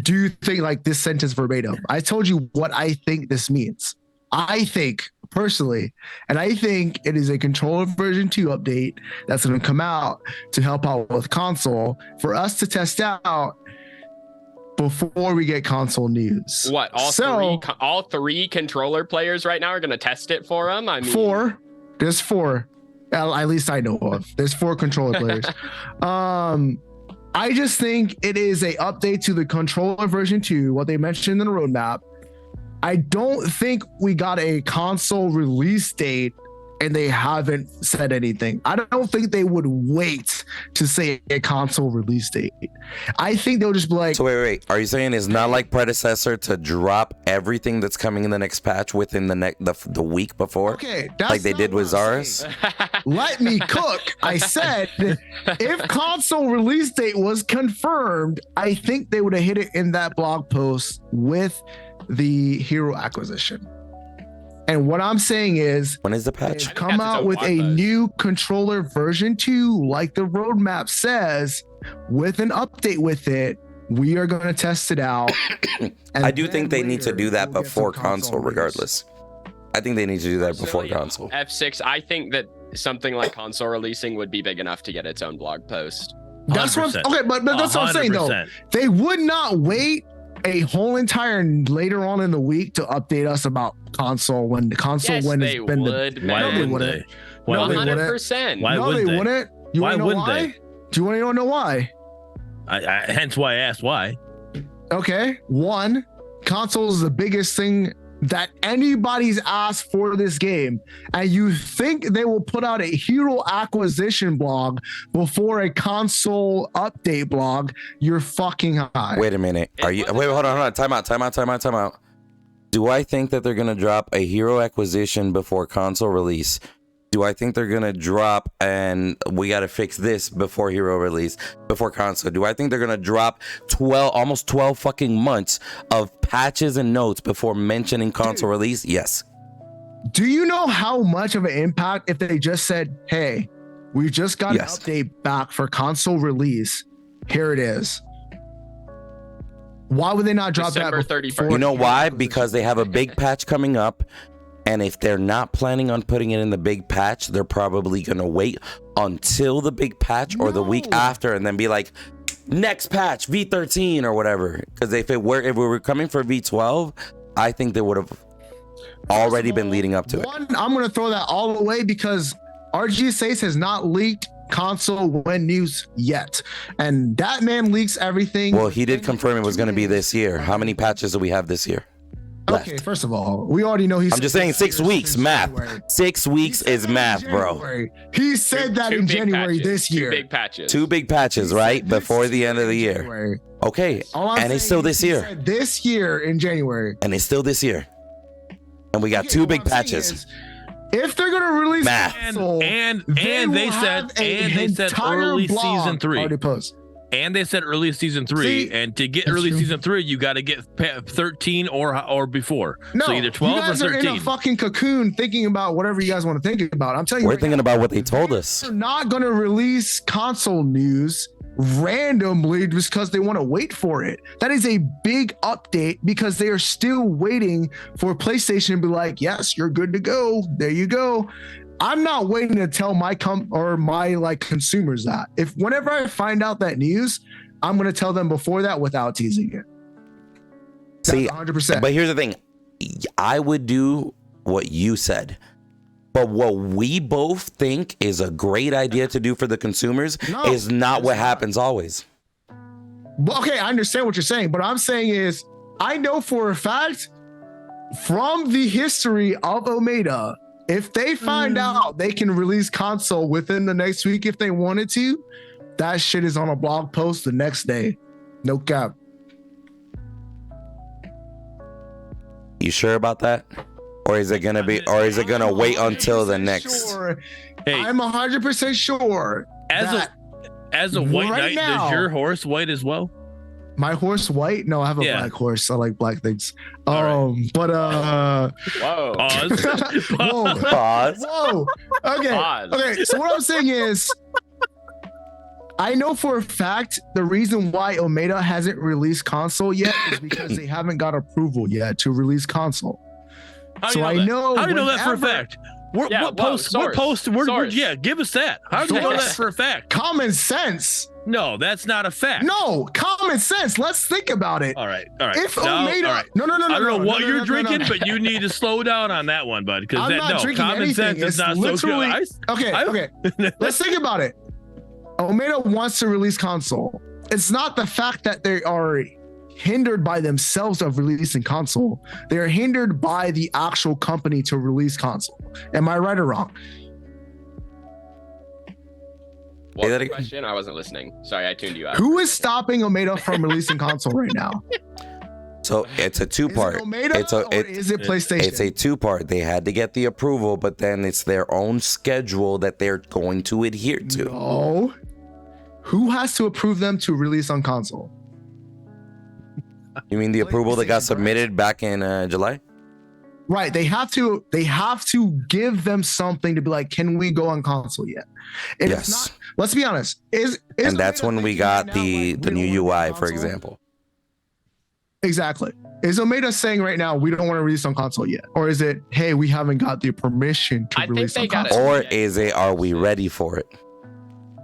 do you think? This sentence verbatim. I told you what I think this means. I think personally, and I think it is a controller version 2 update that's going to come out to help out with console for us to test out before we get console news. What? All three controller players right now are going to test it for them? I mean, 4. There's 4. At least I know of. There's 4 controller players. I just think it is a update to the controller version 2, what they mentioned in the roadmap. I don't think we got a console release date and they haven't said anything. I don't think they would wait to say a console release date. I think they'll just be like... So wait. Are you saying it's not like Predecessor to drop everything that's coming in the next patch within the week before? Okay, like they did with Zars? Let me cook. I said if console release date was confirmed, I think they would have hit it in that blog post with the hero acquisition. And what I'm saying is, when is the patch? Come out with a new controller version 2, like the roadmap says, with an update with it. We are going to test it out. I do think they need to do that before console, regardless. I think they need to do that before Personally, console. Efsixx, I think that something like console releasing would be big enough to get its own blog post. That's what. 100%. Okay, but that's what I'm saying though. 100%. They would not wait a whole entire later on in the week to update us about console when the console Yes, when they it's been would, the. Why No, they wouldn't wouldn't. they? Why No, they wouldn't wouldn't. 100%. Why no, wouldn't they they? wouldn't. You Why wanna know wouldn't why? they? Do you want to know why? Hence why I asked why. Okay, one, console is the biggest thing that anybody's asked for this game, and you think they will put out a hero acquisition blog before a console update blog? You're fucking high. Wait a minute. Are you? Wait, hold on. Time out. Do I think that they're gonna drop a hero acquisition before console release? Do I think they're gonna drop and we gotta fix this before hero release, before console? Do I think they're gonna drop almost 12 fucking months of patches and notes before mentioning console release? Yes. Do you know how much of an impact if they just said, "Hey, we just got Yes. an update back for console release. Here it is." Why would they not drop December that 31st. before? You know why? Because they have a big patch coming up. And if they're not planning on putting it in the big patch, they're probably going to wait until the big patch or the week No. after and then be like, next patch, V13 or whatever. Because if we were coming for V12, I think they would have already been leading up to it. One, I'm going to throw that all away because RGSace has not leaked console when news yet. And that man leaks everything. Well, he did confirm it was going to be this year. How many patches do we have this year? Okay, first of all, we already know he's. I'm just saying 6 weeks, math. 6 weeks is math, bro. He said that in big January patches, this year. 2 big patches. 2 big patches, right? This Before the end of the year. January. Okay. All I'm And it's saying still is this he year. said this year in January. And it's still this year. And we got Okay, 2 what big I'm saying patches. is, if they're gonna release Math. console, And will they have said an entire early blog season 3. already posted. And they said early season 3. See, and to get that's early true. season 3, you got to get 13 or before. No, So either 12 you guys or are in 13. a fucking cocoon thinking about whatever you guys want to think about. I'm telling you, We're right thinking now, about what they told us. they're not going to release console news randomly just because they want to wait for it. That is a big update because they are still waiting for PlayStation to be like, yes, you're good to go. There you go. I'm not waiting to tell my consumers that. If whenever I find out that news, I'm going to tell them before that without teasing it. That's See, 100%. but here's the thing. I would do what you said. But what we both think is a great idea to do for the consumers No, is not it's what not. happens always. Well, okay, I understand what you're saying, but what I'm saying is I know for a fact from the history of Omega, if they find out they can release console within the next week if they wanted to, that shit is on a blog post the next day. No cap. You sure about that? Or is it gonna be? Or is it gonna wait until the 100% next? Sure. Hey, I'm 100% sure. as that a white right knight, now- is your horse white as well? my horse white? No, I have a Yeah. black horse. I like black things. All But Whoa. Pause. whoa. Pause. Whoa. Okay. Pause. Okay. So what I'm saying is, I know for a fact the reason why Omega hasn't released console yet is because they haven't got approval yet to release console. How do So you I that? know How do you know that for a whenever- fact? What Yeah, post? whoa, What post? source. Yeah, give us that. How do you know that Source. for a fact? Common sense. No, that's not a fact. No, common sense. Let's think about it. All right. If No, Omega, all right. no, I don't know what you're no, drinking, no. but you need to slow down on that one, bud. Because I'm not drinking common anything. sense It's is not so good. literally- Okay. Let's think about it. Omega wants to release console. It's not the fact that they are hindered by themselves of releasing console. They're hindered by the actual company to release console. Am I right or wrong? What was that the again. question? I wasn't listening. Sorry, I tuned you out. Who is stopping Omega from releasing console right now? So it's a Is it two-part. Omega It's a or is it PlayStation? It's a two-part. They had to get the approval, but then it's their own schedule that they're going to adhere to. No. Who has to approve them to release on console? You mean the approval that got PlayStation, submitted back in July? Right. They have to give them something to be like, can we go on console yet? And Yes. if not, let's be honest. Is And that's Omega when we thinking got right now, the like, we new don't want UI, for console? example. Exactly. Is Omega saying right now we don't want to release on console yet, or is it, hey, we haven't got the permission to release on console? Or is it, are we ready for it?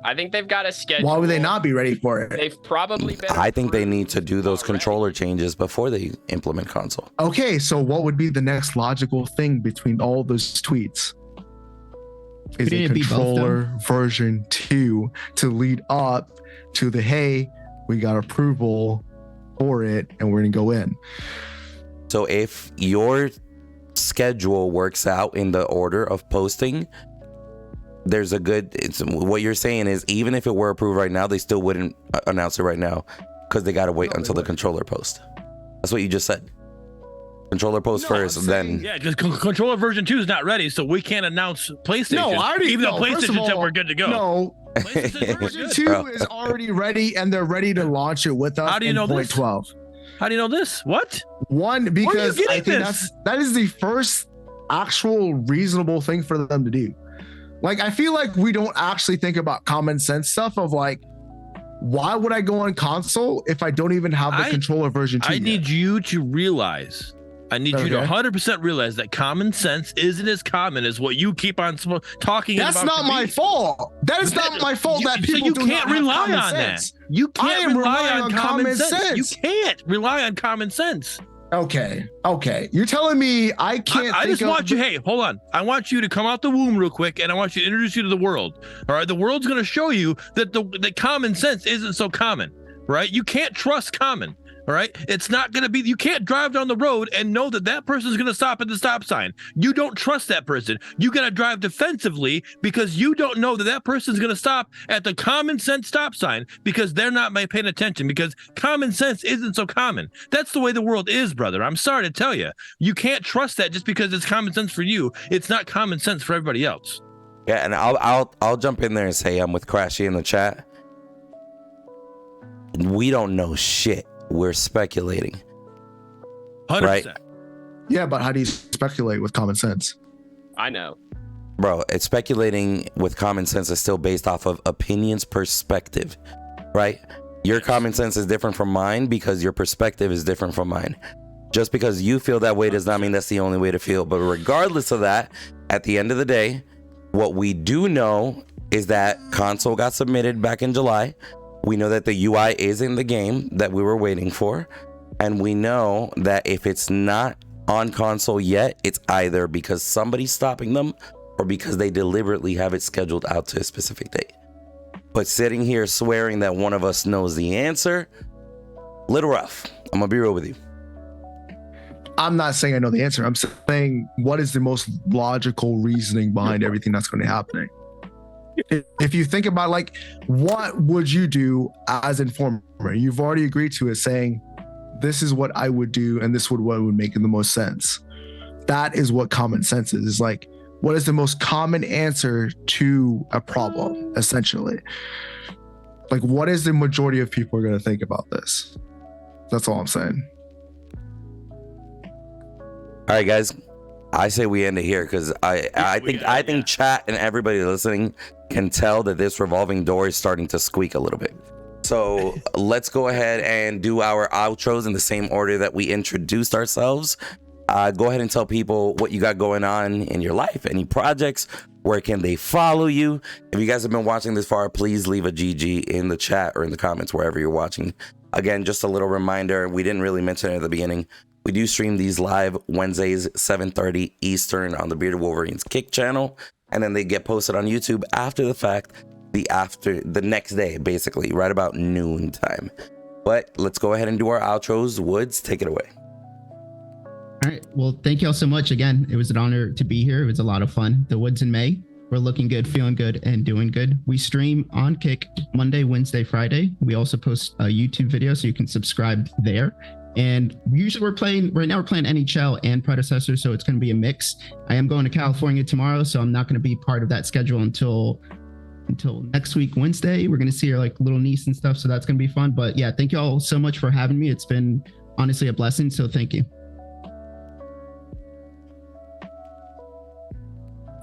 I think they've got a schedule. Why would they not be ready for it? They've probably been. I think they need to do those controller changes before they implement console. Okay, so what would be the next logical thing between all those tweets? Is a controller version 2 to lead up to the, hey, we got approval for it and we're gonna go in. So if your schedule works out in the order of posting, there's a good, it's what you're saying is even if it were approved right now, they still wouldn't announce it right now because they got to wait until the controller post. That's what you just said. Controller post first, then. Yeah, because controller version 2 is not ready, so we can't announce PlayStation. No, I already, even though PlayStation said we're good to go. No, PlayStation version 2 is already ready and they're ready to launch it with us. How do you know this? 12. How do you know this? What? One, because I think this? that is the first actual reasonable thing for them to do. Like, I feel like we don't actually think about common sense stuff of like, why would I go on console if I don't even have the controller version 2 I need you to realize, you to 100% realize that common sense isn't as common as what you keep on talking about. That's not my fault. That is not my fault that people so you do can't not rely have common on sense. that. You can't rely on common sense. You sense. can't rely on common sense. Okay. You're telling me I can't. I just want you. Hey, hold on. I want you to come out the womb real quick, and I want you to introduce you to the world. All right, the world's going to show you that the common sense isn't so common. Right? You can't trust common. All right, it's not going to be. You can't drive down the road and know that that person is going to stop at the stop sign. You don't trust that person. You got to drive defensively because you don't know that person is going to stop at the common sense stop sign because they're not paying attention. Because common sense isn't so common. That's the way the world is, brother. I'm sorry to tell you. You can't trust that just because it's common sense for you. It's not common sense for everybody else. Yeah, and I'll jump in there and say I'm with Crashy in the chat. We don't know shit. We're speculating. 100%. Right? Yeah, but how do you speculate with common sense? I know. Bro, it's speculating with common sense is still based off of opinions, perspective, right? Your common sense is different from mine because your perspective is different from mine. Just because you feel that way does not mean that's the only way to feel. But regardless of that, at the end of the day, what we do know is that console got submitted back in July. We know that the UI is in the game that we were waiting for. And we know that if it's not on console yet, it's either because somebody's stopping them or because they deliberately have it scheduled out to a specific date. But sitting here swearing that one of us knows the answer, little rough. I'm gonna be real with you. I'm not saying I know the answer. I'm saying what is the most logical reasoning behind everything that's going to be happening. If you think about like, what would you do as informer? You've already agreed to it, saying this is what I would do and this would what would make the most sense. That is what common sense is. It's like, what is the most common answer to a problem, essentially? Like, what is the majority of people are going to think about this? That's all I'm saying. All right, guys. I say we end it here because I think chat and everybody listening can tell that this revolving door is starting to squeak a little bit. So let's go ahead and do our outros in the same order that we introduced ourselves. Go ahead and tell people what you got going on in your life, any projects, where can they follow you? If you guys have been watching this far, please leave a GG in the chat or in the comments wherever you're watching. Again, just a little reminder, we didn't really mention it at the beginning. We do stream these live Wednesdays, 7:30 Eastern on the Bearded Wolverines Kick channel. And then they get posted on YouTube after the fact, the next day, basically, right about noon time. But let's go ahead and do our outros. Woods, take it away. All right. Well, thank you all so much. Again, it was an honor to be here. It was a lot of fun. TheWoodsInMay. We're looking good, feeling good, and doing good. We stream on Kick Monday, Wednesday, Friday. We also post a YouTube video, so you can subscribe there. And usually we're playing NHL and Predecessor, so it's going to be a mix. I am going to California tomorrow, so I'm not going to be part of that schedule until next week, Wednesday. We're going to see her like little niece and stuff, so that's going to be fun. But yeah, thank you all so much for having me. It's been honestly a blessing, so thank you.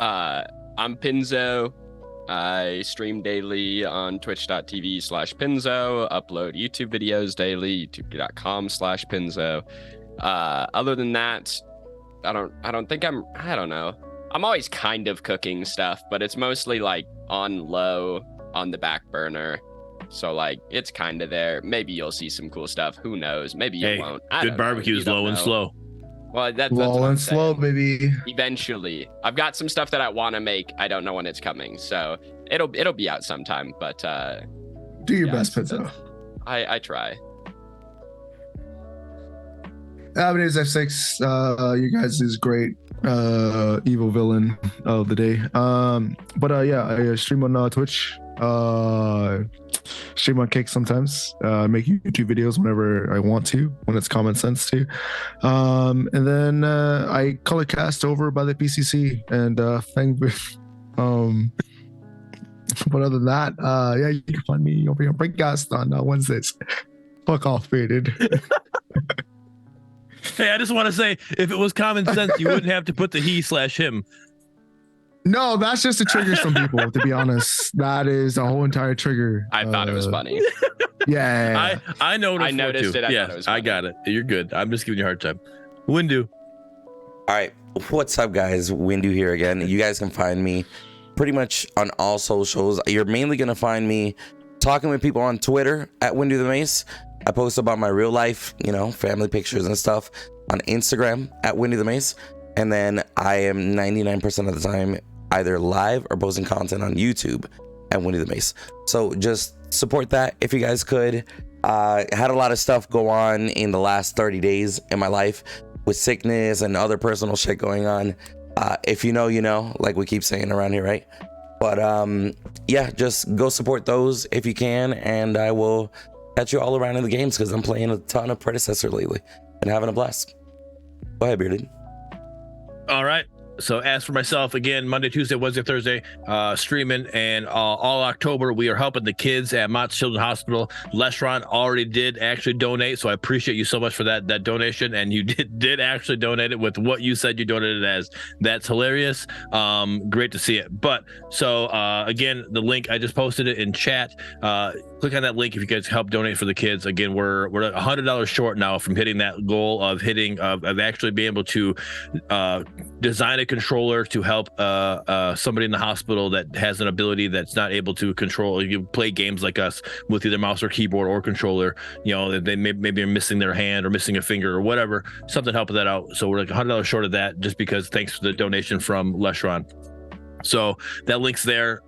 I'm Pinzo. I stream daily on twitch.tv/Pinzo, upload YouTube videos daily, youtube.com/Pinzo. Other than that, I don't know. I'm always kind of cooking stuff, but it's mostly like on low, on the back burner. So like it's kind of there. Maybe you'll see some cool stuff. Who knows? Maybe you won't. Good barbecue is low and slow. Well, that's Low what I'm and slow, saying. baby. Eventually, I've got some stuff that I want to make. I don't know when it's coming, so it'll be out sometime. But Do your yeah, best, Pinzo. I try. My name is Efsixx. You guys is great evil villain of the day. But yeah, I stream on Twitch. Stream on Kick sometimes. Make YouTube videos whenever I want to, when it's common sense to. And then I color cast over by the PCC and but other than that, yeah, you can find me over here on PREDCAST on Wednesdays. Fuck off, dude. Hey, I just want to say, if it was common sense, you wouldn't have to put the he/him. No, that's just to trigger some people, to be honest. That is a whole entire trigger. I thought it was funny. Yeah. I noticed. I noticed it. I Yeah, thought it was funny. I got it. You're good. I'm just giving you a hard time. Windu. All right, what's up, guys? Windu here again. You guys can find me pretty much on all socials. You're mainly gonna find me talking with people on Twitter at Windu the Mace. I post about my real life, family pictures and stuff on Instagram at Windu the Mace. And then I am 99% of the time either live or posting content on YouTube at Windu the Mace. So just support that if you guys could. Had a lot of stuff go on in the last 30 days in my life with sickness and other personal shit going on. If you know, you know, like we keep saying around here, right? But yeah, just go support those if you can, and I will catch you all around in the games because I'm playing a ton of Predecessor lately and having a blast. Go ahead, Bearded. All right. So as for myself, again, Monday, Tuesday, Wednesday, Thursday, streaming, and all October, we are helping the kids at Mott's Children's Hospital. Leshron already did actually donate, so I appreciate you so much for that donation, and you did actually donate it with what you said you donated as. That's hilarious. Great to see it. But so again, the link, I just posted it in chat. Click on that link if you guys help donate for the kids. Again, we're $100 short now from hitting that goal of actually being able to design a controller to help somebody in the hospital that has an ability that's not able to control. You play games like us with either mouse or keyboard or controller. They maybe are missing their hand or missing a finger or whatever. Something to help that out. So we're like $100 short of that, just because thanks for the donation from Leshron. So that link's there.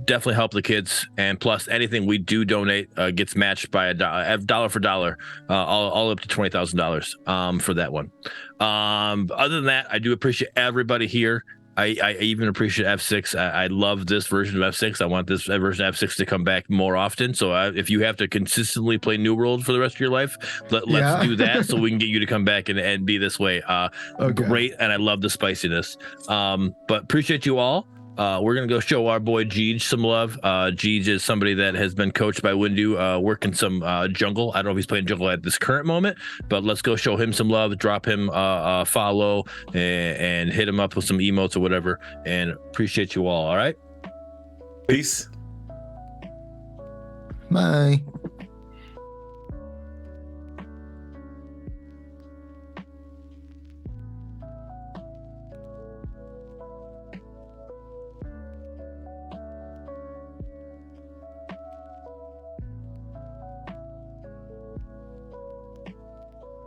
Definitely help the kids, and plus anything we do donate gets matched by $1 for dollar, all up to $20,000 for that one. Other than that, I do appreciate everybody here. I even appreciate Efsixx. I love this version of Efsixx. I want this version of Efsixx to come back more often. So if you have to consistently play New World for the rest of your life, let's do that so we can get you to come back and be this way. Okay. Great, and I love the spiciness. But appreciate you all. We're gonna go show our boy Jeej some love. Jeej is somebody that has been coached by Windu, working some jungle. I don't know if he's playing jungle at this current moment, but let's go show him some love. Drop him a follow and hit him up with some emotes or whatever. And appreciate you all. All right, peace. Bye.